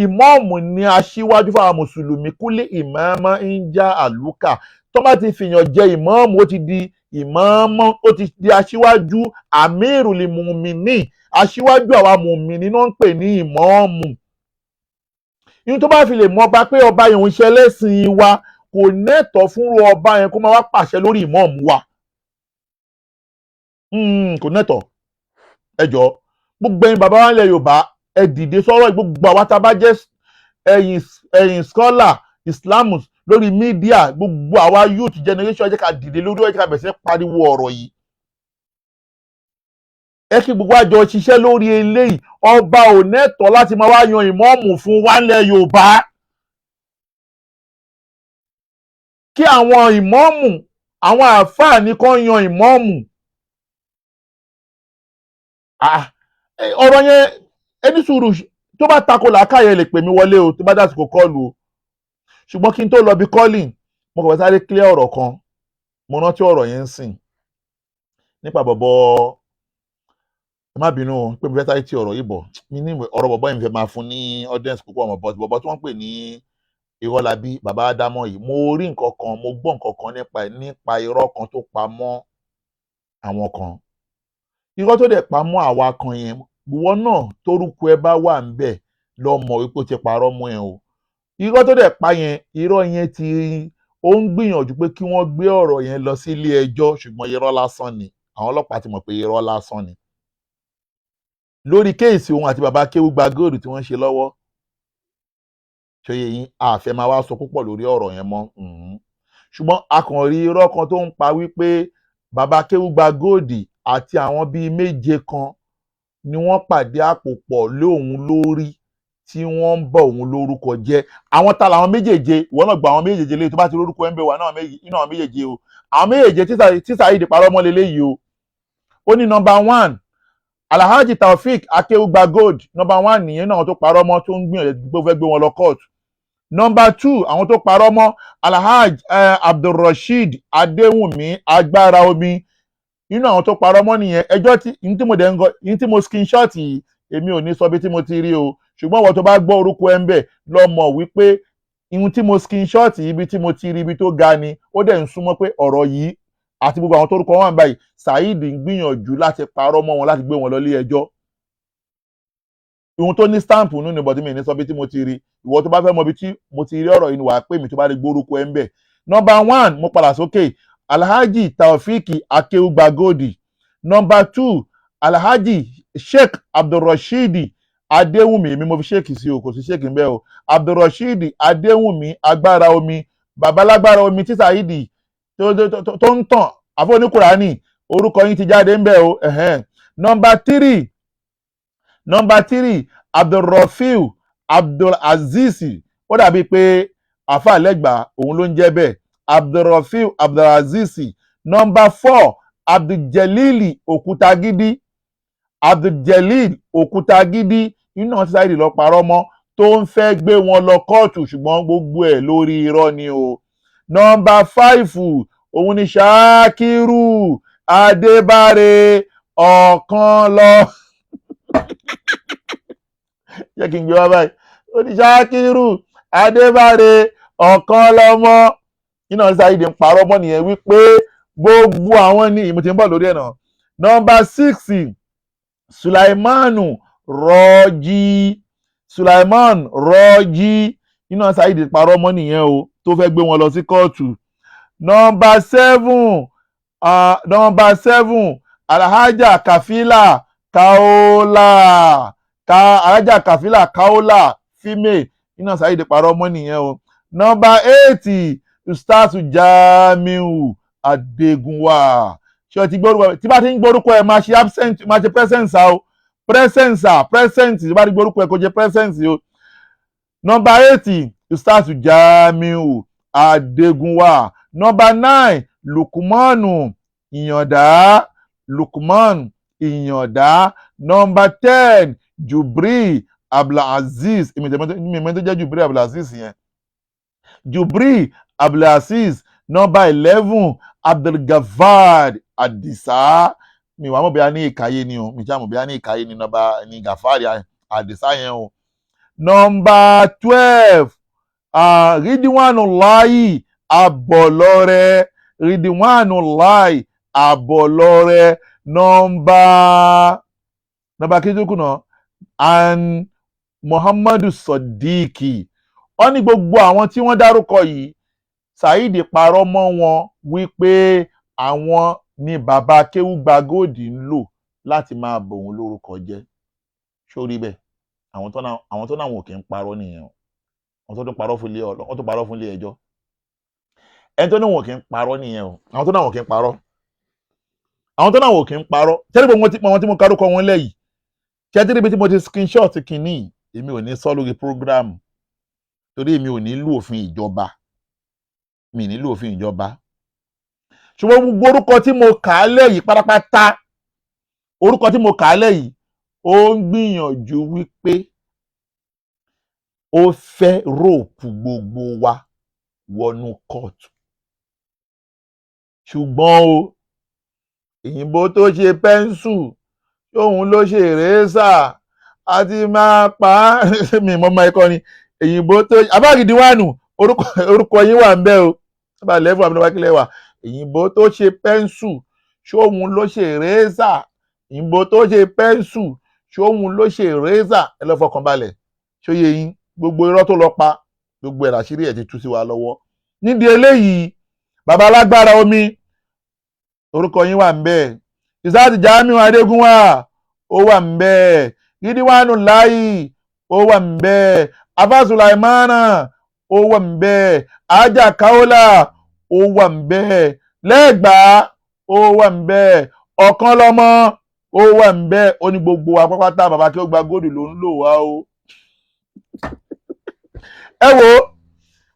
ìmáàmù ni aṣíwájú fáwọn mùsùlùmí kúlé ìmáàmá ń já àlùkà tó bá ti fìyàn jẹ ìmáàmù ó ti di ìmáàmù, ó ti di aṣíwájú amirul muminin, aṣíwájú àwa mùmìnì náà ń pè ní ìmáàmù. Ihun tó bá fi lè mọ ọba pé ọba yẹn ń ṣe lẹ́sìn wa, kò nẹ́tọ̀ọ́ fún ọba yẹn kó máa wá pàṣẹ lórí ìmáàmù wa. Kò nẹ́tọ̀ọ́. Ẹ jọ̀ọ́, gbogbo ẹ̀yin bàbá wa ilẹ̀ Yorùbá, ẹ dìde sọ̀rọ̀. Gbogbo àwa tá a bá jẹ́ ẹ̀yin scholar Islam lórí mídíà, gbogbo àwa youth generation, ẹ jẹ́ ká dìde lórí, ẹ jẹ́ ká bẹ̀rẹ̀ sí pariwo ọ̀rọ̀ yìí. Ẹ kí gbogbo àjọ ṣiṣẹ́ lórí eléyìí. Ọba ò nẹ́tọ̀ọ́ láti máa wá yan ìmáàmù fún wa ilẹ̀ Yorùbá. Kí àwọn ìmáàmù, àwọn àáfàá ní kán yan ìmáàmù. Ọ̀rọ̀ yẹn ẹni sùúrù, tó bá tako làákàyè lè pè mí wọlé o, tó bá dásìkò kọ́ọ̀lù o. Ṣùgbọ́n kí n tó lọ bí calling, mo kàn fẹ́ sáré clear ọ̀rọ̀ kan. Mo rántí ọ̀rọ̀ yẹn ń sìn nípa bọ̀bọ̀, ẹ má bínú o pé mo fẹ́ sáré tí ọ̀rọ̀ yìí bọ̀. Mi ní ọ̀rọ̀ bọ̀bọ̀ yìí fẹ́ máa fún ní audience púpọ̀ ọmọ, but bọ̀bọ̀ tí wọ́n pè ní Irọ́lábí, bàbá Ádámọ̀ yìí, mo rí nǹkan kan, mo gbọ́ nǹkan kan nípa irọ́ kan tó pa mọ́ àwọn kan. Irọ́ tó dẹ̀ pa mọ́ àwa kan yẹn, ìwọ náà tórúkọ ẹ bá wà ń bẹ̀ lọ mọ̀ wípé ó ti parọ́ mọ́ ẹ o. Irọ́ tó dẹ̀ pa yẹn, irọ́ yẹn ó ń gbìyànjú pé kí wọ́n gbé ọ̀rọ̀ yẹn lọ sí ilé ẹjọ́, ṣùgbọ́n irọ́ lásán ni. Àwọn ọlọ́pàá ti mọ̀ pé irọ́ lásán ni. Lórí kéèsì òun àti bàbá Kéwúgba Gold tí wọ́n ṣe lọ́wọ́, ṣòye yín, àfẹ́ máa wá sọ púpọ̀ lórí ọ̀rọ̀ yẹn mọ́. Ṣùgbọ́n a kàn rí irọ́ kan tó ń pa wípé bàbá Kéwúgba Gold àti àwọn bíi méje kan ni wọ́n pàdé àpò pọ̀ lé òun lórí tí wọ́n ń bọ̀ òun lórúkọ jẹ́. Àwọn ta làwọn méjèèje, ìwọ náà gba àwọn méjèèje lé tó bá ti lórúkọ ẹ̀ ń bẹ̀ wá náà nínú àwọn méjèèje o. Àwọn méjèèje tí Saheed parọ́ mọ́ leléyìí o. Ó ní number 1 Alhaji Taofeek Akéwúgba Gold, number 1 nìyẹn náà tó parọ́ mọ́, tó ń gbìyànjú pé ó fẹ́ gbé wọn lọ court. Number 2 àwọn tó parọ́ mọ́ Alhaji Abdulrasheed Adéwùnmí Agbára Omi, nínú àwọn tó parọ́ mọ́ nìyẹn. Ẹjọ́ tí mo screenshot yìí, èmi ò ní sọ bí tí mo ti rí o, ṣùgbọ́n ìwọ tó bá gbọ́ orúkọ ẹ̀ ń bẹ̀ lọ mọ̀ wípé ihun tí mo screenshot yìí, ibi tí mo ti rí ibi tó ga ni. Ó dẹ̀ ń súnmọ́ pé ọ̀rọ̀ yìí àti gbogbo àwọn tórúkọ wọn báyìí, Saheed ń gbìyànjú láti parọ́ mọ́ wọn láti gbé wọn lọ ilé ẹjọ́. Ihun tó ní stamp nínú ni bọ̀dí mi ní sọ bí tí mo ti rí. Ìwọ tó bá fẹ́ mọ bí tí mo ti rí ọ̀rọ̀ yìí ni wàá pè mí tó bá rí gbórúkọ ẹ̀ ń bẹ̀. Number 1 mo padà sókè, Alhaji Taofeek Akéwúgba Gold. Number 2 Alhaji Sheikh Abdulrasheed Adéwùnmí, èmi mo fi sheikh sí o, kò sí sheikh ń bẹ o. Abdulrasheed Adéwùnmí Agbára Omi, babalágbára omi tí Saheed tó ń tàn àfọwọ́ní Kùránì, orúkọ yín ti jáde ń bẹ o. Number 3 Abdulrafiu Abdulaziz, ó dàbí pé àfáà lẹ́gbàá òun ló ń jẹ́ bẹ́ẹ̀, Abdulrafiu Abdulaziz. Number 4 Abduljelil Òkútagídí, Abduljelil Òkútagídí, inú àwọn tí Saheed lọ parọ́ mọ́ tó ń fẹ́ gbé wọn lọ kóòtù, ṣùgbọ́n gbogbo ẹ̀ lórí irọ́ ni o. Number 5 òun ni Ṣakiru Adébáre ọ̀kan lọ. Jẹ́ kí n gbé wá báyìí. Ó ní Ṣakiru Adébáre ọ̀kan lọ́mọ. Inú àwọn tí Saheed ń parọ́ mọ́ nìyẹn wípé gbogbo àwọn ní ìmọ̀ tí ń bọ̀ lórí ẹ̀ náà. Number 6 Sulaiman Rọ́jí, inú àwọn Saheed parọ́ mọ́ nìyẹn o, tó fẹ́ gbé wọn lọ sí kóòtù. Number 7 Alhaja Kafila Kaola, Alhaja Kafila Kaola female, inú àwọn Saheed parọ́ mọ́ nìyẹn o. Number 8 Ustaz Jamiu Adegunwa. Ṣé ti gbórúkọ, tí bá ti ń gbórúkọ ẹ máa ṣe absent, máa ṣe presence o, present, tí bá ti gbórúkọ ẹ kò ṣe presence o. Number 8 Ustaz Jamiu Adegunwa. Number 9 Lukman Ìyàndá. Number 10 Jubril Abdulaziz, èmi tó jẹ́ Jubril Abdulaziz yẹn, Jubril Abdulaziz. Number 11 Abdulgafar Adisa, mi wà mọ̀ bí a ní ìkàyé ni o, mi já mọ̀ bí a ní ìkàyé ni ní Gafar Adisa yẹn o. Number 12 Ridwanullahi Abọ̀lọ́rẹ́, Ridwanullahi Àbọ̀lọ́rẹ́ nọ́mbà kejìkù náà and Muhammadu Sodiq. Wọ́n ní gbogbo àwọn tí wọ́n dárúkọ yìí Saheed parọ́ mọ́ wọn wípé àwọn ni bàbá Kéwúgba Gold ń lò láti máa bò òun lórúkọ jẹ́. Sórí bẹ́ẹ̀ àwọn tó náà wọn kì í parọ́ nìyẹn. Àwọn tó tún parọ́ fún ilé ọlọ́ wọ́n tó parọ́ fún ilé ẹjọ́. Ẹni tó ní wọn kì í parọ́ nìyẹn o. Àwọn tó náà wọn kì í parọ́. Àwọn tó náà wọn kì í parọ́. Tẹ́lẹ̀ gbogbo wọn tí mo kárúkọ wọn lẹ́yìn. Tẹ́lẹ̀ bí tí mo ti screenshot kìíní èmi ò ní sọ lórí program torí èmi ò nílò òfin ìjọba. Mi nílò òfin ìjọba. Ṣùgbọ́n gbogbo orúkọ tí mo kà á lẹ́yìn pátápátá orúkọ tí mo kà á lẹ́yìn ó ń gbìyànjú wípé ó fẹ́ ròpù gbogbo wa wọnú kóòtù. Ṣùgbọ́n o òyìnbó tó ṣe pẹ́ńsù tóun ló ṣe rẹ́sà àti máa pa á mi mọ́ máa kọ́ ni òyìnbó tó abáàgìdì wà nù orúkọ yín wà ń bẹ̀ o sábà lẹ́fù àmì lọ́wọ́ kílẹ̀ wà òyìnbó tó ṣe pẹ́ńsù ṣóun ló ṣe rẹ́sà òyìnbó tó ṣe pẹ́ńsù ṣóun ló ṣe rẹ́sà ẹ lọ́ fọkàn balẹ̀ ṣóyè yín gbogbo irọ́ tó lọ pa gbogbo ẹ̀ láṣírí ẹ̀ ti tú sí wa lọ́wọ́. Nídìí eléyìí bàbá alágbára omi orúkọ yín wà ń bẹ̀ Ìsáàtì Jamiu Adégúnwà ó wà ń bẹ̀ Gídíwánù Láyì ó wà ń bẹ̀ Afa Sulaimana ó wà ń bẹ̀ Ájà Kaola ó wà ń bẹ̀ Lẹ́gbàá ó wà ń bẹ̀ Ọ̀kanlọ́mọ ó wà ń bẹ̀ ó ní gbogbo wa pápátá bàbá Kéwúgba Gold ló ń lò wá o. Ẹ wo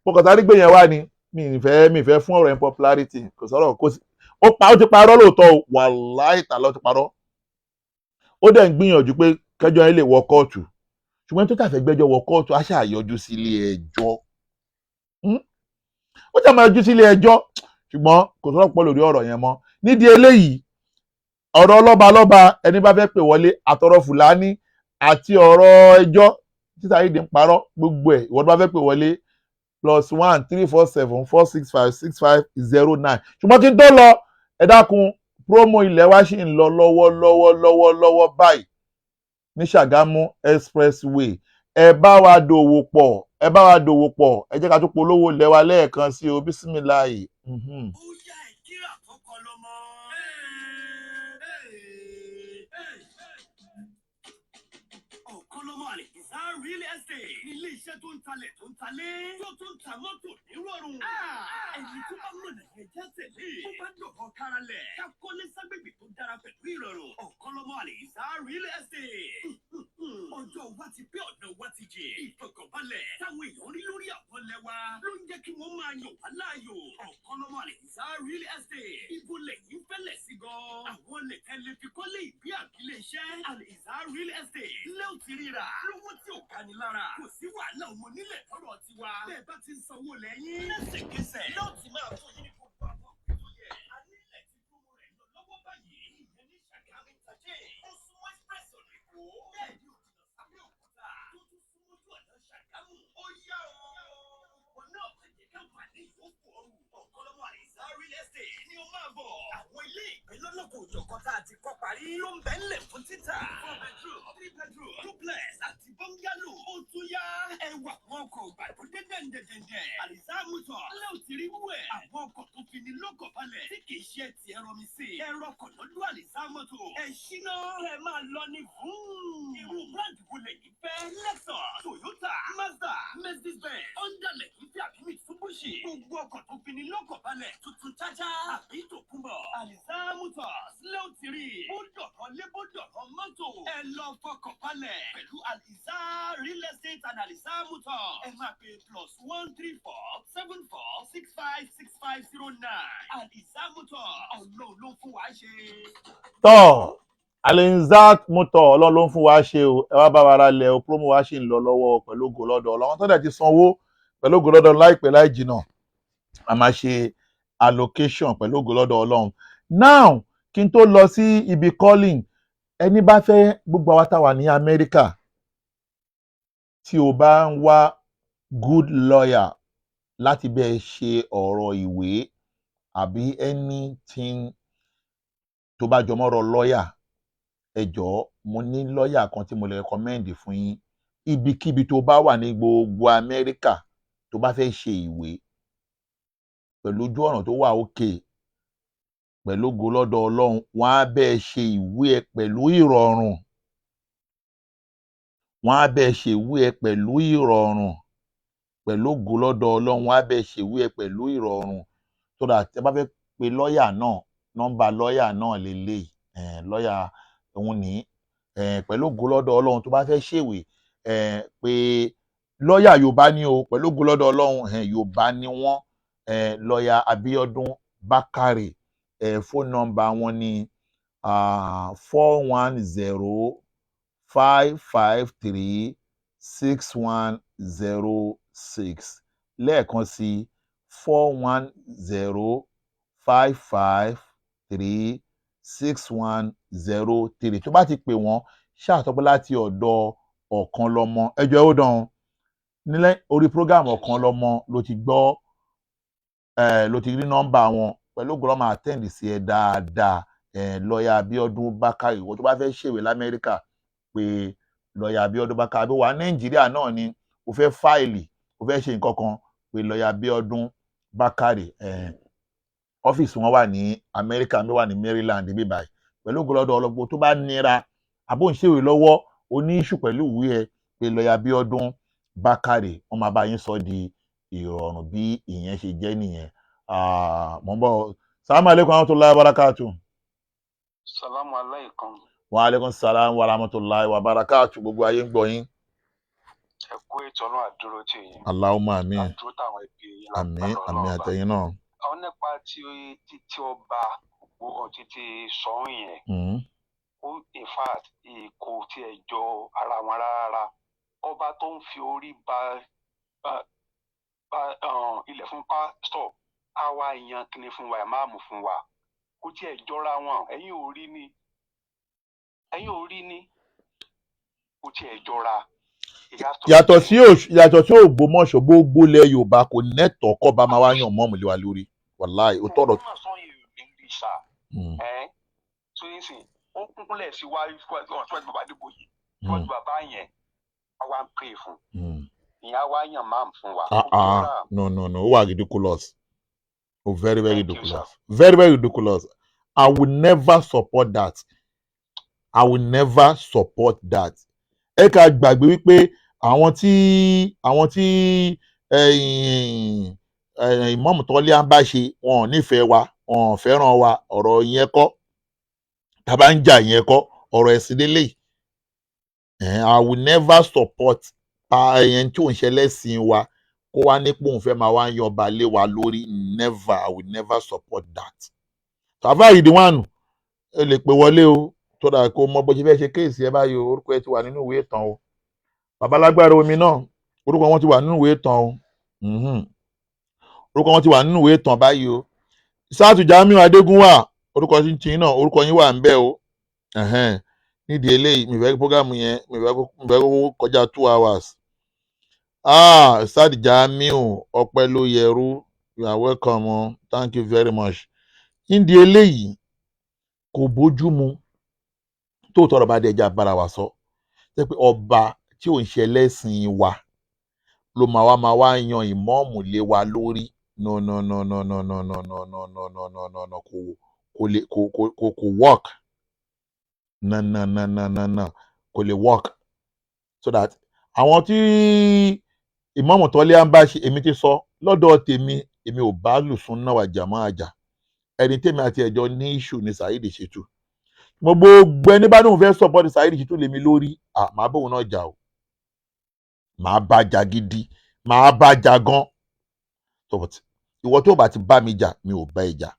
mo kàn sáré gbé yẹn wá ni mi fẹ́ fún ọ̀rọ̀ unpopularity kò sọ̀rọ̀ kò sí ó ti parọ́ lóòótọ́ o wàláhì tàlá ó ti parọ́ ó dẹ̀ ń gbìyànjú pé kẹjọ́ yẹn lè wọ kóòtù ṣùgbọ́n tó tàfẹ́ gbẹ́jọ́ wọ kóòtù á ṣàyọjú sí ilé ẹjọ́ ó jà máa yọjú sí ilé ẹjọ́ ṣùgbọ́n kò sọ̀rọ̀ pọ̀ lórí ọ̀rọ̀ yẹn mọ́. Nídìí eléyìí ọ̀rọ̀ lọ́balọ́ba ẹni bá fẹ́ pè wọlé àtọ̀rọ̀ Fùlàní àti ọ̀rọ̀ ẹjọ́ tí Saheed ń parọ́ gbogbo ẹ̀ ìwọ́n tó bá fẹ́ pè wọlé +1 347 465 6509. Ṣùgbọ́n kí n tó lọ ẹ dákun promo ilẹ̀ wa ṣì ń lọ lọ́wọ́ báyìí ní Ṣàgámù expressway ẹ bá wa dòwò pọ̀ ẹ jẹ́ ká tún polówó ilẹ̀ wa lẹ́ẹ̀kan sí o bísímìláì. Ó yá ìkírà tó kọ lọ́mọ. Ọ̀kanlọ́mọ Àlìkìsá real estate ní ilé iṣẹ́ tó ń talẹ̀ tó ń talé tó tún ta mọ́tò nírọ̀rùn. Ẹni tó bá mọ̀nà ẹja tẹ̀lé tó bá dọ̀kọ̀ káralẹ̀ ká kọ́lé ságbègbè tó dára pẹ̀lú ìrọ̀rùn. Ọ̀kanlọ́mọ Àlìkìsá real estate. Ọjọ́ wa ti pé ọ̀nà wa ti jẹ. Ìfọ̀kànbalẹ̀ táwọn èèyàn rí lórí àwọn lẹ́wà ló ń jẹ́ kí wọ́n máa yàn wá láàyò. Ọ̀kanlọ́mọ Àlìkìsá real estate. Ibo lẹ́yìn fẹ́lẹ̀ sí gan. Àwọn lẹ̀kẹ́lẹ́ fi kọ́lé ìgbé àbílẹ̀ iṣẹ́. Àlìkìsá real estate. Lẹ́ò ti ríra. Lówó tí ò ká ni lára. Kò sí wàhálà ọmọ nílẹ̀ tọ́rọ̀ tiwa. Bẹ́ẹ̀ bá ti ń sanwó lẹ́yìn. Lẹ́sẹ̀kẹsẹ̀ yóò ti máa fún yín ní gbogbo àwọn òkè tó yẹ. A nílẹ̀ tí gbogbo rẹ̀ lọ lọ́wọ́ báyìí. Ìyẹn ní Ṣàgámù Ìtàjẹ́. Ó súnmọ́ express ọ̀nà Èkó. Bẹ́ẹ̀ ni òjìnà sábẹ́ òkúta. Tó tún súnmọ́ ojú ọ̀nà Ṣàgámù. Ó yá o. Ìwọ náà tẹ̀lé káǹfààní ìyókù ọ̀rùn. Ọ̀kanlọ́mọ Àlìkìsá real estate ni ó máa bọ̀. Àwọn ilé ìgbé lọ́lọ́kọ̀ òjọ̀kan tá a ti kọ́ parí ló ń bẹ ńlẹ̀ fún títà. 4 bedroom, 3 bedroom, duplex àti bungalow. Ó tún yá. Ẹwà wọn kò gbàgbọ́dé dẹ́ndẹ̀dẹ́ndẹ̀. Àlìkìsá Motors lẹ́ ò ti rí wú ẹ̀. Àwọn ọkọ̀ tó fi ní lọ́kọ̀ balẹ̀ tí kì í ṣe ti ẹ̀rọ mi sí. Ẹ̀rọ ọkọ̀ lọ́dún Àlìkìsá Motors. Ẹ ṣíná ẹ máa lọ ní fún. Irú brand wo lẹ́yìn fẹ́? Lexus, Toyota, Mazda, Mercedes-Benz, Honda lẹ́yìn fẹ́ àbí Mitsubishi. Gbogbo ọkọ̀ tó fi ní lọ́kọ̀ balẹ̀ tuntun cháchá àbí tòkunbọ̀. Àlìkìsá Motors lẹ́ ò ti rí. Ó dọ̀rọ̀ lébó dọ̀rọ̀ mọ́tò. Ẹ lọ fọkàn balẹ̀ pẹ̀lú Àlìkìsá real estate and Àlìkìsá Motors. Ẹ máa pè +134 74 65 6509. Àlìkìsá Motors ọlọ́run ló fún wa ṣe. Tọ́ Àlìkìsá Motors ọlọ́run ló ń fún wa ṣe o ẹ wá bá wa ra lẹ̀ o promo wa ṣì ń lọ lọ́wọ́ pẹ̀lú ògo lọ́dọ̀ Ọlọ́run tó dẹ̀ ti sanwó pẹ̀lú ògo lọ́dọ̀ láìpẹ́ láì jìnnà a máa ṣe allocation pẹ̀lú ògo lọ́dọ̀ Ọlọ́run. Now kí n tó lọ sí ibi calling ẹni bá fẹ́ gbogbo àwa tá wà ní Amẹ́ríkà tí o bá ń wá good lawyer láti bẹ́ẹ̀ ṣe ọ̀rọ̀ ìwé àbí anything tó bá jọmọ́rọ̀ lọ́ọ̀yà ẹ jọ̀ọ́ mo ní lọ́ọ̀yà kan tí mo lè rẹ́kọ́mẹ́ǹdì fún yín ibikíbi tó bá wà ní gbogbo Amẹ́ríkà tó bá fẹ́ ṣe ìwé pẹ̀lú ojú ọ̀nà tó wà òkè pẹ̀lú ògo lọ́dọ̀ Ọlọ́run wọ́n á bẹ́ẹ̀ ṣe ìwé ẹ pẹ̀lú ìrọ̀rùn wọ́n á bẹ́ẹ̀ ṣe ìwé ẹ pẹ̀lú ìrọ̀rùn pẹ̀lú ògo lọ́dọ̀ Ọlọ́run wọ́n á bẹ́ẹ̀ ṣe ìwé ẹ pẹ̀lú ìrọ̀rùn tó dà tẹ́ bá fẹ́ pe lọ́ọ̀yà náà nọ́mbà lọ́ọ̀yà náà lélẹ̀ lọ́ọ̀yà òun ní pẹ̀lú ògo lọ́dọ̀ Ọlọ́run tó bá fẹ́ ṣèwé pé lọ́ọ̀yà Yorùbá ni o pẹ̀lú ògo lọ́dọ̀ Ọlọ́run Yorùbá ni wọ́n lọ́ọ̀yà Abíọ́dún Bákàrè fóònù nọ́mbà wọn ní 410-553-6106 lẹ́ẹ̀kan sí 410-553-6103 tó bá ti pè wọ́n ṣàtọ́pẹ́ láti ọ̀dọ̀ Ọ̀kanlọ́mọ ẹjọ́ ó dán nílẹ̀ orí program Ọ̀kanlọ́mọ ló ti gbọ́ ló ti rí nọ́mbà wọn pẹ̀lú ògo Ọlọ́run máa attend sí ẹ dáadáa lọ́ọ̀yà Abíọ́dún Bákàrè ìwọ tó bá fẹ́ ṣèwé l'Amẹ́ríkà pé lọ́ọ̀yà Abíọ́dún Bákàrè àbí wà Nàìjíríà náà ni o fẹ́ fáìlì o fẹ́ ṣe nǹkan kan pé lọ́ọ̀yà Abíọ́dún Bákàrè ọ́fíìsì wọn wà ní Amẹ́ríkà mi wà ní Maryland níbí báyìí pẹ̀lú ògo lọ́dọ̀ Ọlọ́run tó bá nira àbó ń ṣèwé lọ́wọ́ o ní issue pẹ̀lú ìwé ẹ pé lọ́ọ̀yà Abíọ́dún Bákàrè wọ́n máa bá yín sọ di ìrọ̀rùn bí ìyẹn ṣe jẹ́ nìyẹn mọ̀ ń bọ̀ salamu aleykum warahmatulahi wabarakatuh. Salamu alaikum. Wa alaikum salam wa rahmatullahi wa barakatuh gbogbo ayé ń gbọ́ yín. Ẹ kú ètò náà àdúró tì yín. Allahumma àmín. Àdúró táwọn ẹbí yín Àmín àmín àtẹ̀yìn náà. Àwọn nípa títí ọba títí sọ́hún yẹn. In fact kò tiẹ̀ jọ ara wọn rárá. Ọba tó ń fi orí ba ilẹ̀ fún pásítọ̀ àwa èèyàn kìíní fún wa ìmáàmù fún wa kò tiẹ̀ jọra wọn ẹ̀yin ò rí ní kò tiẹ̀ jọra. yàtọ̀ sí Ògbómọ̀ṣọ́ gbogbo ilẹ̀ Yorùbá kò nẹ́tọ̀ọ́ kọ́ bá máa wá yàn mọ́ọ̀mù lé wa lórí wàláì ó tọ̀rọ̀. tó yín sìn ó kúnlẹ̀ sí wá síwájú bàbá dìbò yìí síwájú bàbá yẹn àwa ń pè fún ìyá wa yàn máàmù fún wa. No ó wà ridiculous. Oh, very ridiculous. Very ridiculous. I will never support that. Ẹ ká gbàgbé wípé àwọn tí Ìmáàmù Tọ́lé à ń bá ṣe wọn ò nífẹ̀ẹ́ wa wọn ò fẹ́ràn wa ọ̀rọ̀ yẹn kọ́ tàbá ń jà yẹn kọ́ ọ̀rọ̀ ẹ̀sìn lélẹ̀. I will never support ẹ̀yẹn tí ò ń ṣe lẹ́sìn wa kó wá nípò òun fẹ́ máa wá yan ọba lé wa lórí never. I will never support that. tàbá ìdíwọ̀nù ẹ lè pè wọlé o tó dà kó mọ bó ṣe fẹ́ ṣe kéèsì ẹ báyìí orúkọ ẹ ti wà nínú ìwé ìtàn o babalágbára omi náà orúkọ wọn ti wà nínú ìwé ìtàn o orúkọ wọn ti wà nínú ìwé ìtàn báyìí o Sáàtù Jamiu Adégúnwà orúkọ tí náà orúkọ yín wà ń bẹ o nídìí eléyìí mi fẹ́ programu yẹn mi fẹ́ kọjá 2 hours. Sáàtù Jamiu Ọpẹ́lóyẹrú you are welcome thank you very much. nídìí eléyìí kò bójú mu tó tọrọ bá dé ẹja bára wa sọ ṣe pé ọba tí ò ń ṣe lẹ́sìn wa ló máa wá yan ìmọ̀ọ́mù lé wa lórí no kò work no kò lè work so that àwọn tí Ìmáàmù Tọ́lé à ń bá ṣe èmi ti sọ lọ́dọ̀ tèmi èmi ò bá lùsùn náà wà jàmọ́ àjà ẹni tèmi àti ẹjọ́ ní issue ní Saheed Shittu mo gbogbo ẹni bá lóun fẹ́ support Saheed Shittu lèmi lórí màá bóun náà jà o màá bá jà gidi màá bá jà gan ìwọ tó bá ti bá mi jà mi ò bá ẹ jà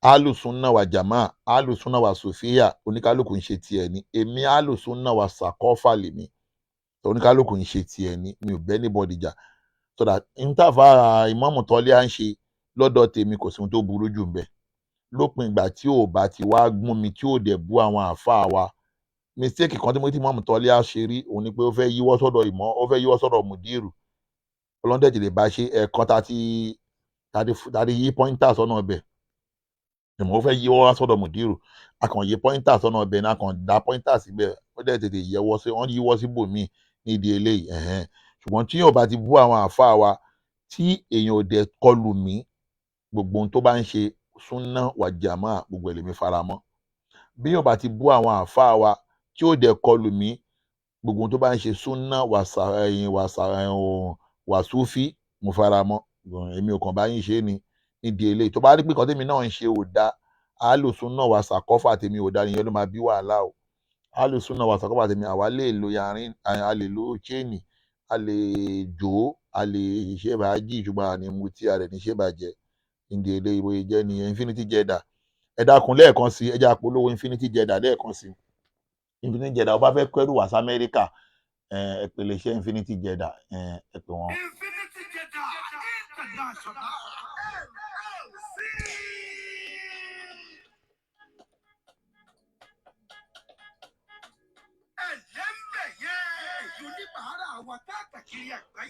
alùsùnà wà jàmá alùsùnà wà sòfíà oníkálùkù ń ṣe tiẹ̀ ni èmi alùsùnà wà sàkọ́fà lèmi oníkálùkù ń ṣe tiẹ̀ ni mi ò bẹ́ anybody jà so that ntàfà Ìmáàmù Tọ́lé à ń ṣe lọ́dọ̀ tèmi kò sí ohun tó burú jù ń bẹ lópin ìgbà tí ò bá ti wá gún mi tí ò dẹ̀ bú àwọn àáfàá wa mistake kan tí mo ti Ìmáàmù Tọ́lé à ṣe rí òun ni pé ó fẹ́ yíwọ́ sọ́dọ̀ mùdírù ọlọ́dẹ̀jì lè bá ṣe ẹ̀ẹ̀kan tàbí yí pointers ọ̀nà ọbẹ̀ ìmọ̀ ó fẹ́ yíwọ́ wá sọ́dọ̀ mùdírù akànyè pointer sọ́nà ọbẹ̀ náà kàn dá pointer síbẹ̀ ó dẹ̀ tètè yẹwọ́ sí wọ́n yíwọ́ sí bòmíì nídìí eléyìí ṣùgbọ́n tí yóò bá ti bú àwọn àáfàá wa tí èèyàn ò dẹ̀ kọlù mí gbogbo ohun tó bá ń ṣe súnná wà jàmá gbogbo ẹ̀ lèmi fara mọ́ bí yóò bá ti bú àwọn àáfàá wa tí ò dẹ̀ kọlù mí gbogbo ohun tó bá ń ṣe súnná wà súfí mo fara mọ́ èmi ò kàn bá yín ṣe ni nídìí eléyìí tó bá rí pé kan tèmi náà ń ṣe ò dá àálùsùn náà wà sàkọ́fà tèmi ò dá nìyẹn ló máa bí wàhálà o àálùsùn náà wà sàkọ́fà tèmi àwa lè lo yarin a lè lo chéènì a lè jò ó a lè ṣe bàájì ṣùgbọ́n àní mutí a rẹ̀ ní ṣe bàjẹ́ nídìí eléyìí bóyá jẹ́ nìyẹn Infinity Jeddah ẹ dákun lẹ́ẹ̀kan sí ẹ jẹ́ àpolówó Infinity Jeddah lẹ́ẹ̀kan sí Infinity Jeddah ó bá fẹ́ kẹ́rù wá sí Amẹ́ríkà ẹ pè lè ṣe Infinity Jeddah ẹ pè wọ́n. Infinity Jeddah International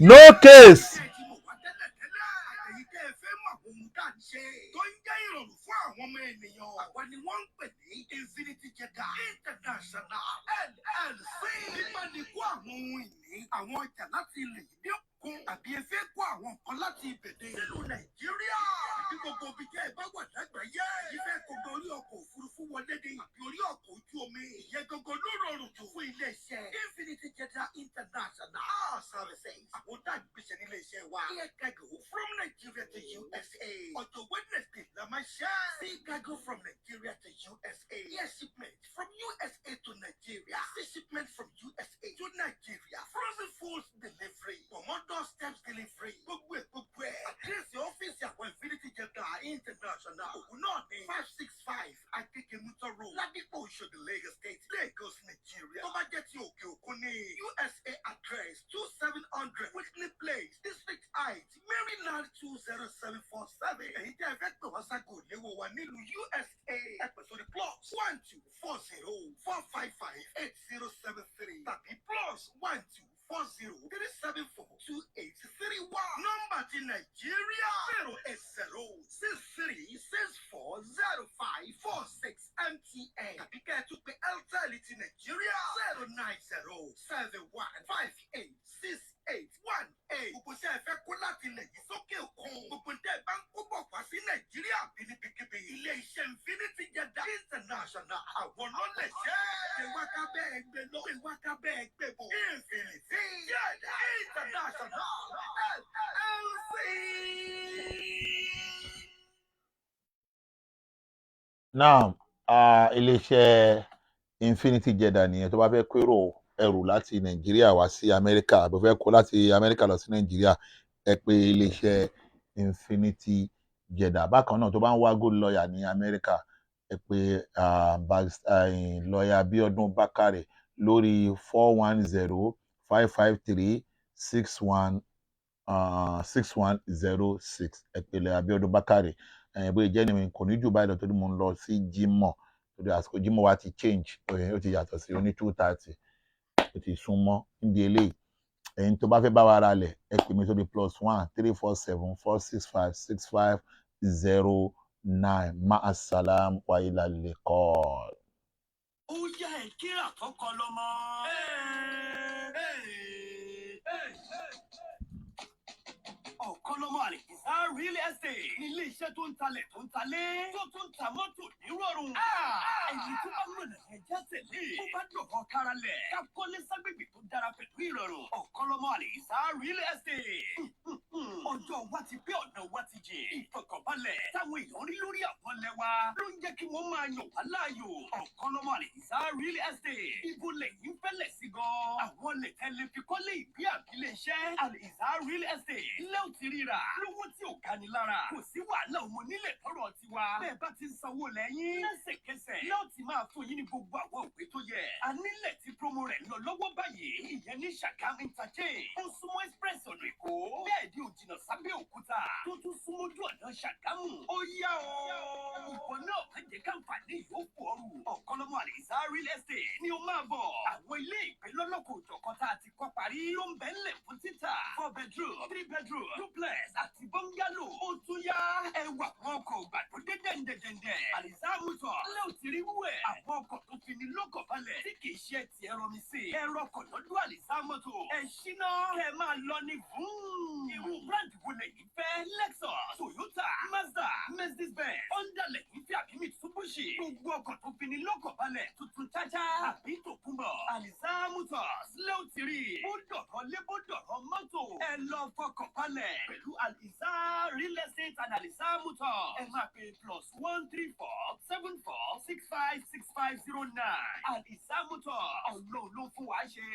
No case. tó ń jẹ́ ìrọ̀rùn fún àwọn ọmọ ènìyàn àwa ni wọ́n ń pè ní Infinity Jeddah International LLC nípa ní kó àwọn ohun ìní àwọn ọjà láti ilẹ̀ yìí bí òkun àbí efe kó àwọn nǹkan láti ìbẹ̀dẹ̀ ìlú Nàìjíríà àbí gbogbo ibi jẹ́ ìbá wà lágbàáyé ìfẹ́ gbogbo orí ọkọ̀ òfurufú wọlé dé àbí orí ọkọ̀ ojú omi ìyẹn gbogbo ló rọrùn jù fún ilé-iṣẹ́ Infinity Jeddah International Services àwọn dágbèsè nílé iṣẹ́ wa air cargo from Nigeria to USA ọjọ́ Wednesday la máa ṣe sea cargo from Nigeria to USA air shipment from USA to Nigeria sea shipment from USA to Nigeria frozen foods delivery commodore steps delivery gbogbo ẹ̀ àdírẹ́sì ọ́fíìsì àwọn Infinity Jeddah International òun náà ní 565 Akekemuto Road Ladipo Oṣodi Lagos State Lagos Nigeria tó bá jẹ́ ti òkè òkun ní USA address 2700 Whitley Place District Heights Maryland 20747 èyí tẹ́ ẹ fẹ́ pè wá ságo léwo wa nílùú USA ẹ pè sórí +12404558073 tàbí +12403742831 nọ́mbà ti Nàìjíríà 08063640546 MTN tàbí kẹ́ ẹ tún pè Airtel ti Nàìjíríà 09075868818 gbogbo tí ẹ fẹ́ kó láti ilẹ̀ yìí sókè òkun gbogbo tí ẹ bá ń kó bọ̀ wá sí Nàìjíríà bíníbíkíbi ilé iṣẹ́ Infinity Jeddah International àwọn lọ́lẹ̀ ṣẹ́ ìwákà bẹ́ẹ̀ gbé lọ ìwákà bẹ́ẹ̀ gbé bọ̀ Infinity Jeddah International LLC. Now iléeṣẹ́ Infinity Jeddah nìyẹn tó bá fẹ́ kérò ẹrù láti Nàìjíríà wá sí Amẹ́ríkà àbí fẹ́ kó láti Amẹ́ríkà lọ sí Nàìjíríà ẹ pè iléeṣẹ́ Infinity Jeddah bákan náà tó bá ń wá good lawyer ní Amẹ́ríkà ẹ pè lọ́ọ̀yà Abíọ́dún Bákàrẹ̀ lórí 410-553-6106 ẹ pè lọ́ọ̀yà Abíọ́dún Bákàrẹ̀ bóyá jẹ́ ni kò ní jù báyìí lọ torí mo ń lọ sí Jímọ̀ torí àsìkò Jímọ̀ wa ti change ó ti yàtọ̀ sí oní 2:30 ó ti súnmọ́ níbi eléyìí ẹ̀yin tó bá fẹ́ bá wa ra lẹ̀ ẹ pè mí sórí +1-347-465-6509 ma'asalam wa ilal liqa. ó yá ẹ kíra kọ́kọ́ lọ́mọ. Ọ̀kọ́lọ́mọ Àlìkìsá Real Estate ní ilé iṣẹ́ tó ń talẹ̀ tó ń talé tó tún ta mọ́tò nírọ̀rùn. Ẹni tó bá lọ́nà ẹja tẹ̀lé tó bá dọ̀kọ̀ káralẹ̀ ká kọ́lé ságbègbè tó dára pẹ̀lú ìrọ̀rùn. Ọ̀kọ́lọ́mọ Àlìkìsá Real Estate. Ọjọ́ wa ti pé ọ̀nà wa ti jẹ. Ìfọ̀kànbalẹ̀ táwọn èèyàn rí lórí àwọn lẹ́wà ló ń jẹ́ kí wọ́n máa yàn wá láàyò. Ọ̀kọ́lọ́mọ Àlìkìsá Real Estate. Ibo lẹ́yìn fẹ́lẹ̀ sí gan. Àwọn lè tẹ́lẹ̀ fi kọ́lé ìgbé àbílẹ̀ iṣẹ́. Àlìkìsá Real Estate. Ilé ò ti ríra lówó tí ò ga ni lára. Kò sí wàhálà ọmọ nílẹ̀ tọrọ tiwa. Bẹ́ẹ̀ bá ti ń sanwó lẹ́yìn. Lẹ́sẹ̀kẹsẹ̀ yóò ti máa fún yín ní gbogbo àwọn òwe tó yẹ. A nílẹ̀ tí promo rẹ̀ lọ lọ́wọ́ báyìí. Ìyẹn ní Ṣàgámù Interchange. Ó súnmọ́ express ọ̀nà Èkó. Bẹ́ẹ̀ ni ò jìnnà sábẹ́ Òkúta. Tó tún súnmọ́ ojú ọ̀nà Ṣàgámù. Ó yá o. Ìwọ náà má jẹ́ káǹfààní ìyókù ọrù. Ọ̀kọ́lọ́mọ Àlìkìsá Real Estate ni ó máa bọ̀. Àwọn ilé ìgbé lọ́lọ́kọ̀ òjọ̀kan tá a ti kọ́ parí ló ń bẹ ńlẹ̀ fún títà. 4 bedroom, 3 bedroom, duplex àti bungalow. Ó tún yá ẹwà wọn kò gbàdúrà dédé dẹ̀ndẹ̀dẹ̀ndẹ̀. Àlìsámùtọ̀ lẹ́ ò ti rí wú ẹ̀. Àwọn ọkọ̀ tó fi ní lọ́kọ̀ balẹ̀ tí kì í ṣe ti ẹ̀rọ mi sí. Ẹ̀rọ ọkọ̀ lọ́dún àlìsámùtọ̀. Ẹ ṣíná kẹ́ máa lọ ní fún. Irú brand wo lẹ́yìn fẹ́? Lexus, Toyota, Mazda, Mercedes-Benz, Honda lẹ́yìn fẹ́ àbí Mitsubishi. Gbogbo ọkọ̀ tó fi ní lọ́kọ̀ balẹ̀ tuntun cháchá àbí tòkunbọ̀. Àlìsámùtọ̀ lẹ́ ò ti rí. Ó dọ̀rọ̀ lé bó dọ̀rọ̀ mọ́tò. Ẹ lọ fọkàn balẹ̀ pẹ̀lú Alisa Real Estate and Alisa Motor. Ẹ máa pè +134 74 65 6509. Alisa Motor ọ̀nà ló fún wa ṣe.